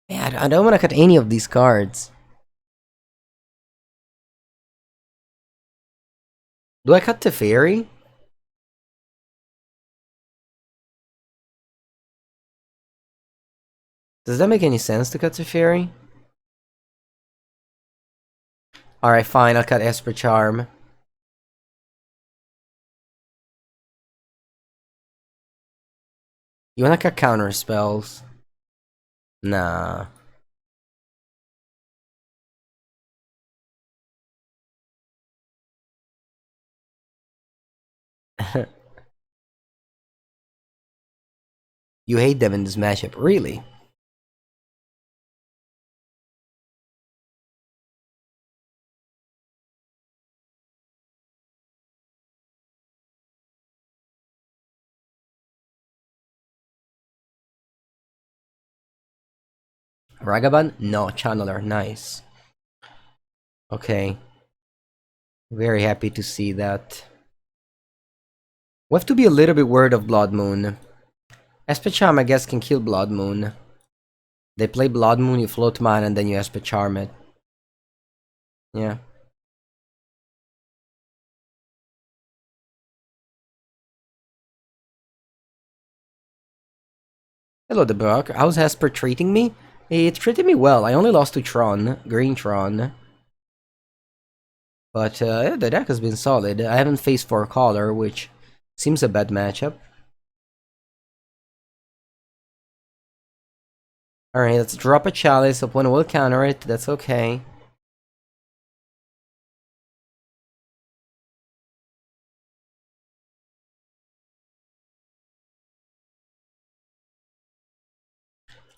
Yeah, I don't want to cut any of these cards. Do I cut Teferi? Does that make any sense to cut Teferi? Alright, fine, I'll cut Esper Charm. You wanna cut counter spells? Nah. You hate them in this matchup, really? Ragavan? No, Channeler, nice. Okay. Very happy to see that. We have to be a little bit worried of Blood Moon. Esper Charm, I guess, can kill Blood Moon. They play Blood Moon, you float mana, and then you Esper Charm it. Yeah. Hello, the Brock. How's Esper treating me? It treated me well. I only lost to Tron, Green Tron. But yeah, the deck has been solid. I haven't faced 4 Color, which seems a bad matchup. Alright, let's drop a Chalice. Opponent will counter it. That's okay.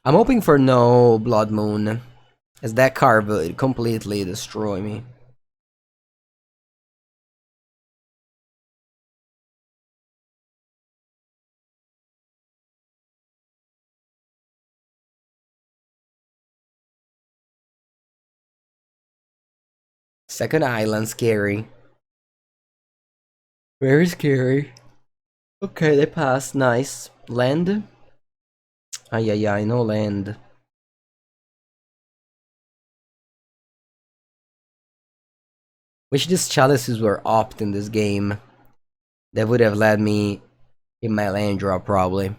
I'm hoping for no Blood Moon, as that card would completely destroy me. Second island, scary. Very scary. Okay, they passed. Nice. Land? Ay, no land. Wish these chalices were opt in this game. That would have led me in my land draw, probably.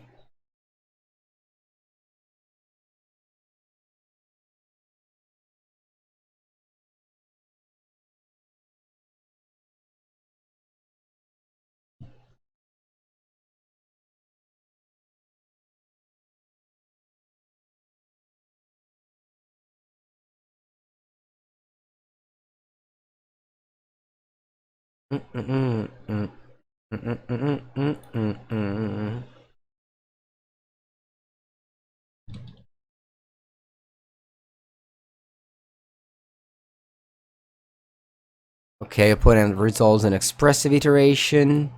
Okay, opponent resolves an expressive iteration.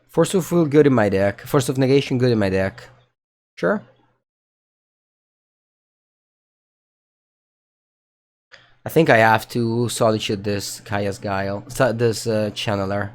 Force of Will good in my deck. Force of Negation good in my deck. Sure. I think I have to Solitude this Kaya's Guile. This Channeler.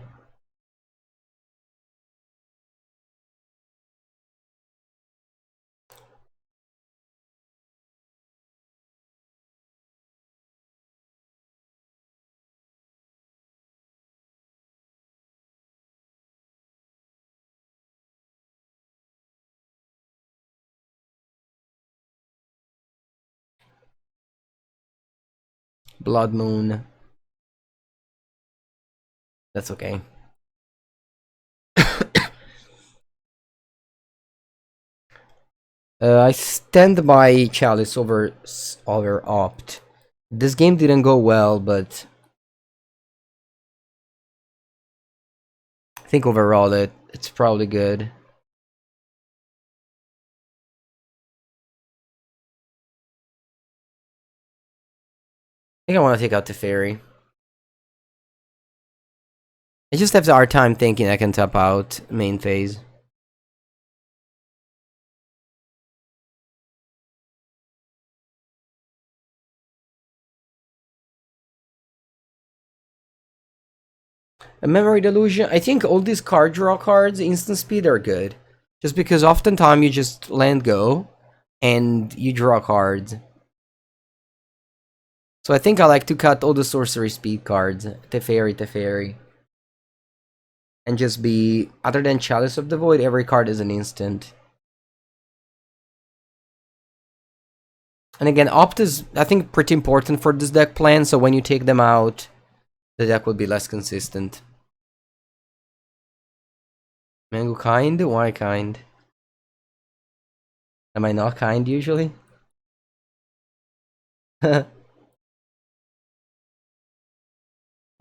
Blood Moon. That's okay. I stand by Chalice over Opt. This game didn't go well, but I think overall it's probably good. I think I want to take out Teferi. I just have a hard time thinking I can tap out main phase. A Memory Deluge, I think all these card draw cards, instant speed, are good. Just because oftentimes you just land go, and you draw cards. So I think I like to cut all the sorcery speed cards. Teferi. And just be, other than Chalice of the Void, every card is an instant. And again, Opt is, I think, pretty important for this deck plan, so when you take them out, the deck will be less consistent. Mengu kind? Why kind? Am I not kind usually? Good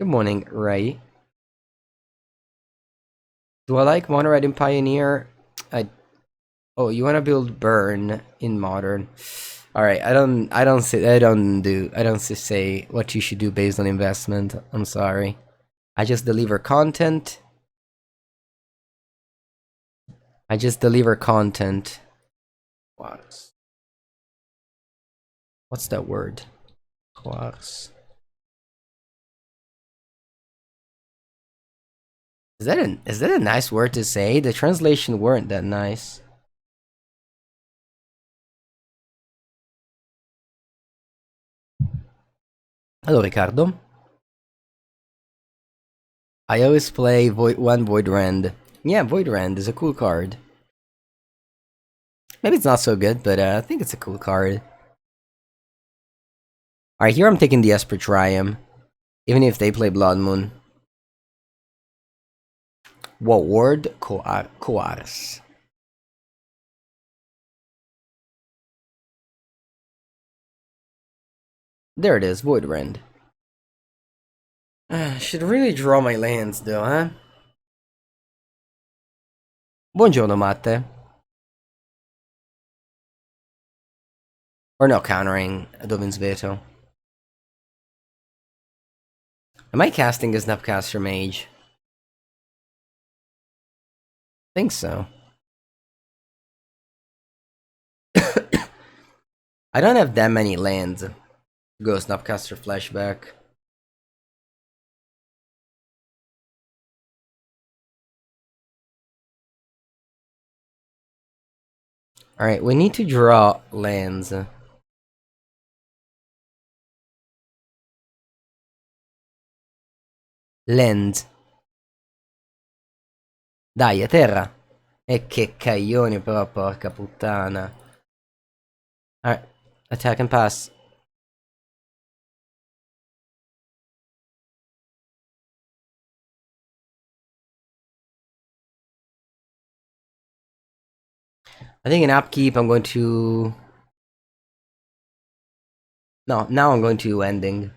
morning, Ray. Do I like Mono Red in Pioneer? Oh, you wanna build Burn in Modern? All right, I don't say what you should do based on investment. I'm sorry. I just deliver content. What? What's that word? Quartz. Is that a nice word to say? The translation weren't that nice. Hello, Ricardo. I always play Void Rend. Yeah, Void Rend is a cool card. Maybe it's not so good, but I think it's a cool card. Alright, here I'm taking the Esper Charm, even if they play Blood Moon. What word? Coars. There it is, Void Rend. Should really draw my lands though, huh? Buongiorno, Matte. Or no, countering Dovin's Veto. Am I casting a Snapcaster Mage? Think so. I don't have that many lands. Go Snapcaster Flashback. Alright, we need to draw lands. Land. Dai, è terra. E che caglioni però, porca puttana. Alright, attack and pass. I think in upkeep I'm going to... No, now I'm going to ending.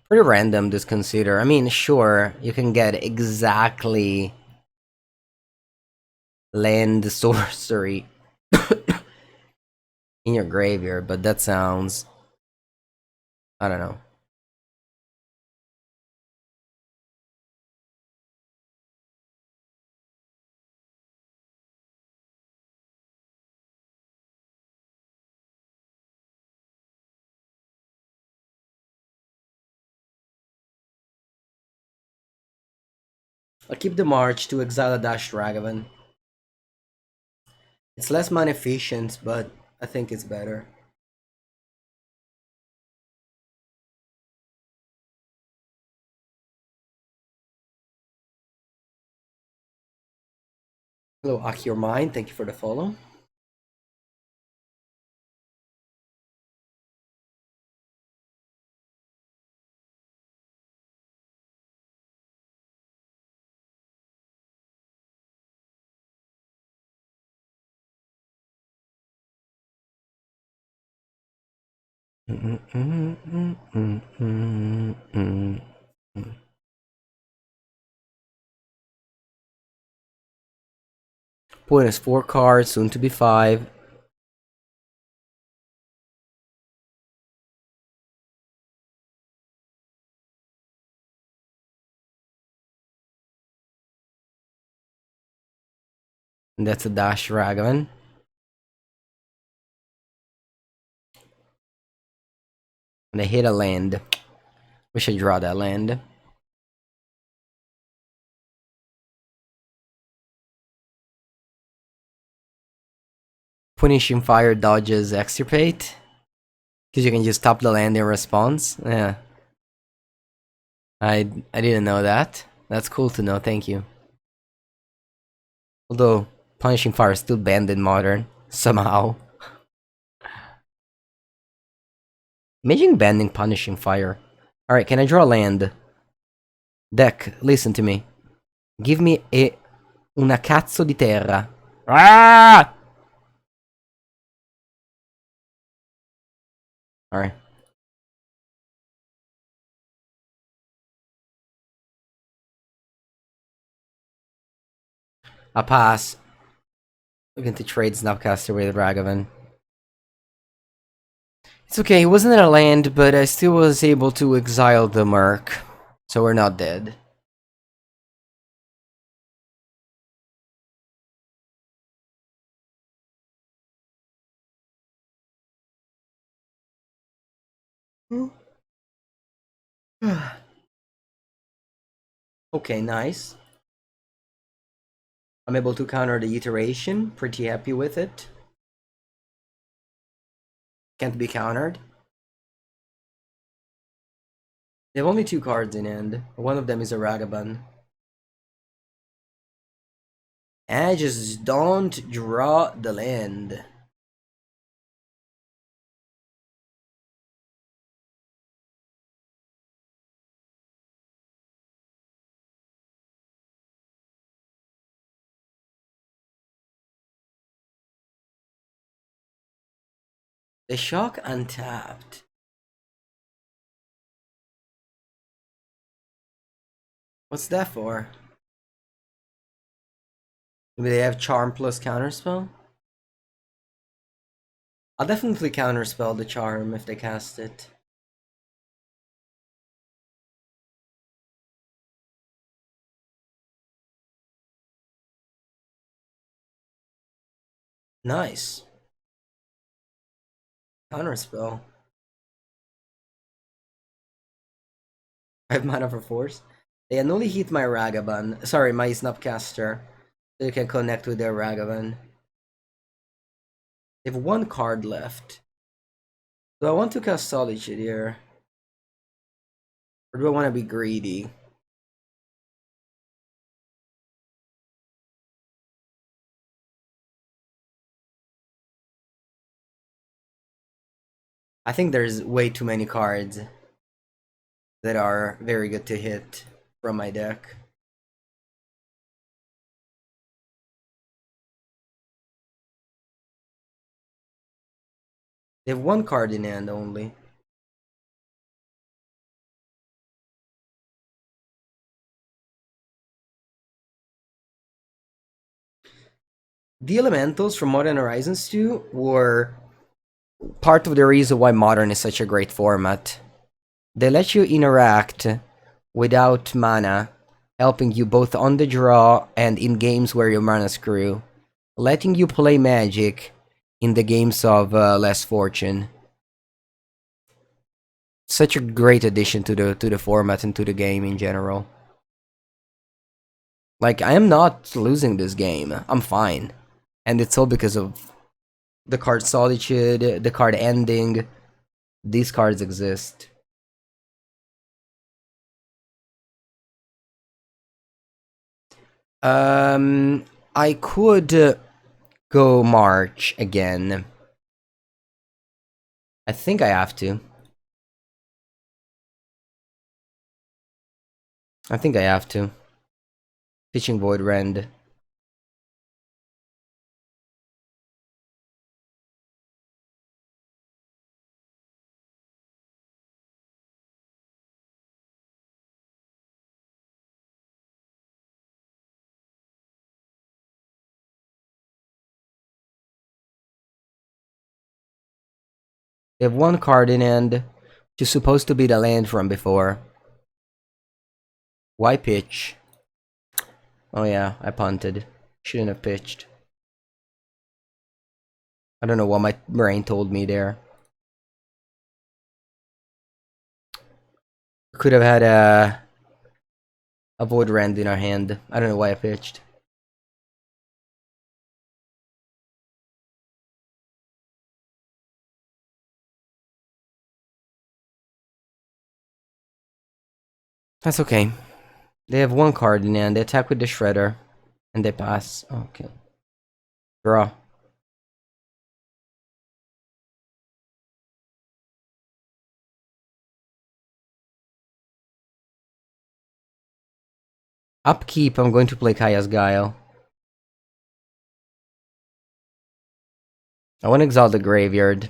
Pretty random, this consider. I mean, sure, you can get exactly land sorcery in your graveyard, but that sounds... I don't know. I'll keep the march to exile a Dash Ragavan. It's less mana efficient, but I think it's better. Hello, Aki Your Mind, thank you for the follow. Point is 4 cards, soon to be 5. And that's a Dash Ragavan. And I hit a land. We should draw that land. Punishing Fire dodges Extirpate. Because you can just top the land in response. Yeah. I didn't know that. That's cool to know, thank you. Although, Punishing Fire is still banned in Modern. Somehow. Imagine banning Punishing Fire. Alright, can I draw land? Deck, listen to me. Give me una cazzo di terra. Ah! Alright. I'll pass. We're going to trade Snapcaster with Ragavan. It's okay, it wasn't in a land, but I still was able to exile the Merc. So we're not dead. Okay, nice. I'm able to counter the iteration. Pretty happy with it. Can't be countered. They have only 2 cards in hand. One of them is a Ragavan. And I just don't draw the land. The shock untapped. What's that for? Maybe they have Charm plus Counterspell? I'll definitely Counterspell the Charm if they cast it. Nice. Counterspell. 5 mana for force. They only hit my Ragavan. Sorry, my Snapcaster. So you can connect with their Ragavan. They have 1 card left. Do I want to cast Solitude here? Or do I want to be greedy? I think there's way too many cards that are very good to hit from my deck. They have 1 card in hand only. The Elementals from Modern Horizons 2 were part of the reason why Modern is such a great format. They let you interact without mana, helping you both on the draw and in games where your mana screw, letting you play Magic in the games of less fortune. Such a great addition to the format and to the game in general. Like, I am not losing this game. I'm fine. And it's all because of the card Solitude, the card Ending. These cards exist. I could go March again. I think I have to. I think I have to. Pitching Void Rend. They have 1 card in hand, which is supposed to be the land from before. Why pitch? Oh yeah, I punted. Shouldn't have pitched. I don't know what my brain told me there. Could have had a Void Rend in our hand. I don't know why I pitched. That's okay. They have 1 card in hand. They attack with the Shredder. And they pass. Okay. Draw. Upkeep, I'm going to play Kaya's Guile. I want to exalt the graveyard.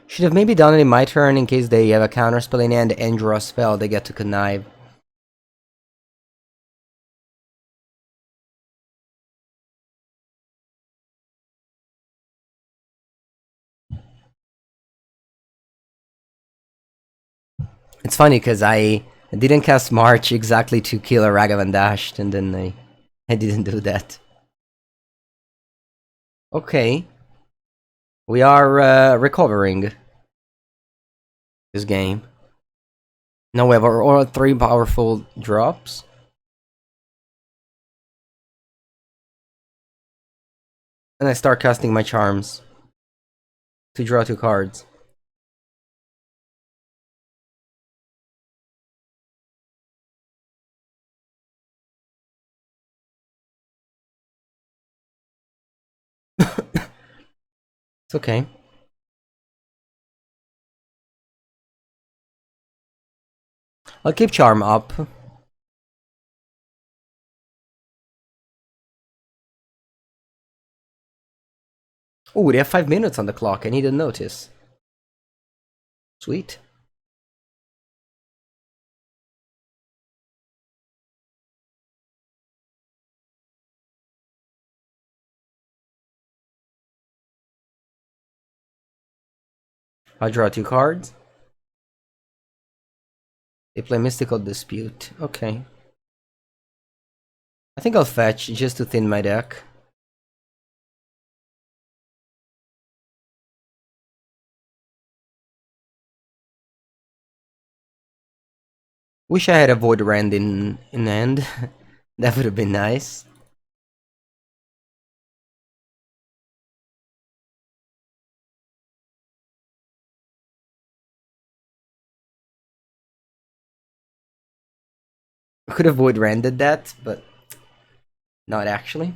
Should have maybe done it in my turn in case they have a counterspell in hand and draw a spell, they get to connive. It's funny because I didn't cast March exactly to kill a Ragavan Dashed, and then I didn't do that. Okay. We are recovering this game. Now we have our 3 powerful drops. And I start casting my charms to draw 2 cards. It's okay. I'll keep charm up. Oh, they have 5 minutes on the clock. I didn't notice. Sweet. I'll draw 2 cards. They play Mystical Dispute. Okay. I think I'll fetch just to thin my deck. Wish I had a Void Rend in hand. That would have been nice. I could have Void Rended that, but not actually.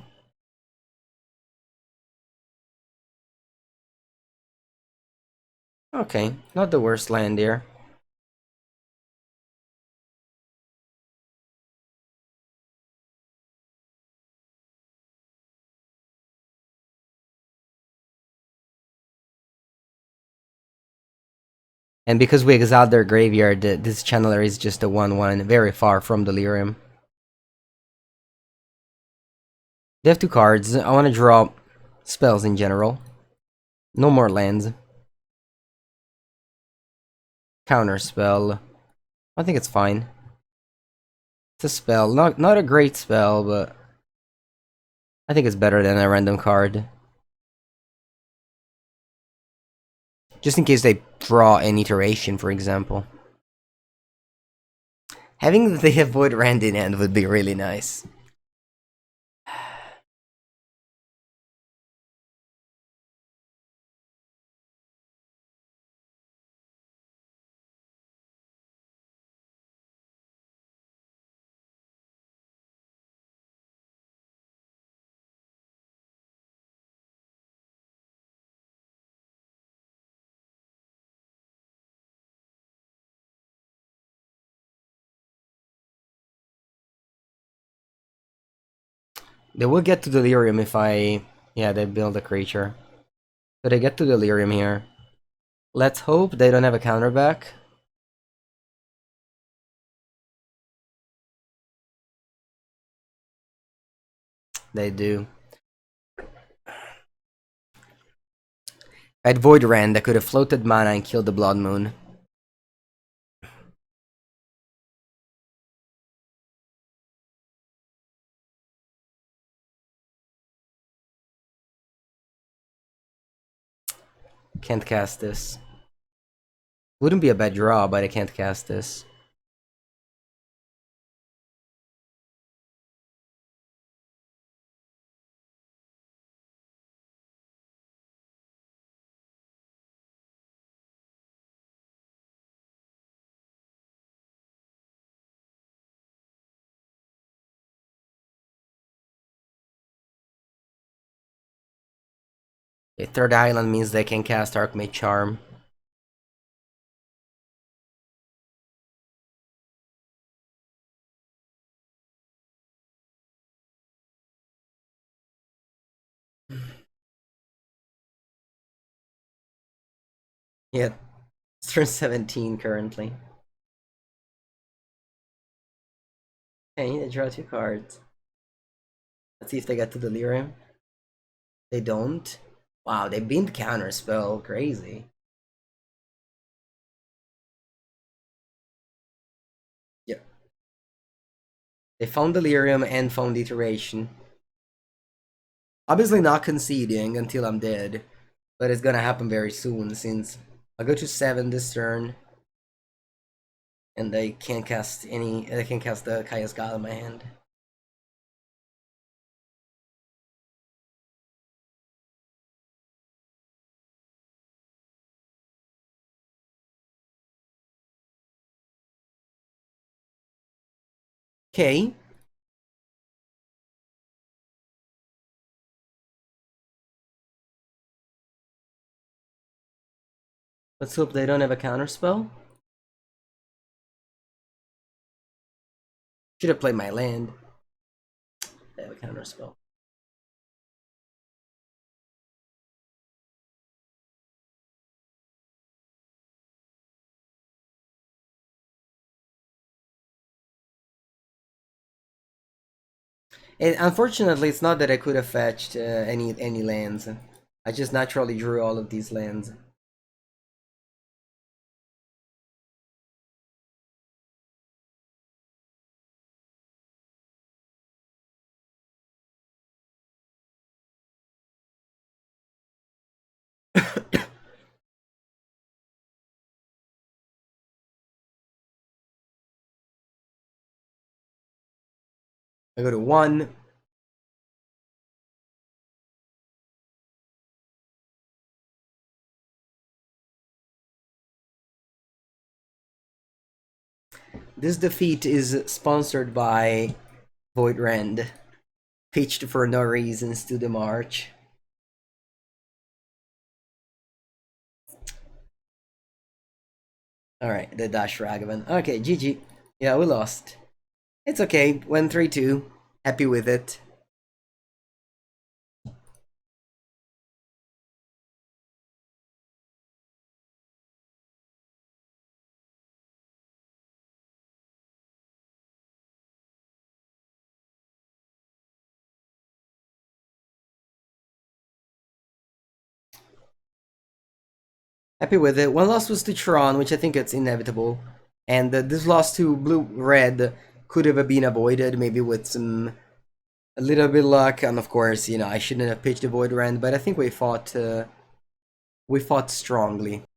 Okay, not the worst land here. And because we exiled their graveyard, this channeler is just a 1-1, very far from Delirium. They have 2 cards. I want to draw spells in general. No more lands. Counterspell. I think it's fine. It's a spell. Not a great spell, but I think it's better than a random card. Just in case they draw an iteration, for example. Having the Void Rend in hand would be really nice. They will get to Delirium if I... Yeah, they build a creature. So they get to Delirium here. Let's hope they don't have a counterback. They do. At Void Rend, I could have floated mana and killed the Blood Moon. Can't cast this. Wouldn't be a bad draw, but I can't cast this. A 3rd island means they can cast Archmage Charm. Yeah, it's turn 17 currently. Okay, they draw 2 cards. Let's see if they get to Delirium. They don't. Wow, they binned Counterspell. Crazy. Yeah. They found Delirium and found Iteration. Obviously not conceding until I'm dead, but it's gonna happen very soon since I go to 7 this turn, and they can't cast any. They can't cast the Kaya's God in my hand. Okay. Let's hope they don't have a counterspell. Should have played my land. They have a counterspell. And unfortunately, it's not that I could have fetched any lands. I just naturally drew all of these lands. I go to 1. This defeat is sponsored by Void Rend. Pitched for no reasons to the march. Alright, the Dash Ragavan. Okay, GG. Yeah, we lost. It's okay, went 3-2. Happy with it. Happy with it. One loss was to Tron, which I think it's inevitable. And this loss to Blue-Red could have been avoided, maybe with a little bit of luck. And of course, you know, I shouldn't have pitched the Void Rend, but I think we fought strongly.